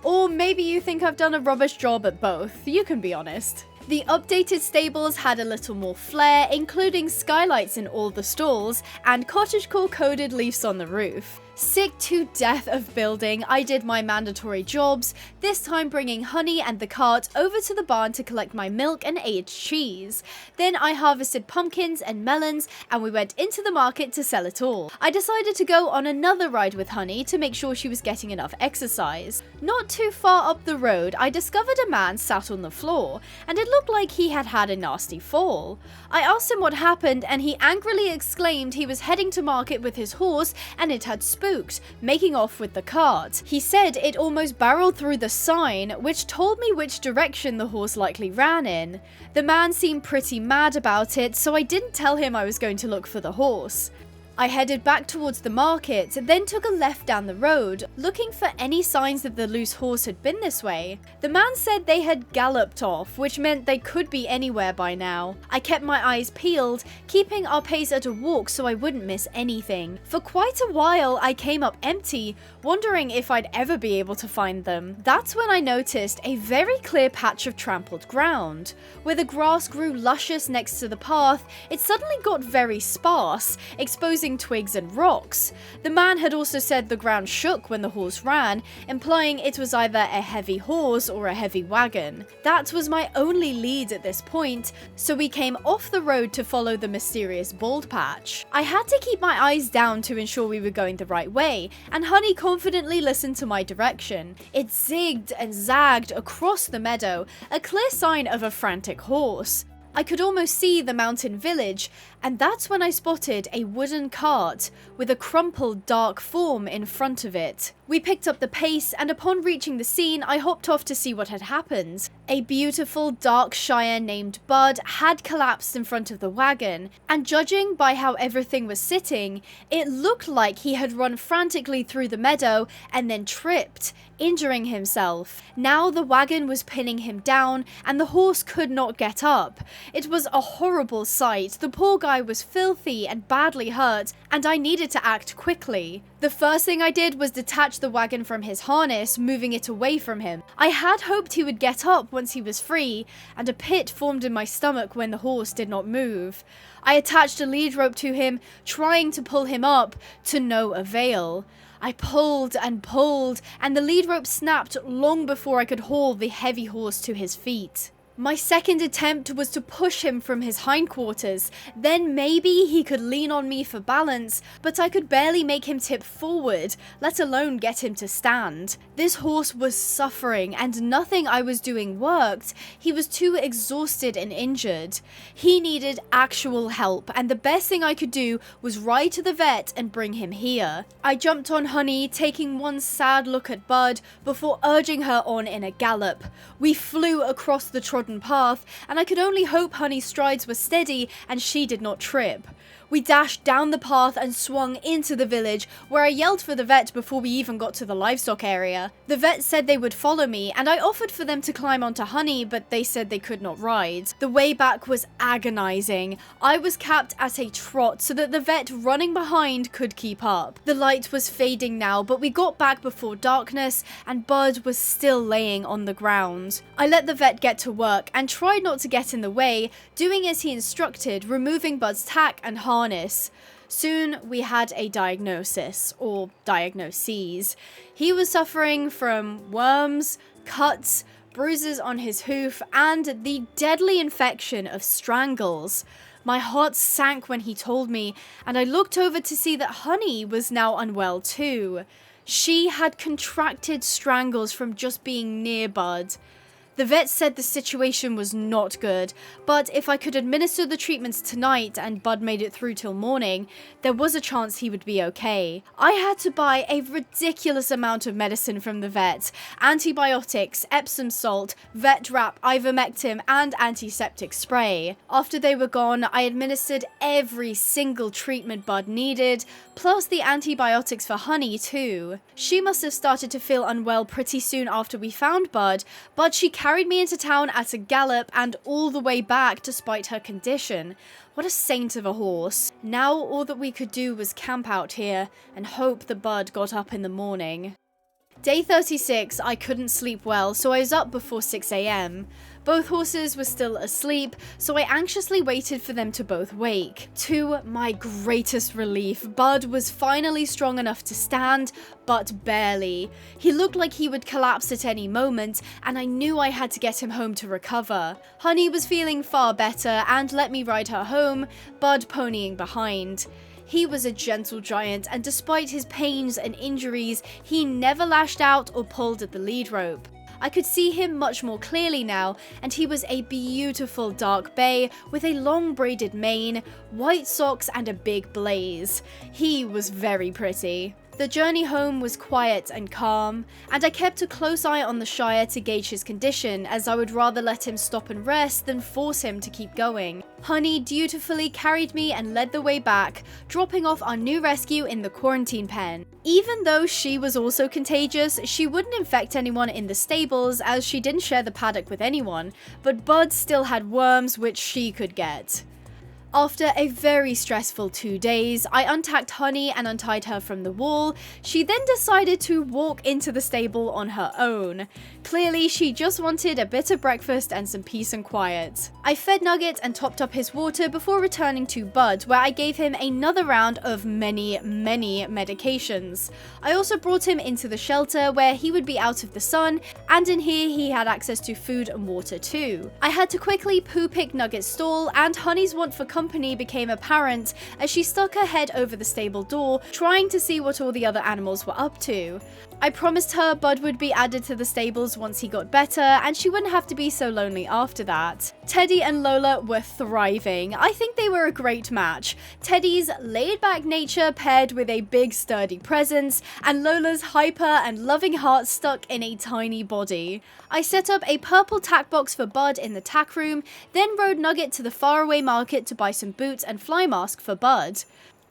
Or maybe you think I've done a rubbish job at both. You can be honest. The updated stables had a little more flair, including skylights in all the stalls and cottagecore coded leaves on the roof. Sick to death of building, I did my mandatory jobs, this time bringing Honey and the cart over to the barn to collect my milk and aged cheese. Then I harvested pumpkins and melons and we went into the market to sell it all. I decided to go on another ride with Honey to make sure she was getting enough exercise. Not too far up the road, I discovered a man sat on the floor, and it looked like he had had a nasty fall. I asked him what happened and he angrily exclaimed he was heading to market with his horse and it had spooked, making off with the cart. He said it almost barreled through the sign, which told me which direction the horse likely ran in. The man seemed pretty mad about it, so I didn't tell him I was going to look for the horse. I headed back towards the market, then took a left down the road, looking for any signs that the loose horse had been this way. The man said they had galloped off, which meant they could be anywhere by now. I kept my eyes peeled, keeping our pace at a walk so I wouldn't miss anything. For quite a while, I came up empty, wondering if I'd ever be able to find them. That's when I noticed a very clear patch of trampled ground. Where the grass grew luscious next to the path, it suddenly got very sparse, exposing using twigs and rocks. The man had also said the ground shook when the horse ran, implying it was either a heavy horse or a heavy wagon. That was my only lead at this point, so we came off the road to follow the mysterious bald patch. I had to keep my eyes down to ensure we were going the right way, and Honey confidently listened to my direction. It zigged and zagged across the meadow, a clear sign of a frantic horse. I could almost see the mountain village, and that's when I spotted a wooden cart with a crumpled dark form in front of it. We picked up the pace, and upon reaching the scene, I hopped off to see what had happened. A beautiful dark shire named Bud had collapsed in front of the wagon, and judging by how everything was sitting, it looked like he had run frantically through the meadow and then tripped, injuring himself. Now the wagon was pinning him down, and the horse could not get up. It was a horrible sight. The poor guy was filthy and badly hurt, and I needed to act quickly. The first thing I did was detach the wagon from his harness, moving it away from him. I had hoped he would get up once he was free, and a pit formed in my stomach when the horse did not move. I attached a lead rope to him, trying to pull him up, to no avail. I pulled and pulled, and the lead rope snapped long before I could haul the heavy horse to his feet. My second attempt was to push him from his hindquarters, then maybe he could lean on me for balance, but I could barely make him tip forward, let alone get him to stand. This horse was suffering, and nothing I was doing worked. He was too exhausted and injured. He needed actual help, and the best thing I could do was ride to the vet and bring him here. I jumped on Honey, taking one sad look at Bud before urging her on in a gallop. We flew across the trodden path, and I could only hope Honey's strides were steady and she did not trip. We dashed down the path and swung into the village, where I yelled for the vet before we even got to the livestock area. The vet said they would follow me, and I offered for them to climb onto Honey, but they said they could not ride. The way back was agonizing. I was capped at a trot so that the vet running behind could keep up. The light was fading now, but we got back before darkness, and Bud was still laying on the ground. I let the vet get to work and tried not to get in the way, doing as he instructed, removing Bud's tack and harness. Soon we had a diagnosis, or diagnoses. He was suffering from worms, cuts, bruises on his hoof, and the deadly infection of strangles. My heart sank when he told me, and I looked over to see that Honey was now unwell too. She had contracted strangles from just being near Bud. The vet said the situation was not good, but if I could administer the treatments tonight and Bud made it through till morning, there was a chance he would be okay. I had to buy a ridiculous amount of medicine from the vet: antibiotics, Epsom salt, vet wrap, ivermectin, and antiseptic spray. After they were gone, I administered every single treatment Bud needed, plus the antibiotics for Honey too. She must have started to feel unwell pretty soon after we found Bud, but she carried me into town at a gallop and all the way back despite her condition. What a saint of a horse. Now all that we could do was camp out here and hope that Bud got up in the morning. Day 36, I couldn't sleep well, so I was up before 6 AM. Both horses were still asleep, so I anxiously waited for them to both wake. To my greatest relief, Bud was finally strong enough to stand, but barely. He looked like he would collapse at any moment, and I knew I had to get him home to recover. Honey was feeling far better and let me ride her home, Bud ponying behind. He was a gentle giant, and despite his pains and injuries, he never lashed out or pulled at the lead rope. I could see him much more clearly now, and he was a beautiful dark bay with a long braided mane, white socks, and a big blaze. He was very pretty. The journey home was quiet and calm, and I kept a close eye on the Shire to gauge his condition, as I would rather let him stop and rest than force him to keep going. Honey dutifully carried me and led the way back, dropping off our new rescue in the quarantine pen. Even though she was also contagious, she wouldn't infect anyone in the stables as she didn't share the paddock with anyone, but Bud still had worms which she could get. After a very stressful 2 days, I untacked Honey and untied her from the wall. She then decided to walk into the stable on her own. Clearly, she just wanted a bit of breakfast and some peace and quiet. I fed Nugget and topped up his water before returning to Bud, where I gave him another round of many medications. I also brought him into the shelter where he would be out of the sun, and in here he had access to food and water too. I had to quickly poo-pick Nugget's stall, and Honey's want for company became apparent as she stuck her head over the stable door, trying to see what all the other animals were up to. I promised her Bud would be added to the stables once he got better, and she wouldn't have to be so lonely after that. Teddy and Lola were thriving. I think they were a great match. Teddy's laid-back nature paired with a big sturdy presence, and Lola's hyper and loving heart stuck in a tiny body. I set up a purple tack box for Bud in the tack room, then rode Nugget to the faraway market to buy some boots and fly mask for Bud.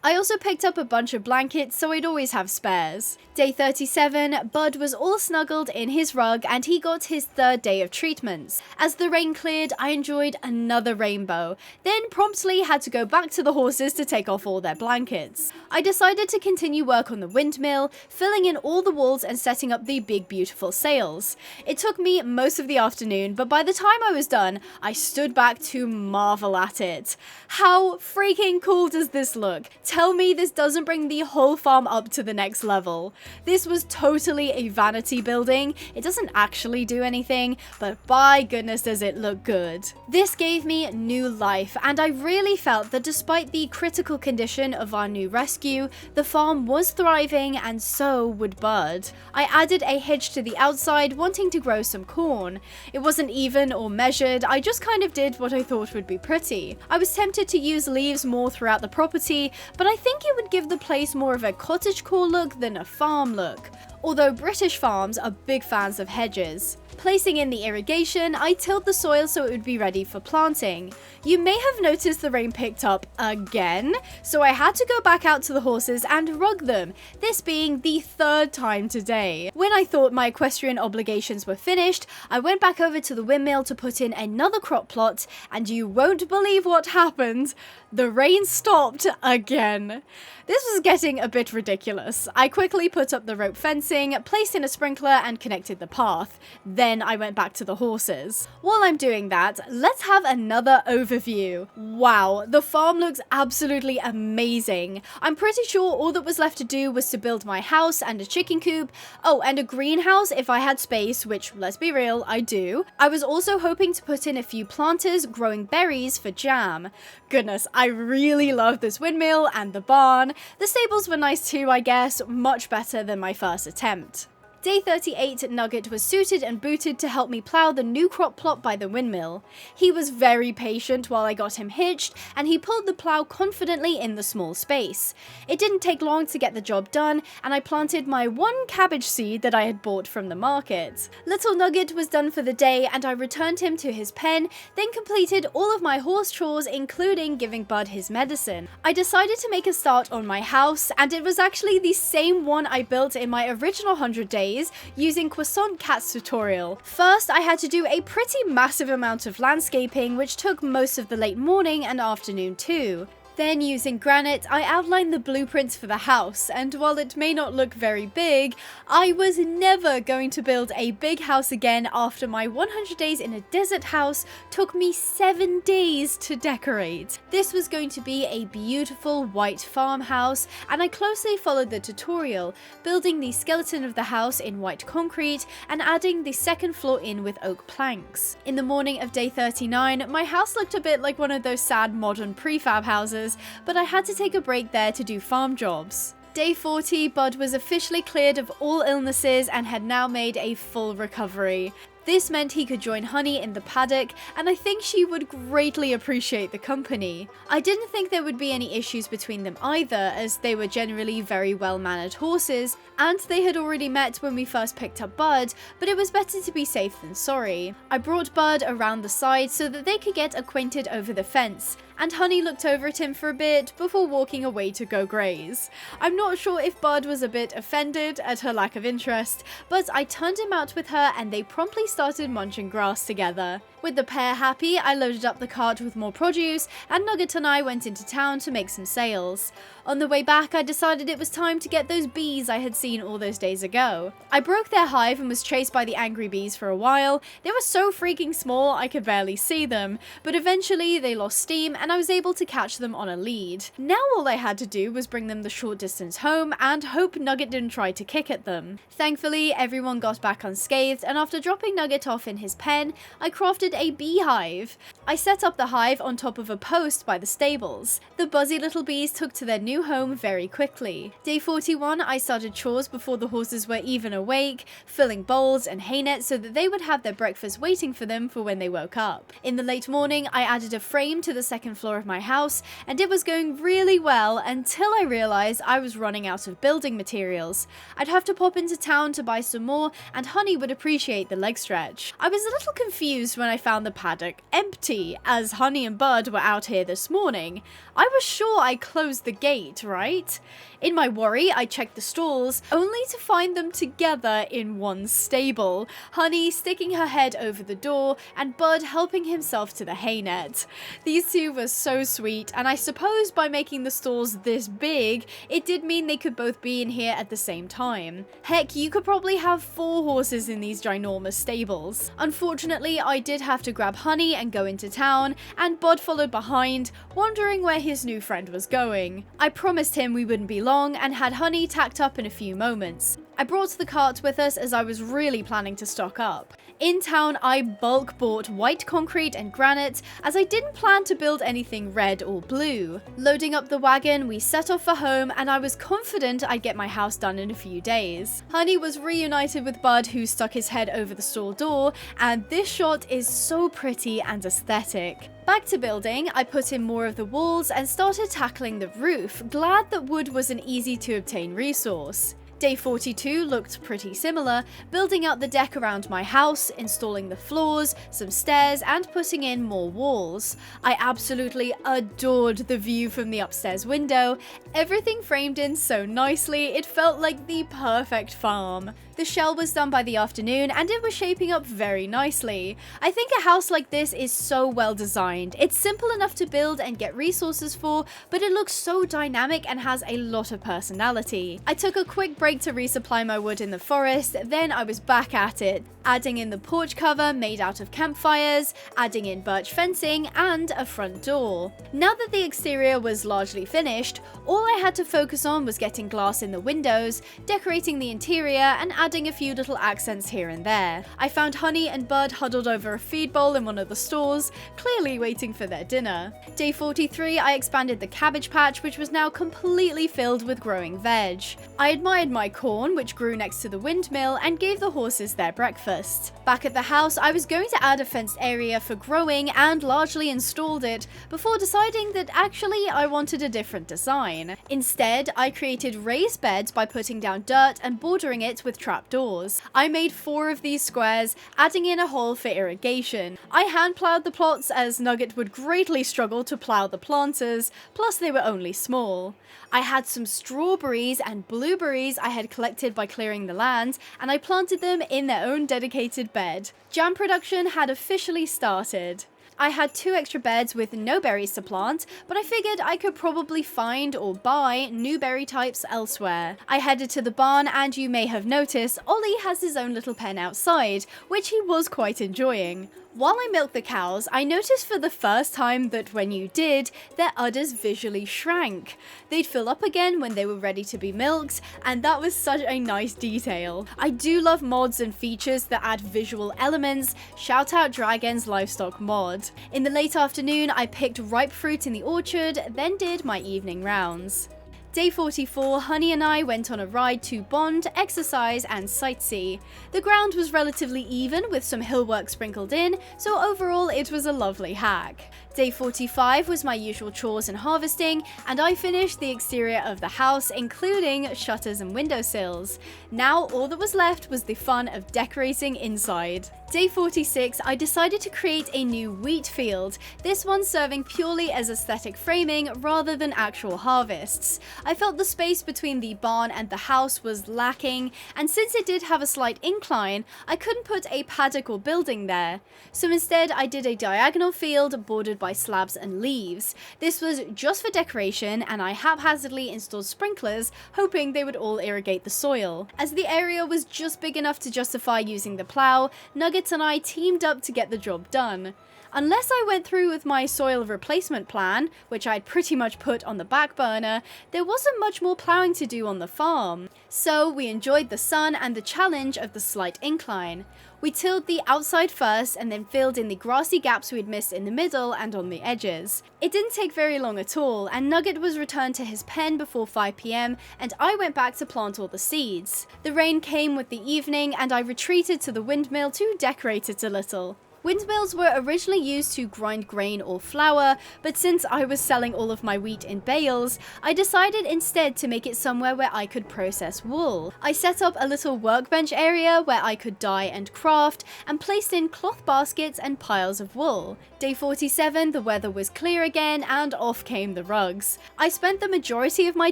I also picked up a bunch of blankets so I'd always have spares. Day 37, Bud was all snuggled in his rug and he got his 3rd day of treatments. As the rain cleared, I enjoyed another rainbow, then promptly had to go back to the horses to take off all their blankets. I decided to continue work on the windmill, filling in all the walls and setting up the big beautiful sails. It took me most of the afternoon, but by the time I was done, I stood back to marvel at it. How freaking cool does this look? Tell me this doesn't bring the whole farm up to the next level. This was totally a vanity building. It doesn't actually do anything, but by goodness does it look good. This gave me new life, and I really felt that despite the critical condition of our new rescue, the farm was thriving and so would Bud. I added a hedge to the outside, wanting to grow some corn. It wasn't even or measured, I just kind of did what I thought would be pretty. I was tempted to use leaves more throughout the property, but I think it would give the place more of a cottagecore look than a farm look, although British farms are big fans of hedges. Placing in the irrigation, I tilled the soil so it would be ready for planting. You may have noticed the rain picked up again, so I had to go back out to the horses and rug them, this being the 3rd time today. When I thought my equestrian obligations were finished, I went back over to the windmill to put in another crop plot, and you won't believe what happened. The rain stopped again. This was getting a bit ridiculous. I quickly put up the rope fencing, placed in a sprinkler and connected the path. Then I went back to the horses. While I'm doing that, let's have another overview. Wow, the farm looks absolutely amazing. I'm pretty sure all that was left to do was to build my house and a chicken coop. Oh, and a greenhouse if I had space, which, let's be real, I do. I was also hoping to put in a few planters growing berries for jam. Goodness, I really love this windmill and the barn. The stables were nice too, I guess, much better than my first attempt. Day 38, Nugget was suited and booted to help me plough the new crop plot by the windmill. He was very patient while I got him hitched, and he pulled the plough confidently in the small space. It didn't take long to get the job done, and I planted my 1 cabbage seed that I had bought from the market. Little Nugget was done for the day, and I returned him to his pen, then completed all of my horse chores, including giving Bud his medicine. I decided to make a start on my house, and it was actually the same one I built in my original 100 days, using Croissant Cat's tutorial. First, I had to do a pretty massive amount of landscaping, which took most of the late morning and afternoon too. Then, using granite, I outlined the blueprints for the house, and while it may not look very big, I was never going to build a big house again after my 100 days in a desert house took me 7 days to decorate. This was going to be a beautiful white farmhouse, and I closely followed the tutorial, building the skeleton of the house in white concrete and adding the 2nd floor in with oak planks. In the morning of day 39, my house looked a bit like one of those sad modern prefab houses, but I had to take a break there to do farm jobs. Day 40, Bud was officially cleared of all illnesses and had now made a full recovery. This meant he could join Honey in the paddock, and I think she would greatly appreciate the company. I didn't think there would be any issues between them either, as they were generally very well-mannered horses, and they had already met when we first picked up Bud, but it was better to be safe than sorry. I brought Bud around the side so that they could get acquainted over the fence, and Honey looked over at him for a bit before walking away to go graze. I'm not sure if Bud was a bit offended at her lack of interest, but I turned him out with her and they promptly started munching grass together. With the pair happy, I loaded up the cart with more produce, and Nugget and I went into town to make some sales. On the way back, I decided it was time to get those bees I had seen all those days ago. I broke their hive and was chased by the angry bees for a while. They were so freaking small I could barely see them, but eventually they lost steam and I was able to catch them on a lead. Now all I had to do was bring them the short distance home and hope Nugget didn't try to kick at them. Thankfully, everyone got back unscathed, and after dropping Nugget off in his pen, I crafted a beehive. I set up the hive on top of a post by the stables. The buzzy little bees took to their new home very quickly. Day 41, I started chores before the horses were even awake, filling bowls and hay nets so that they would have their breakfast waiting for them for when they woke up. In the late morning, I added a frame to the second floor of my house, and it was going really well until I realized I was running out of building materials. I'd have to pop into town to buy some more, and Honey would appreciate the leg stretch. I was a little confused when I found the paddock empty, as Honey and Bud were out here this morning. I was sure I closed the gate, right? In my worry, I checked the stalls, only to find them together in one stable, Honey sticking her head over the door and Bud helping himself to the hay net. These two were so sweet, and I suppose by making the stalls this big, it did mean they could both be in here at the same time. Heck, you could probably have 4 horses in these ginormous stables. Unfortunately, I did have to grab Honey and go into town, and Bud followed behind, wondering where his new friend was going. I promised him we wouldn't be long and had Honey tacked up in a few moments. I brought the cart with us as I was really planning to stock up. In town, I bulk bought white concrete and granite as I didn't plan to build anything red or blue. Loading up the wagon, we set off for home, and I was confident I'd get my house done in a few days. Honey was reunited with Bud, who stuck his head over the stall door, and this shot is so pretty and aesthetic. Back to building, I put in more of the walls and started tackling the roof, glad that wood was an easy to obtain resource. Day 42 looked pretty similar, building out the deck around my house, installing the floors, some stairs, and putting in more walls. I absolutely adored the view from the upstairs window, everything framed in so nicely, it felt like the perfect farm. The shell was done by the afternoon and it was shaping up very nicely. I think a house like this is so well designed. It's simple enough to build and get resources for, but it looks so dynamic and has a lot of personality. I took a quick break to resupply my wood in the forest, then I was back at it, adding in the porch cover made out of campfires, adding in birch fencing, and a front door. Now that the exterior was largely finished, all I had to focus on was getting glass in the windows, decorating the interior, and adding a few little accents here and there. I found Honey and Bud huddled over a feed bowl in one of the stalls, clearly waiting for their dinner. Day 43, I expanded the cabbage patch, which was now completely filled with growing veg. I admired my corn, which grew next to the windmill, and gave the horses their breakfast. Back at the house, I was going to add a fenced area for growing and largely installed it, before deciding that actually I wanted a different design. Instead, I created raised beds by putting down dirt and bordering it with trapdoors. I made 4 of these squares, adding in a hole for irrigation. I hand-plowed the plots as Nugget would greatly struggle to plow the planters, plus they were only small. I had some strawberries and blueberries I had collected by clearing the land, and I planted them in their own dedicated bed. Jam production had officially started. I had 2 extra beds with no berries to plant, but I figured I could probably find or buy new berry types elsewhere. I headed to the barn, and you may have noticed Ollie has his own little pen outside, which he was quite enjoying. While I milked the cows, I noticed for the first time that when you did, their udders visually shrank. They'd fill up again when they were ready to be milked, and that was such a nice detail. I do love mods and features that add visual elements. Shout out Dragon's Livestock mod. In the late afternoon, I picked ripe fruit in the orchard, then did my evening rounds. Day 44, Honey and I went on a ride to bond, exercise, and sightsee. The ground was relatively even with some hill work sprinkled in, so overall it was a lovely hack. Day 45 was my usual chores and harvesting, and I finished the exterior of the house, including shutters and windowsills. Now all that was left was the fun of decorating inside. Day 46, I decided to create a new wheat field, this one serving purely as aesthetic framing rather than actual harvests. I felt the space between the barn and the house was lacking, and since it did have a slight incline, I couldn't put a paddock or building there. So instead I did a diagonal field bordered by slabs and leaves. This was just for decoration, and I haphazardly installed sprinklers, hoping they would all irrigate the soil. As the area was just big enough to justify using the plow, Nugget and I teamed up to get the job done. Unless I went through with my soil replacement plan, which I'd pretty much put on the back burner, there wasn't much more plowing to do on the farm. So we enjoyed the sun and the challenge of the slight incline. We tilled the outside first and then filled in the grassy gaps we'd missed in the middle and on the edges. It didn't take very long at all, and Nugget was returned to his pen before 5 PM, and I went back to plant all the seeds. The rain came with the evening, and I retreated to the windmill to decorate it a little. Windmills were originally used to grind grain or flour, but since I was selling all of my wheat in bales, I decided instead to make it somewhere where I could process wool. I set up a little workbench area where I could dye and craft, and placed in cloth baskets and piles of wool. Day 47, the weather was clear again, and off came the rugs. I spent the majority of my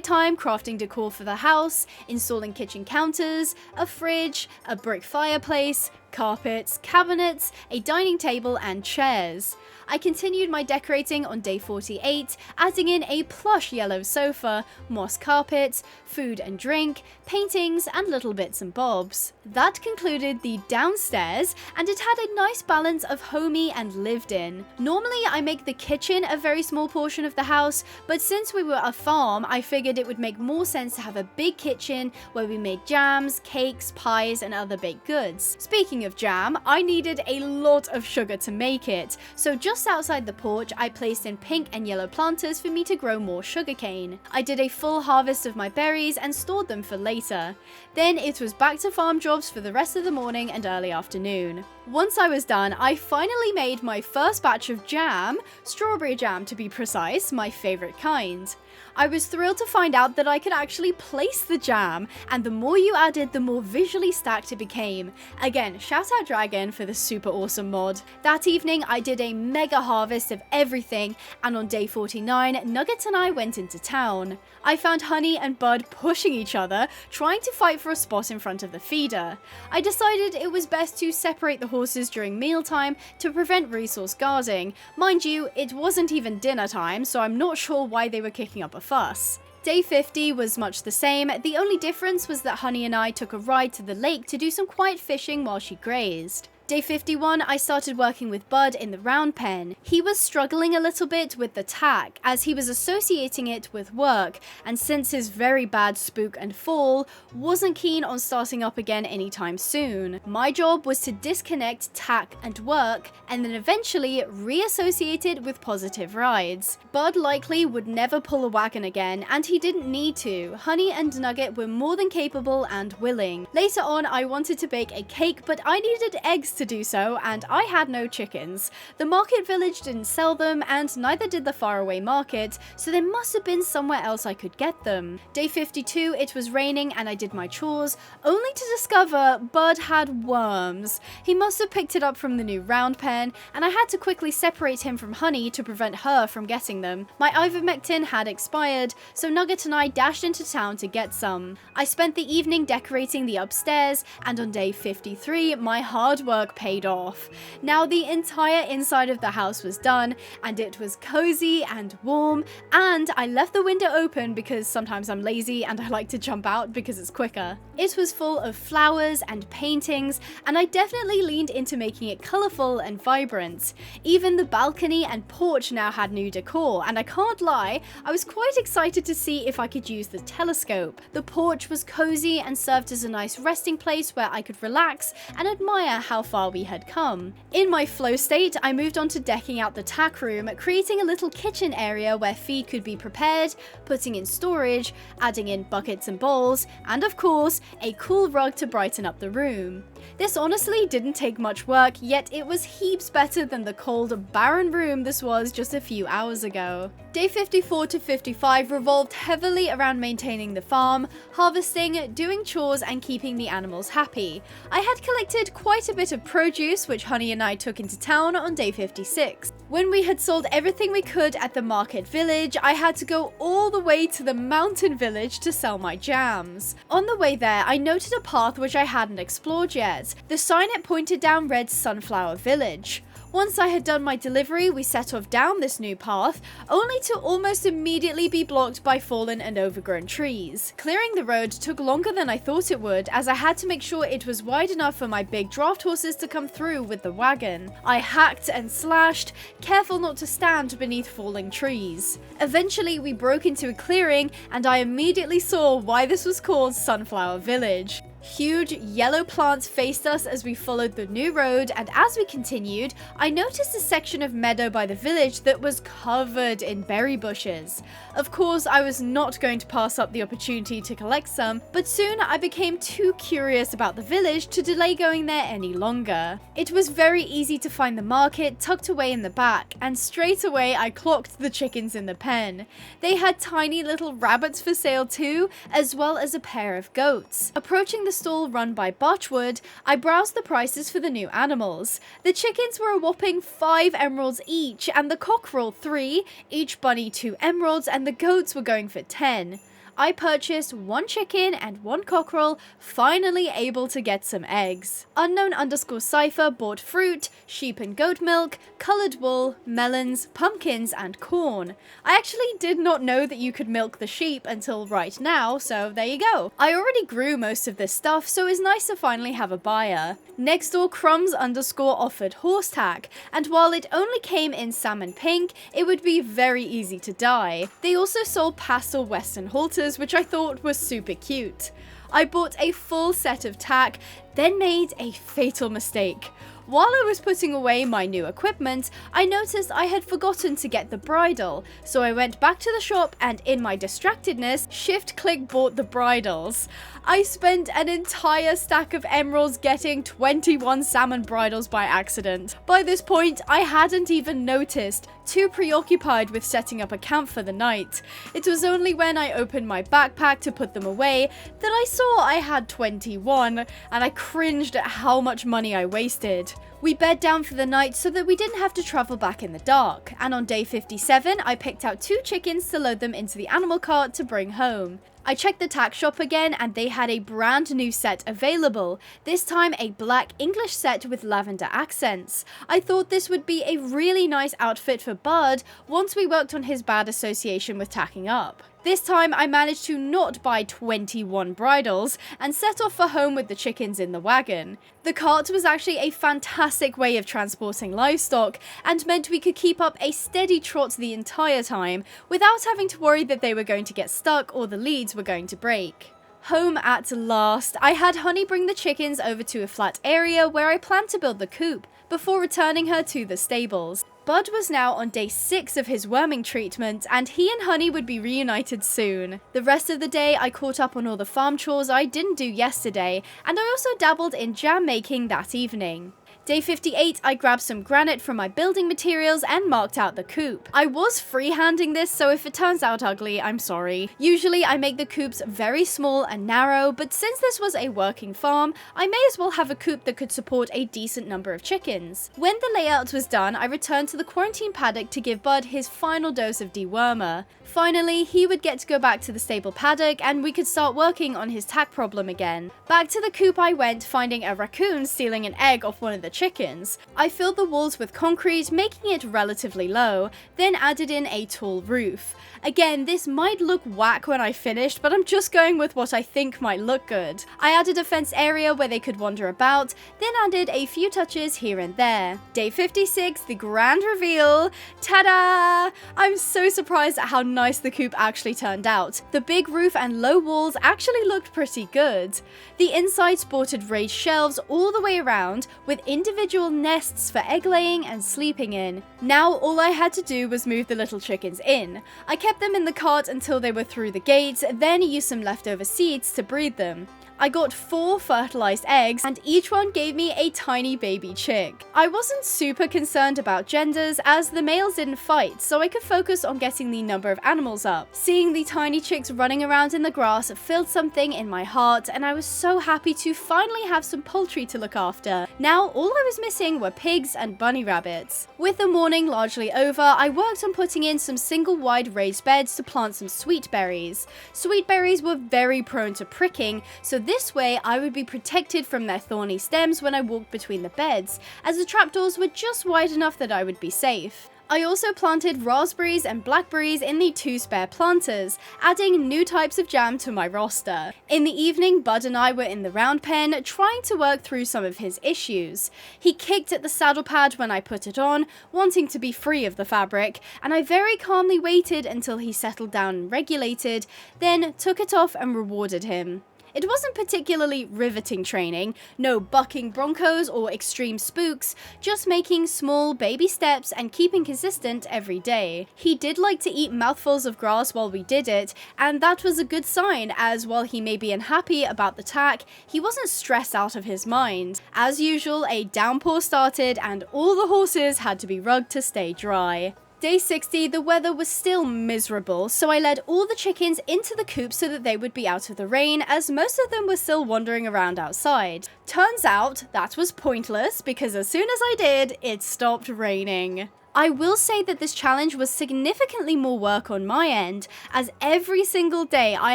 time crafting decor for the house, installing kitchen counters, a fridge, a brick fireplace, carpets, cabinets, a dining table, and chairs. I continued my decorating on day 48, adding in a plush yellow sofa, moss carpet, food and drink, paintings, and little bits and bobs. That concluded the downstairs, and it had a nice balance of homey and lived in. Normally I make the kitchen a very small portion of the house, but since we were a farm, I figured it would make more sense to have a big kitchen where we made jams, cakes, pies, and other baked goods. Speaking of jam, I needed a lot of sugar to make it, so just outside the porch I placed in pink and yellow planters for me to grow more sugarcane. I did a full harvest of my berries and stored them for later. Then it was back to farm jobs for the rest of the morning and early afternoon. Once I was done, I finally made my first batch of jam, strawberry jam to be precise, my favourite kind. I was thrilled to find out that I could actually place the jam, and the more you added, the more visually stacked it became. Again, shout out Dragon for the super awesome mod. That evening I did a mega harvest of everything, and on day 49, Nugget and I went into town. I found Honey and Bud pushing each other, trying to fight for a spot in front of the feeder. I decided it was best to separate the horses during mealtime to prevent resource guarding. Mind you, it wasn't even dinner time, so I'm not sure why they were kicking up a fuss. Day 50 was much the same, the only difference was that Honey and I took a ride to the lake to do some quiet fishing while she grazed. Day 51, I started working with Bud in the round pen. He was struggling a little bit with the tack, as he was associating it with work, and since his very bad spook and fall, wasn't keen on starting up again anytime soon. My job was to disconnect tack and work, and then eventually reassociate it with positive rides. Bud likely would never pull a wagon again, and he didn't need to. Honey and Nugget were more than capable and willing. Later on, I wanted to bake a cake, but I needed eggs to do so, and I had no chickens. The market village didn't sell them, and neither did the faraway market, so there must have been somewhere else I could get them. Day 52, it was raining and I did my chores, only to discover Bud had worms. He must have picked it up from the new round pen, and I had to quickly separate him from Honey to prevent her from getting them. My ivermectin had expired, so Nugget and I dashed into town to get some. I spent the evening decorating the upstairs, and on day 53, my hard work paid off. Now the entire inside of the house was done, and it was cozy and warm, and I left the window open because sometimes I'm lazy and I like to jump out because it's quicker. It was full of flowers and paintings, and I definitely leaned into making it colourful and vibrant. Even the balcony and porch now had new decor, and I can't lie, I was quite excited to see if I could use the telescope. The porch was cozy and served as a nice resting place where I could relax and admire how far far we had come. In my flow state, I moved on to decking out the tack room, creating a little kitchen area where feed could be prepared, putting in storage, adding in buckets and bowls, and of course, a cool rug to brighten up the room. This honestly didn't take much work, yet it was heaps better than the cold, barren room this was just a few hours ago. Day 54 to 55 revolved heavily around maintaining the farm, harvesting, doing chores, and keeping the animals happy. I had collected quite a bit of produce, which Honey and I took into town on day 56. When we had sold everything we could at the market village, I had to go all the way to the mountain village to sell my jams. On the way there, I noted a path which I hadn't explored yet. The sign it pointed down read Sunflower Village. Once I had done my delivery, we set off down this new path, only to almost immediately be blocked by fallen and overgrown trees. Clearing the road took longer than I thought it would, as I had to make sure it was wide enough for my big draft horses to come through with the wagon. I hacked and slashed, careful not to stand beneath falling trees. Eventually, we broke into a clearing, and I immediately saw why this was called Sunflower Village. Huge yellow plants faced us as we followed the new road, and as we continued, I noticed a section of meadow by the village that was covered in berry bushes. Of course, I was not going to pass up the opportunity to collect some, but soon I became too curious about the village to delay going there any longer. It was very easy to find the market tucked away in the back, and straight away I clocked the chickens in the pen. They had tiny little rabbits for sale too, as well as a pair of goats. Approaching the stall run by Birchwood, I browsed the prices for the new animals. The chickens were a whopping 5 emeralds each, and the cockerel 3, each bunny 2 emeralds, and the goats were going for 10. I purchased 1 chicken and 1 cockerel, finally able to get some eggs. Unknown_Cypher bought fruit, sheep and goat milk, coloured wool, melons, pumpkins, and corn. I actually did not know that you could milk the sheep until right now, so there you go. I already grew most of this stuff, so it's nice to finally have a buyer. Next door, Crumbs_ offered horse tack, and while it only came in salmon pink, it would be very easy to dye. They also sold pastel western halters, which I thought was super cute. I bought a full set of tack, then made a fatal mistake. While I was putting away my new equipment, I noticed I had forgotten to get the bridle, so I went back to the shop and in my distractedness, shift-click bought the bridles. I spent an entire stack of emeralds getting 21 salmon bridles by accident. By this point, I hadn't even noticed, too preoccupied with setting up a camp for the night. It was only when I opened my backpack to put them away that I saw I had 21, and I cringed at how much money I wasted. We bed down for the night so that we didn't have to travel back in the dark, and on day 57 I picked out 2 chickens to load them into the animal cart to bring home. I checked the tack shop again and they had a brand new set available, this time a black English set with lavender accents. I thought this would be a really nice outfit for Bud once we worked on his bad association with tacking up. This time I managed to not buy 21 bridles and set off for home with the chickens in the wagon. The cart was actually a fantastic way of transporting livestock and meant we could keep up a steady trot the entire time without having to worry that they were going to get stuck or the leads were going to break. Home at last. I had Honey bring the chickens over to a flat area where I planned to build the coop before returning her to the stables. Bud was now on day 6 of his worming treatment, and he and Honey would be reunited soon. The rest of the day I caught up on all the farm chores I didn't do yesterday, and I also dabbled in jam making that evening. Day 58, I grabbed some granite from my building materials and marked out the coop. I was freehanding this, so if it turns out ugly, I'm sorry. Usually I make the coops very small and narrow, but since this was a working farm, I may as well have a coop that could support a decent number of chickens. When the layout was done, I returned to the quarantine paddock to give Bud his final dose of dewormer. Finally, he would get to go back to the stable paddock and we could start working on his tack problem again. Back to the coop I went, finding a raccoon stealing an egg off one of the chickens. I filled the walls with concrete, making it relatively low, then added in a tall roof. Again, this might look whack when I finished, but I'm just going with what I think might look good. I added a fenced area where they could wander about, then added a few touches here and there. Day 56, the grand reveal. Ta-da! I'm so surprised at how nice the coop actually turned out. The big roof and low walls actually looked pretty good. The inside sported raised shelves all the way around, with individual nests for egg laying and sleeping in. Now all I had to do was move the little chickens in. I kept them in the cart until they were through the gates, then used some leftover seeds to breed them. I got 4 fertilized eggs and each one gave me a tiny baby chick. I wasn't super concerned about genders as the males didn't fight, so I could focus on getting the number of animals up. Seeing the tiny chicks running around in the grass filled something in my heart, and I was so happy to finally have some poultry to look after. Now all I was missing were pigs and bunny rabbits. With the morning largely over, I worked on putting in some single wide raised beds to plant some sweet berries. Sweet berries were very prone to pricking, so this way I would be protected from their thorny stems when I walked between the beds, as the trapdoors were just wide enough that I would be safe. I also planted raspberries and blackberries in the 2 spare planters, adding new types of jam to my roster. In the evening, Bud and I were in the round pen, trying to work through some of his issues. He kicked at the saddle pad when I put it on, wanting to be free of the fabric, and I very calmly waited until he settled down and regulated, then took it off and rewarded him. It wasn't particularly riveting training, no bucking broncos or extreme spooks, just making small baby steps and keeping consistent every day. He did like to eat mouthfuls of grass while we did it, and that was a good sign as while he may be unhappy about the tack, he wasn't stressed out of his mind. As usual, a downpour started and all the horses had to be rugged to stay dry. Day 60, the weather was still miserable, so I led all the chickens into the coop so that they would be out of the rain, as most of them were still wandering around outside. Turns out, that was pointless, because as soon as I did, it stopped raining. I will say that this challenge was significantly more work on my end, as every single day I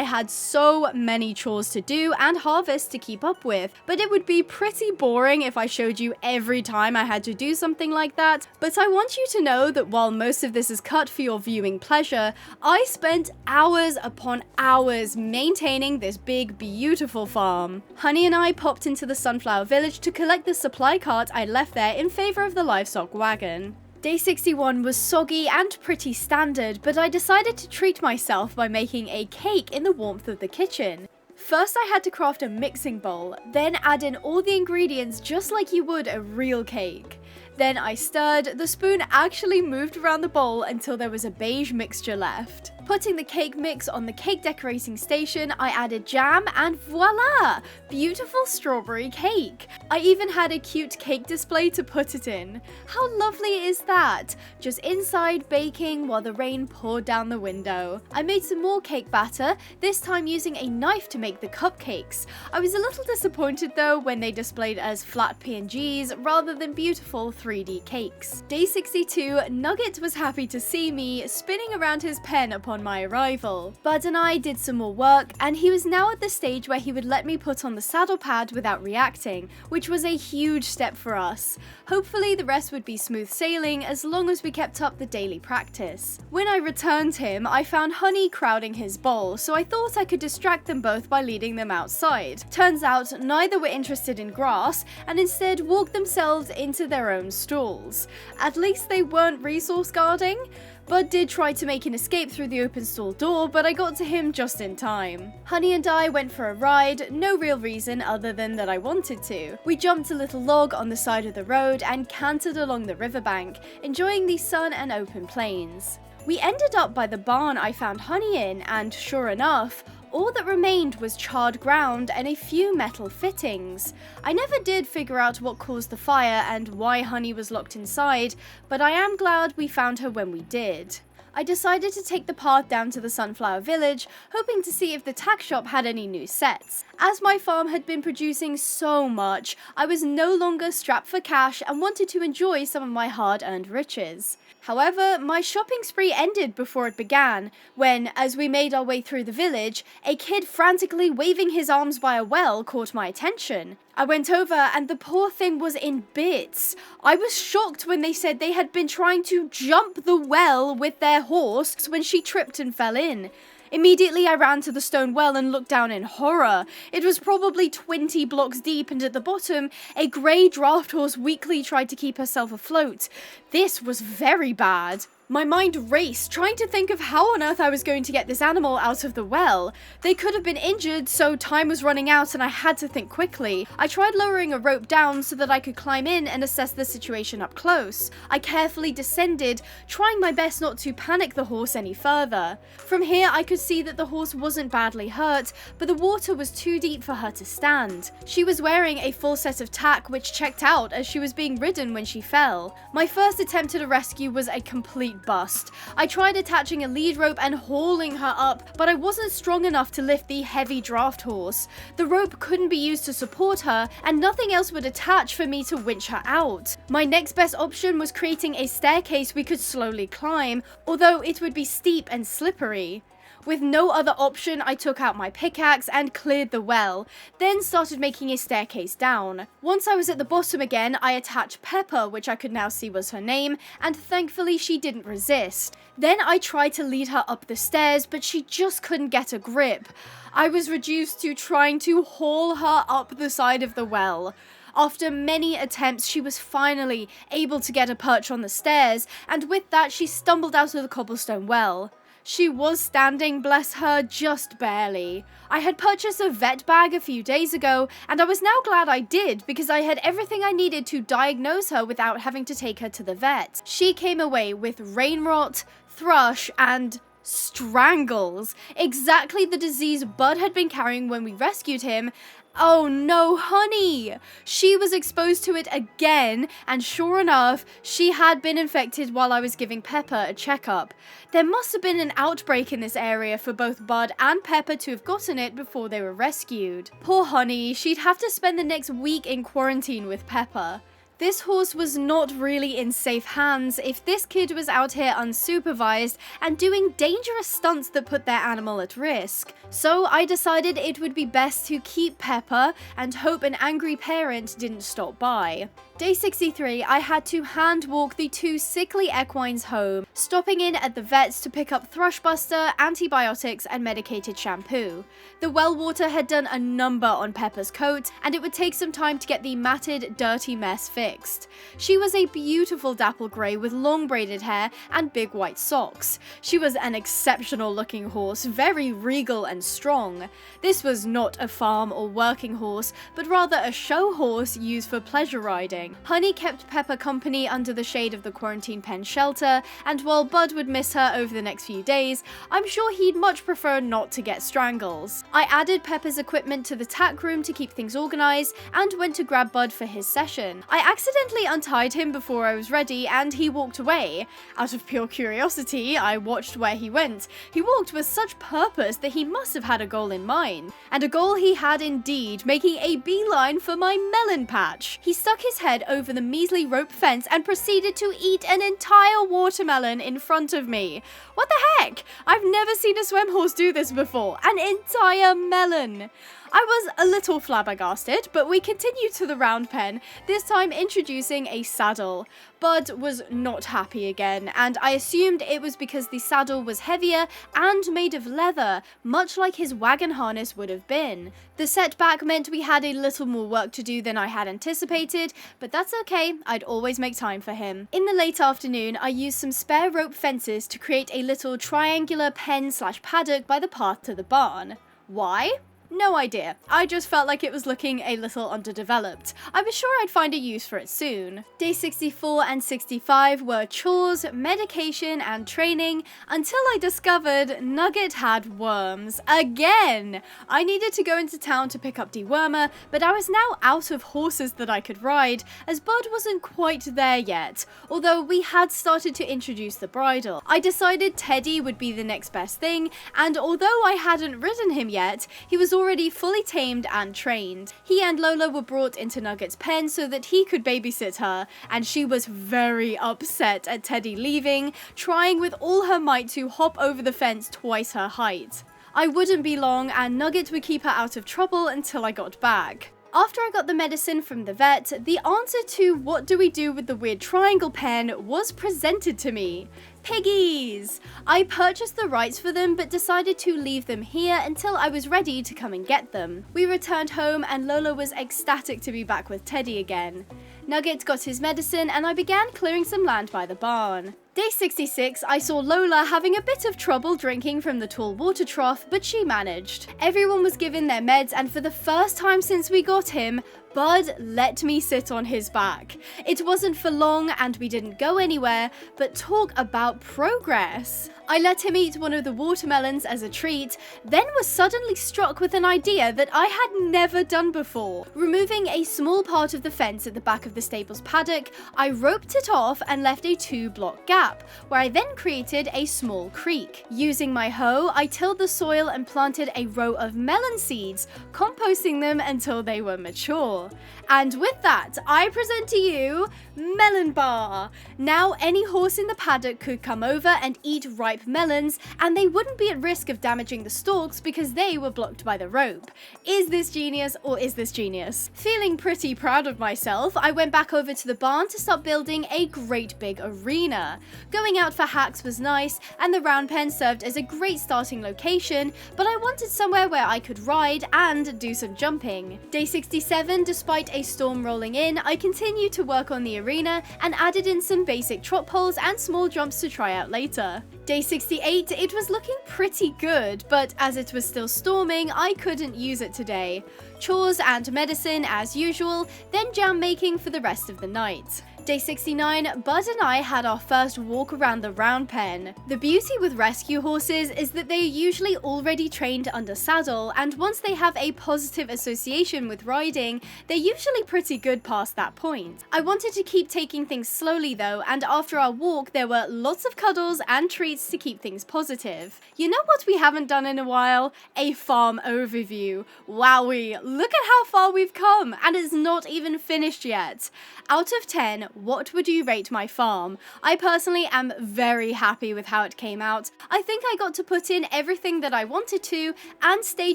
had so many chores to do and harvest to keep up with, but it would be pretty boring if I showed you every time I had to do something like that. But I want you to know that while most of this is cut for your viewing pleasure, I spent hours upon hours maintaining this big, beautiful farm. Honey and I popped into the sunflower village to collect the supply cart I left there in favor of the livestock wagon. Day 61 was soggy and pretty standard, but I decided to treat myself by making a cake in the warmth of the kitchen. First I had to craft a mixing bowl, then add in all the ingredients just like you would a real cake. Then I stirred, the spoon actually moved around the bowl until there was a beige mixture left. Putting the cake mix on the cake decorating station, I added jam and voila! Beautiful strawberry cake! I even had a cute cake display to put it in. How lovely is that? Just inside baking while the rain poured down the window. I made some more cake batter, this time using a knife to make the cupcakes. I was a little disappointed though when they displayed as flat PNGs rather than beautiful 3D cakes. Day 62, Nugget was happy to see me, spinning around his pen upon my arrival. Bud and I did some more work, and he was now at the stage where he would let me put on the saddle pad without reacting, which was a huge step for us. Hopefully the rest would be smooth sailing as long as we kept up the daily practice. When I returned him, I found Honey crowding his bowl, so I thought I could distract them both by leading them outside. Turns out neither were interested in grass, and instead walked themselves into their own stalls. At least they weren't resource guarding. Bud did try to make an escape through the open stall door, but I got to him just in time. Honey and I went for a ride, no real reason other than that I wanted to. We jumped a little log on the side of the road and cantered along the riverbank, enjoying the sun and open plains. We ended up by the barn I found Honey in, and sure enough, all that remained was charred ground and a few metal fittings. I never did figure out what caused the fire and why Honey was locked inside, but I am glad we found her when we did. I decided to take the path down to the Sunflower Village, hoping to see if the tack shop had any new sets. As my farm had been producing so much, I was no longer strapped for cash and wanted to enjoy some of my hard-earned riches. However, my shopping spree ended before it began, when, as we made our way through the village, a kid frantically waving his arms by a well caught my attention. I went over and the poor thing was in bits. I was shocked when they said they had been trying to jump the well with their horse when she tripped and fell in. Immediately I ran to the stone well and looked down in horror. It was probably 20 blocks deep, and at the bottom, a grey draft horse weakly tried to keep herself afloat. This was very bad. My mind raced, trying to think of how on earth I was going to get this animal out of the well. They could have been injured, so time was running out and I had to think quickly. I tried lowering a rope down so that I could climb in and assess the situation up close. I carefully descended, trying my best not to panic the horse any further. From here, I could see that the horse wasn't badly hurt, but the water was too deep for her to stand. She was wearing a full set of tack, which checked out as she was being ridden when she fell. My first attempt at a rescue was a complete bust. I tried attaching a lead rope and hauling her up, but I wasn't strong enough to lift the heavy draft horse. The rope couldn't be used to support her, and nothing else would attach for me to winch her out. My next best option was creating a staircase we could slowly climb, although it would be steep and slippery. With no other option, I took out my pickaxe and cleared the well, then started making a staircase down. Once I was at the bottom again, I attached Pepper, which I could now see was her name, and thankfully she didn't resist. Then I tried to lead her up the stairs, but she just couldn't get a grip. I was reduced to trying to haul her up the side of the well. After many attempts, she was finally able to get a perch on the stairs, and with that she stumbled out of the cobblestone well. She was standing, bless her, just barely. I had purchased a vet bag a few days ago, and I was now glad I did because I had everything I needed to diagnose her without having to take her to the vet. She came away with rain rot, thrush, and strangles, exactly the disease Bud had been carrying when we rescued him. Oh no, honey! She was exposed to it again, and sure enough, she had been infected while I was giving Pepper a checkup. There must have been an outbreak in this area for both Bud and Pepper to have gotten it before they were rescued. Poor honey, she'd have to spend the next week in quarantine with Pepper. This horse was not really in safe hands if this kid was out here unsupervised and doing dangerous stunts that put their animal at risk. So I decided it would be best to keep Pepper and hope an angry parent didn't stop by. Day 63, I had to hand walk the two sickly equines home, stopping in at the vets to pick up thrushbuster, antibiotics, and medicated shampoo. The well water had done a number on Pepper's coat, and it would take some time to get the matted, dirty mess fixed. She was a beautiful dapple grey with long braided hair and big white socks. She was an exceptional looking horse, very regal and strong. This was not a farm or working horse, but rather a show horse used for pleasure riding. Honey kept Pepper company under the shade of the quarantine pen shelter, and while Bud would miss her over the next few days, I'm sure he'd much prefer not to get strangles. I added Pepper's equipment to the tack room to keep things organized, and went to grab Bud for his session. I accidentally untied him before I was ready, and he walked away. Out of pure curiosity, I watched where he went. He walked with such purpose that he must have had a goal in mind. And a goal he had indeed, making a beeline for my melon patch. He stuck his head over the measly rope fence and proceeded to eat an entire watermelon in front of me. What the heck? I've never seen a swem horse do this before. An entire melon. I was a little flabbergasted, but we continued to the round pen, this time introducing a saddle. Bud was not happy again, and I assumed it was because the saddle was heavier and made of leather, much like his wagon harness would have been. The setback meant we had a little more work to do than I had anticipated, but that's okay, I'd always make time for him. In the late afternoon, I used some spare rope fences to create a little triangular pen/paddock by the path to the barn. Why? No idea. I just felt like it was looking a little underdeveloped. I was sure I'd find a use for it soon. Day 64 and 65 were chores, medication, and training until I discovered Nugget had worms. Again! I needed to go into town to pick up dewormer, but I was now out of horses that I could ride, as Bud wasn't quite there yet, although we had started to introduce the bridle. I decided Teddy would be the next best thing, and although I hadn't ridden him yet, he was already fully tamed and trained. He and Lola were brought into Nugget's pen so that he could babysit her, and she was very upset at Teddy leaving, trying with all her might to hop over the fence twice her height. I wouldn't be long, and Nugget would keep her out of trouble until I got back. After I got the medicine from the vet, the answer to what do we do with the weird triangle pen was presented to me. Piggies! I purchased the rights for them but decided to leave them here until I was ready to come and get them. We returned home and Lola was ecstatic to be back with Teddy again. Nugget got his medicine and I began clearing some land by the barn. Day 66, I saw Lola having a bit of trouble drinking from the tall water trough, but she managed. Everyone was given their meds, and for the first time since we got him, Bud let me sit on his back. It wasn't for long and we didn't go anywhere, but talk about progress. I let him eat one of the watermelons as a treat, then was suddenly struck with an idea that I had never done before. Removing a small part of the fence at the back of the stable's paddock, I roped it off and left a 2-block gap, where I then created a small creek. Using my hoe, I tilled the soil and planted a row of melon seeds, composting them until they were mature. And with that, I present to you Melon Bar. Now any horse in the paddock could come over and eat ripe melons, and they wouldn't be at risk of damaging the stalks because they were blocked by the rope. Is this genius or is this genius? Feeling pretty proud of myself, I went back over to the barn to start building a great big arena. Going out for hacks was nice, and the round pen served as a great starting location, but I wanted somewhere where I could ride and do some jumping. Day 67, despite a storm rolling in, I continued to work on the arena and added in some basic trot poles and small jumps to try out later. Day 68, it was looking pretty good, but as it was still storming, I couldn't use it today. Chores and medicine as usual, then jam making for the rest of the night. Day 69, Bud and I had our first walk around the round pen. The beauty with rescue horses is that they are usually already trained under saddle, and once they have a positive association with riding, they're usually pretty good past that point. I wanted to keep taking things slowly though, and after our walk there were lots of cuddles and treats to keep things positive. You know what we haven't done in a while? A farm overview. Wowee, look at how far we've come, and it's not even finished yet. Out of 10, what would you rate my farm? I personally am very happy with how it came out. I think I got to put in everything that I wanted to and stay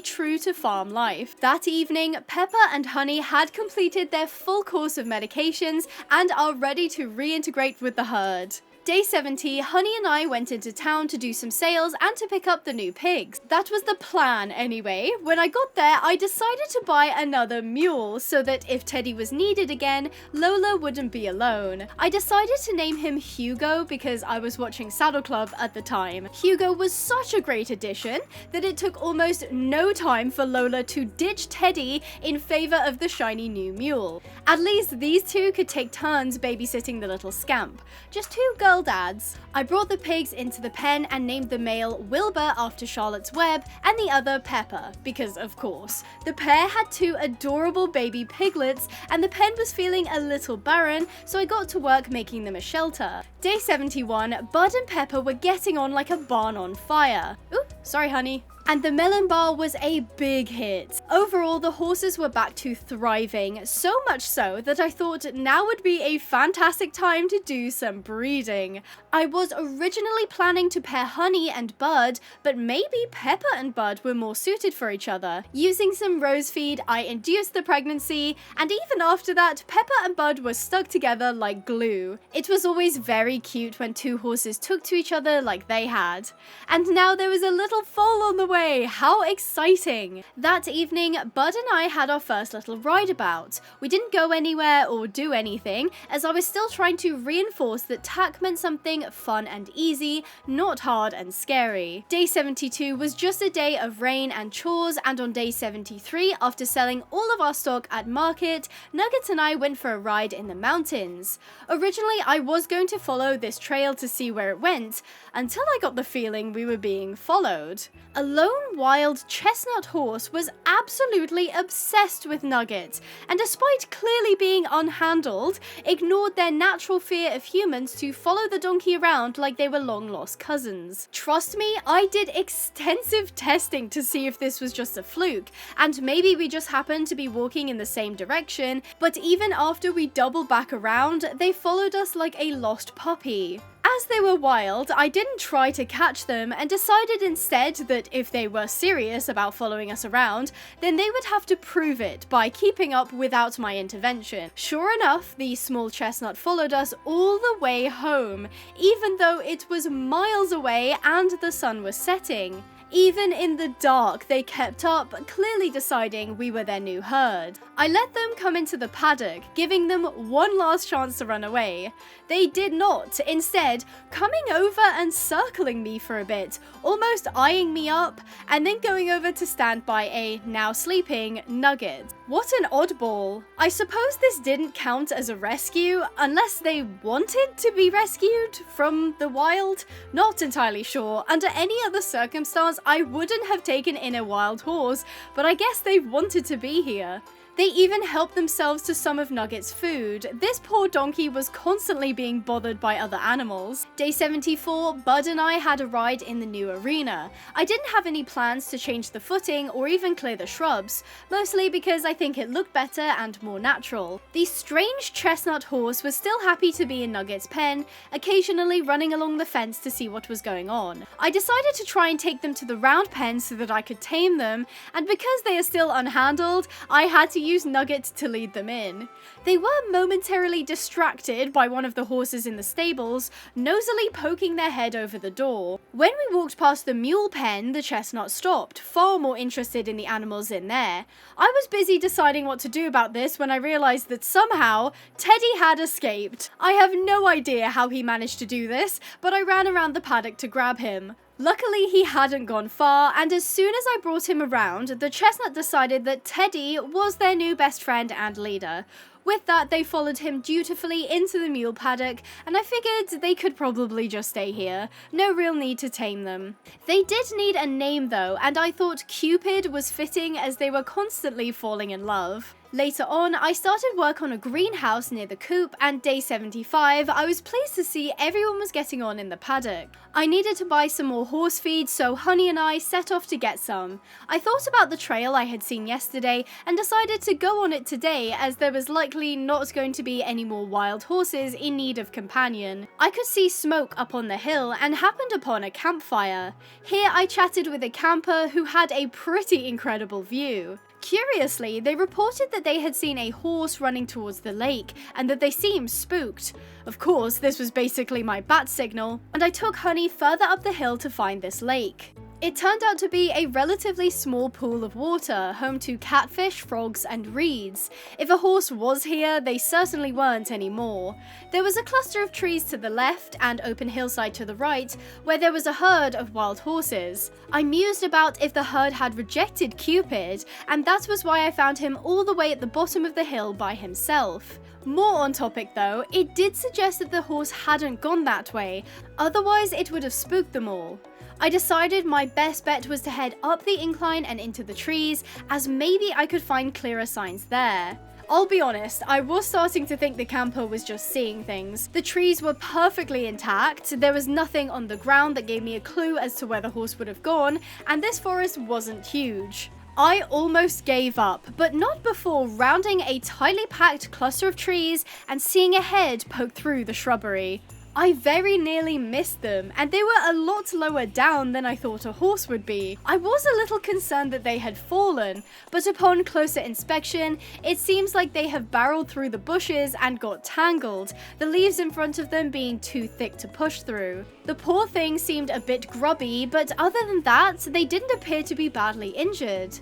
true to farm life. That evening, Pepper and Honey had completed their full course of medications and are ready to reintegrate with the herd. Day 70, Honey and I went into town to do some sales and to pick up the new pigs. That was the plan anyway. When I got there, I decided to buy another mule so that if Teddy was needed again, Lola wouldn't be alone. I decided to name him Hugo because I was watching Saddle Club at the time. Hugo was such a great addition that it took almost no time for Lola to ditch Teddy in favor of the shiny new mule. At least these two could take turns babysitting the little scamp. Just two girl dads. I brought the pigs into the pen and named the male Wilbur after Charlotte's Web and the other Pepper, because of course. The pair had two adorable baby piglets and the pen was feeling a little barren, so I got to work making them a shelter. Day 71, Bud and Pepper were getting on like a barn on fire. Ooh, sorry honey. And the melon bar was a big hit. Overall, the horses were back to thriving, so much so that I thought now would be a fantastic time to do some breeding. I was originally planning to pair Honey and Bud, but maybe Pepper and Bud were more suited for each other. Using some rose feed, I induced the pregnancy, and even after that, Pepper and Bud were stuck together like glue. It was always very cute when two horses took to each other like they had. And now there was a little foal on the way. How exciting! That evening, Bud and I had our first little ride about. We didn't go anywhere or do anything, as I was still trying to reinforce that tack meant something fun and easy, not hard and scary. Day 72 was just a day of rain and chores, and on day 73, after selling all of our stock at market, Nuggets and I went for a ride in the mountains. Originally, I was going to follow this trail to see where it went, until I got the feeling we were being followed. A lone wild chestnut horse was absolutely obsessed with Nugget, and despite clearly being unhandled, ignored their natural fear of humans to follow the donkey around like they were long-lost cousins. Trust me, I did extensive testing to see if this was just a fluke, and maybe we just happened to be walking in the same direction, but even after we doubled back around, they followed us like a lost puppy. As they were wild, I didn't try to catch them and decided instead that if they were serious about following us around, then they would have to prove it by keeping up without my intervention. Sure enough, the small chestnut followed us all the way home, even though it was miles away and the sun was setting. Even in the dark, they kept up, clearly deciding we were their new herd. I let them come into the paddock, giving them one last chance to run away. They did not, instead coming over and circling me for a bit, almost eyeing me up, and then going over to stand by a now sleeping Nugget. What an oddball. I suppose this didn't count as a rescue, unless they wanted to be rescued from the wild? Not entirely sure. Under any other circumstance, I wouldn't have taken in a wild horse, but I guess they wanted to be here. They even helped themselves to some of Nugget's food. This poor donkey was constantly being bothered by other animals. Day 74, Bud and I had a ride in the new arena. I didn't have any plans to change the footing or even clear the shrubs, mostly because I think it looked better and more natural. The strange chestnut horse was still happy to be in Nugget's pen, occasionally running along the fence to see what was going on. I decided to try and take them to the round pen so that I could tame them, and because they are still unhandled, I had to use Nugget to lead them in. They were momentarily distracted by one of the horses in the stables, nosily poking their head over the door. When we walked past the mule pen, the chestnut stopped, far more interested in the animals in there. I was busy deciding what to do about this when I realized that somehow Teddy had escaped. I have no idea how he managed to do this, but I ran around the paddock to grab him. Luckily, he hadn't gone far, and as soon as I brought him around, the chestnut decided that Teddy was their new best friend and leader. With that, they followed him dutifully into the mule paddock, and I figured they could probably just stay here. No real need to tame them. They did need a name though, and I thought Cupid was fitting as they were constantly falling in love. Later on, I started work on a greenhouse near the coop, and day 75, I was pleased to see everyone was getting on in the paddock. I needed to buy some more horse feed, so Honey and I set off to get some. I thought about the trail I had seen yesterday and decided to go on it today, as there was likely not going to be any more wild horses in need of companion. I could see smoke up on the hill and happened upon a campfire. Here I chatted with a camper who had a pretty incredible view. Curiously, they reported that they had seen a horse running towards the lake and that they seemed spooked. Of course, this was basically my bat signal, and I took Honey further up the hill to find this lake. It turned out to be a relatively small pool of water, home to catfish, frogs, and reeds. If a horse was here, they certainly weren't anymore. There was a cluster of trees to the left and open hillside to the right, where there was a herd of wild horses. I mused about if the herd had rejected Cupid, and that was why I found him all the way at the bottom of the hill by himself. More on topic though, it did suggest that the horse hadn't gone that way, otherwise it would have spooked them all. I decided my best bet was to head up the incline and into the trees, as maybe I could find clearer signs there. I'll be honest, I was starting to think the camper was just seeing things. The trees were perfectly intact, there was nothing on the ground that gave me a clue as to where the horse would have gone, and this forest wasn't huge. I almost gave up, but not before rounding a tightly packed cluster of trees and seeing a head poke through the shrubbery. I very nearly missed them, and they were a lot lower down than I thought a horse would be. I was a little concerned that they had fallen, but upon closer inspection, it seems like they have barreled through the bushes and got tangled, the leaves in front of them being too thick to push through. The poor thing seemed a bit grubby, but other than that, they didn't appear to be badly injured.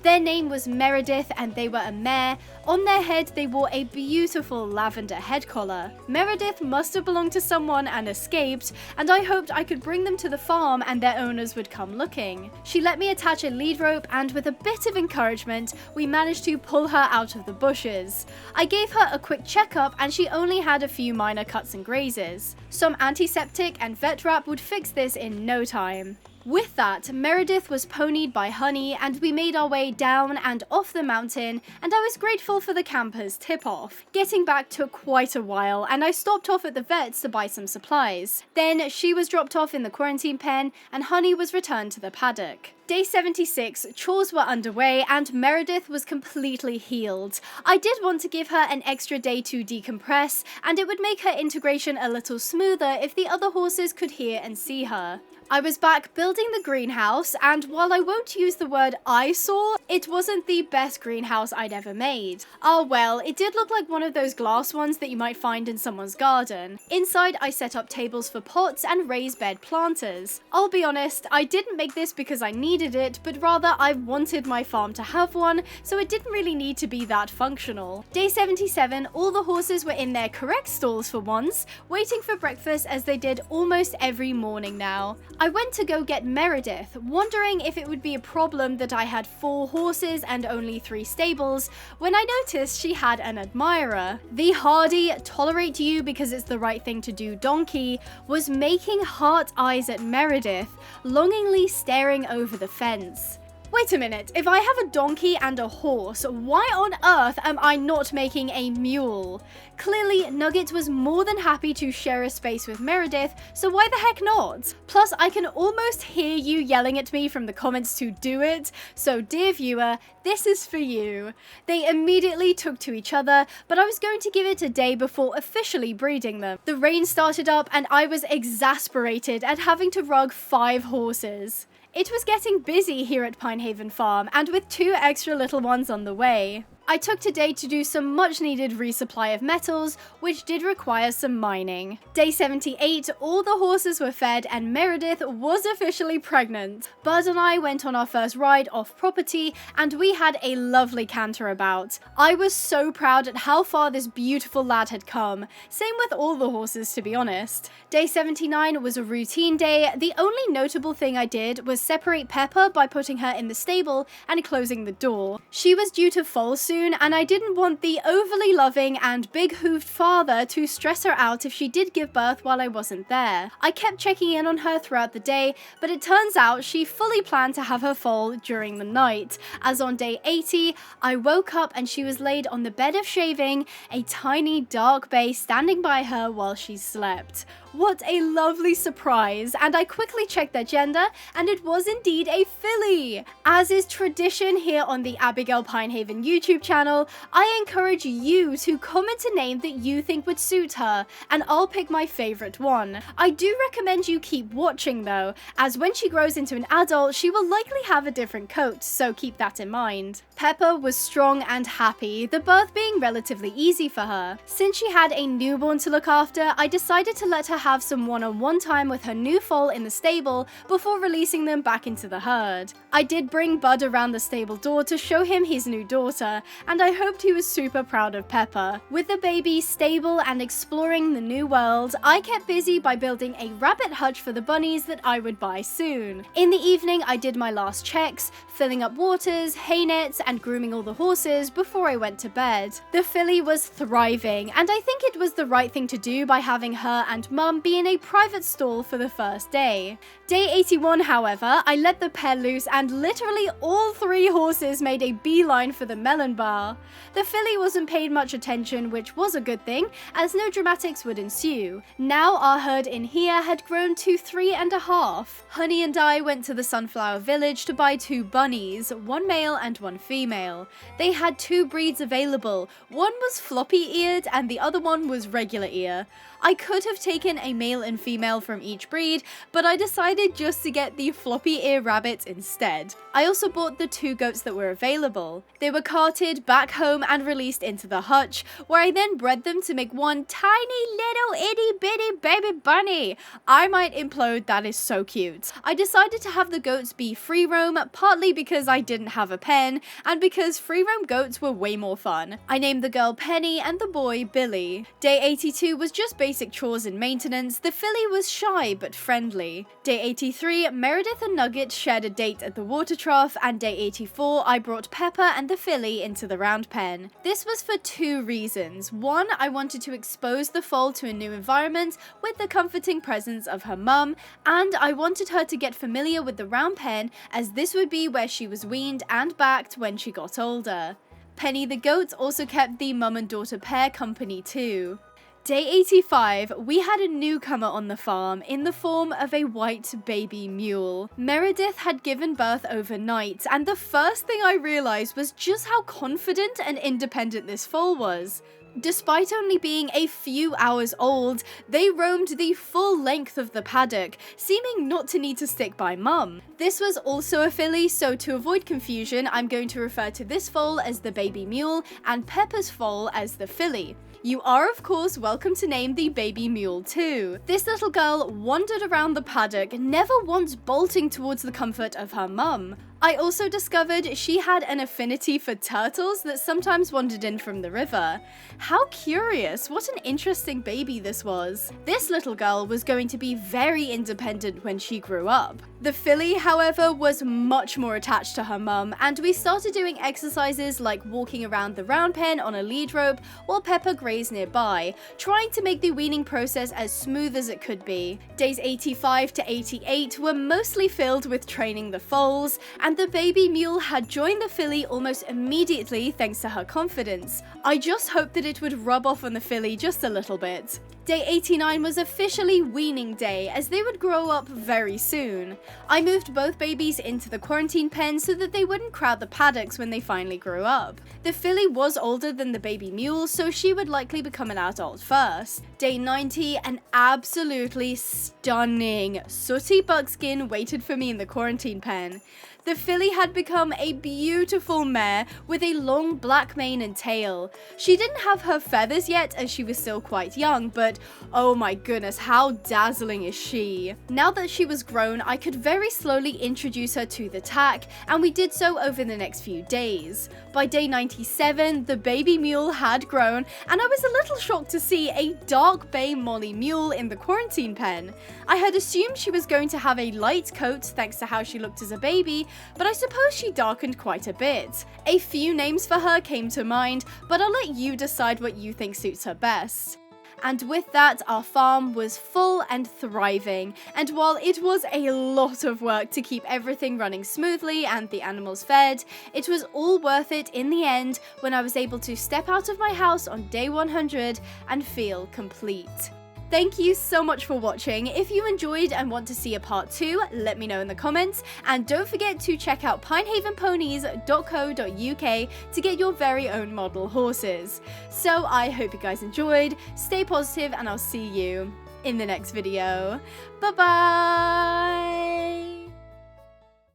Their name was Meredith and they were a mare. On their head they wore a beautiful lavender head collar. Meredith must have belonged to someone and escaped, and I hoped I could bring them to the farm and their owners would come looking. She let me attach a lead rope, and with a bit of encouragement we managed to pull her out of the bushes. I gave her a quick checkup and she only had a few minor cuts and grazes. Some antiseptic and vet wrap would fix this in no time. With that, Meredith was ponied by Honey and we made our way down and off the mountain, and I was grateful for the camper's tip-off. Getting back took quite a while and I stopped off at the vet's to buy some supplies. Then she was dropped off in the quarantine pen and Honey was returned to the paddock. Day 76, chores were underway and Meredith was completely healed. I did want to give her an extra day to decompress, and it would make her integration a little smoother if the other horses could hear and see her. I was back building the greenhouse, and while I won't use the word eyesore, it wasn't the best greenhouse I'd ever made. Oh well, it did look like one of those glass ones that you might find in someone's garden. Inside, I set up tables for pots and raised bed planters. I'll be honest, I didn't make this because I needed it, but rather I wanted my farm to have one, so it didn't really need to be that functional. Day 77, all the horses were in their correct stalls for once, waiting for breakfast as they did almost every morning now. I went to go get Meredith, wondering if it would be a problem that I had 4 horses and only 3 stables, when I noticed she had an admirer. The hardy, tolerate you because it's the right thing to do donkey was making heart eyes at Meredith, longingly staring over the fence. Wait a minute, if I have a donkey and a horse, why on earth am I not making a mule? Clearly, Nugget was more than happy to share a space with Meredith, so why the heck not? Plus, I can almost hear you yelling at me from the comments to do it, so dear viewer, this is for you. They immediately took to each other, but I was going to give it a day before officially breeding them. The rain started up and I was exasperated at having to rug 5 horses. It was getting busy here at Pinehaven Farm, and with 2 extra little ones on the way. I took today to do some much needed resupply of metals, which did require some mining. Day 78, all the horses were fed and Meredith was officially pregnant. Bud and I went on our first ride off property and we had a lovely canter about. I was so proud at how far this beautiful lad had come. Same with all the horses, to be honest. Day 79 was a routine day. The only notable thing I did was separate Pepper by putting her in the stable and closing the door. She was due to foal soon, and I didn't want the overly loving and big-hooved father to stress her out if she did give birth while I wasn't there. I kept checking in on her throughout the day, but it turns out she fully planned to have her foal during the night, as on day 80, I woke up and she was laid on the bed of shaving, a tiny dark bay standing by her while she slept. What a lovely surprise, and I quickly checked their gender, and it was indeed a filly! As is tradition here on the Abigail Pinehaven YouTube channel, I encourage you to comment a name that you think would suit her, and I'll pick my favourite one. I do recommend you keep watching though, as when she grows into an adult, she will likely have a different coat, so keep that in mind. Pepper was strong and happy, the birth being relatively easy for her. Since she had a newborn to look after, I decided to let her have some one-on-one time with her new foal in the stable before releasing them back into the herd. I did bring Bud around the stable door to show him his new daughter, and I hoped he was super proud of Pepper. With the baby stable and exploring the new world, I kept busy by building a rabbit hutch for the bunnies that I would buy soon. In the evening, I did my last checks, filling up waters, hay nets, and grooming all the horses before I went to bed. The filly was thriving, and I think it was the right thing to do by having her and Mum be in a private stall for the first day. Day 81, however, I let the pair loose and literally all 3 horses made a beeline for the melon bar. The filly wasn't paid much attention, which was a good thing, as no dramatics would ensue. Now our herd in here had grown to 3.5. Honey and I went to the Sunflower Village to buy 2 bunnies, 1 male and 1 female. They had 2 breeds available. One was floppy-eared and the other one was regular ear. I could have taken a male and female from each breed, but I decided just to get the floppy ear rabbits instead. I also bought the 2 goats that were available. They were carted back home and released into the hutch, where I then bred them to make one tiny little itty bitty baby bunny. I might implode, that is so cute. I decided to have the goats be free roam, partly because I didn't have a pen, and because free roam goats were way more fun. I named the girl Penny and the boy Billy. Day 82 was just basic chores and maintenance. The filly was shy but friendly. Day 83, Meredith and Nugget shared a date at the water trough, and day 84, I brought Pepper and the filly into the round pen. This was for 2 reasons. One, I wanted to expose the foal to a new environment with the comforting presence of her mum, and I wanted her to get familiar with the round pen, as this would be where she was weaned and backed when she got older. Penny the goat also kept the mum and daughter pair company too. Day 85, we had a newcomer on the farm in the form of a white baby mule. Meredith had given birth overnight, and the first thing I realized was just how confident and independent this foal was. Despite only being a few hours old, they roamed the full length of the paddock, seeming not to need to stick by mum. This was also a filly, so to avoid confusion, I'm going to refer to this foal as the baby mule and Pepper's foal as the filly. You are of course welcome to name the baby mule too. This little girl wandered around the paddock, never once bolting towards the comfort of her mum. I also discovered she had an affinity for turtles that sometimes wandered in from the river. How curious, what an interesting baby this was. This little girl was going to be very independent when she grew up. The filly, however, was much more attached to her mum, and we started doing exercises like walking around the round pen on a lead rope while Pepper grazed nearby, trying to make the weaning process as smooth as it could be. Days 85 to 88 were mostly filled with training the foals, and the baby mule had joined the filly almost immediately thanks to her confidence. I just hoped that it would rub off on the filly just a little bit. Day 89 was officially weaning day, as they would grow up very soon. I moved both babies into the quarantine pen so that they wouldn't crowd the paddocks when they finally grew up. The filly was older than the baby mule, so she would likely become an adult first. Day 90, an absolutely stunning sooty buckskin waited for me in the quarantine pen. The filly had become a beautiful mare with a long black mane and tail. She didn't have her feathers yet as she was still quite young, but oh my goodness, how dazzling is she. Now that she was grown, I could very slowly introduce her to the tack, and we did so over the next few days. By day 97, the baby mule had grown, and I was a little shocked to see a dark bay Molly mule in the quarantine pen. I had assumed she was going to have a light coat thanks to how she looked as a baby, but I suppose she darkened quite a bit. A few names for her came to mind, but I'll let you decide what you think suits her best. And with that, our farm was full and thriving, and while it was a lot of work to keep everything running smoothly and the animals fed, it was all worth it in the end when I was able to step out of my house on day 100 and feel complete. Thank you so much for watching. If you enjoyed and want to see a part 2, let me know in the comments, and don't forget to check out pinehavenponies.co.uk to get your very own model horses. So I hope you guys enjoyed, stay positive, and I'll see you in the next video. Bye bye!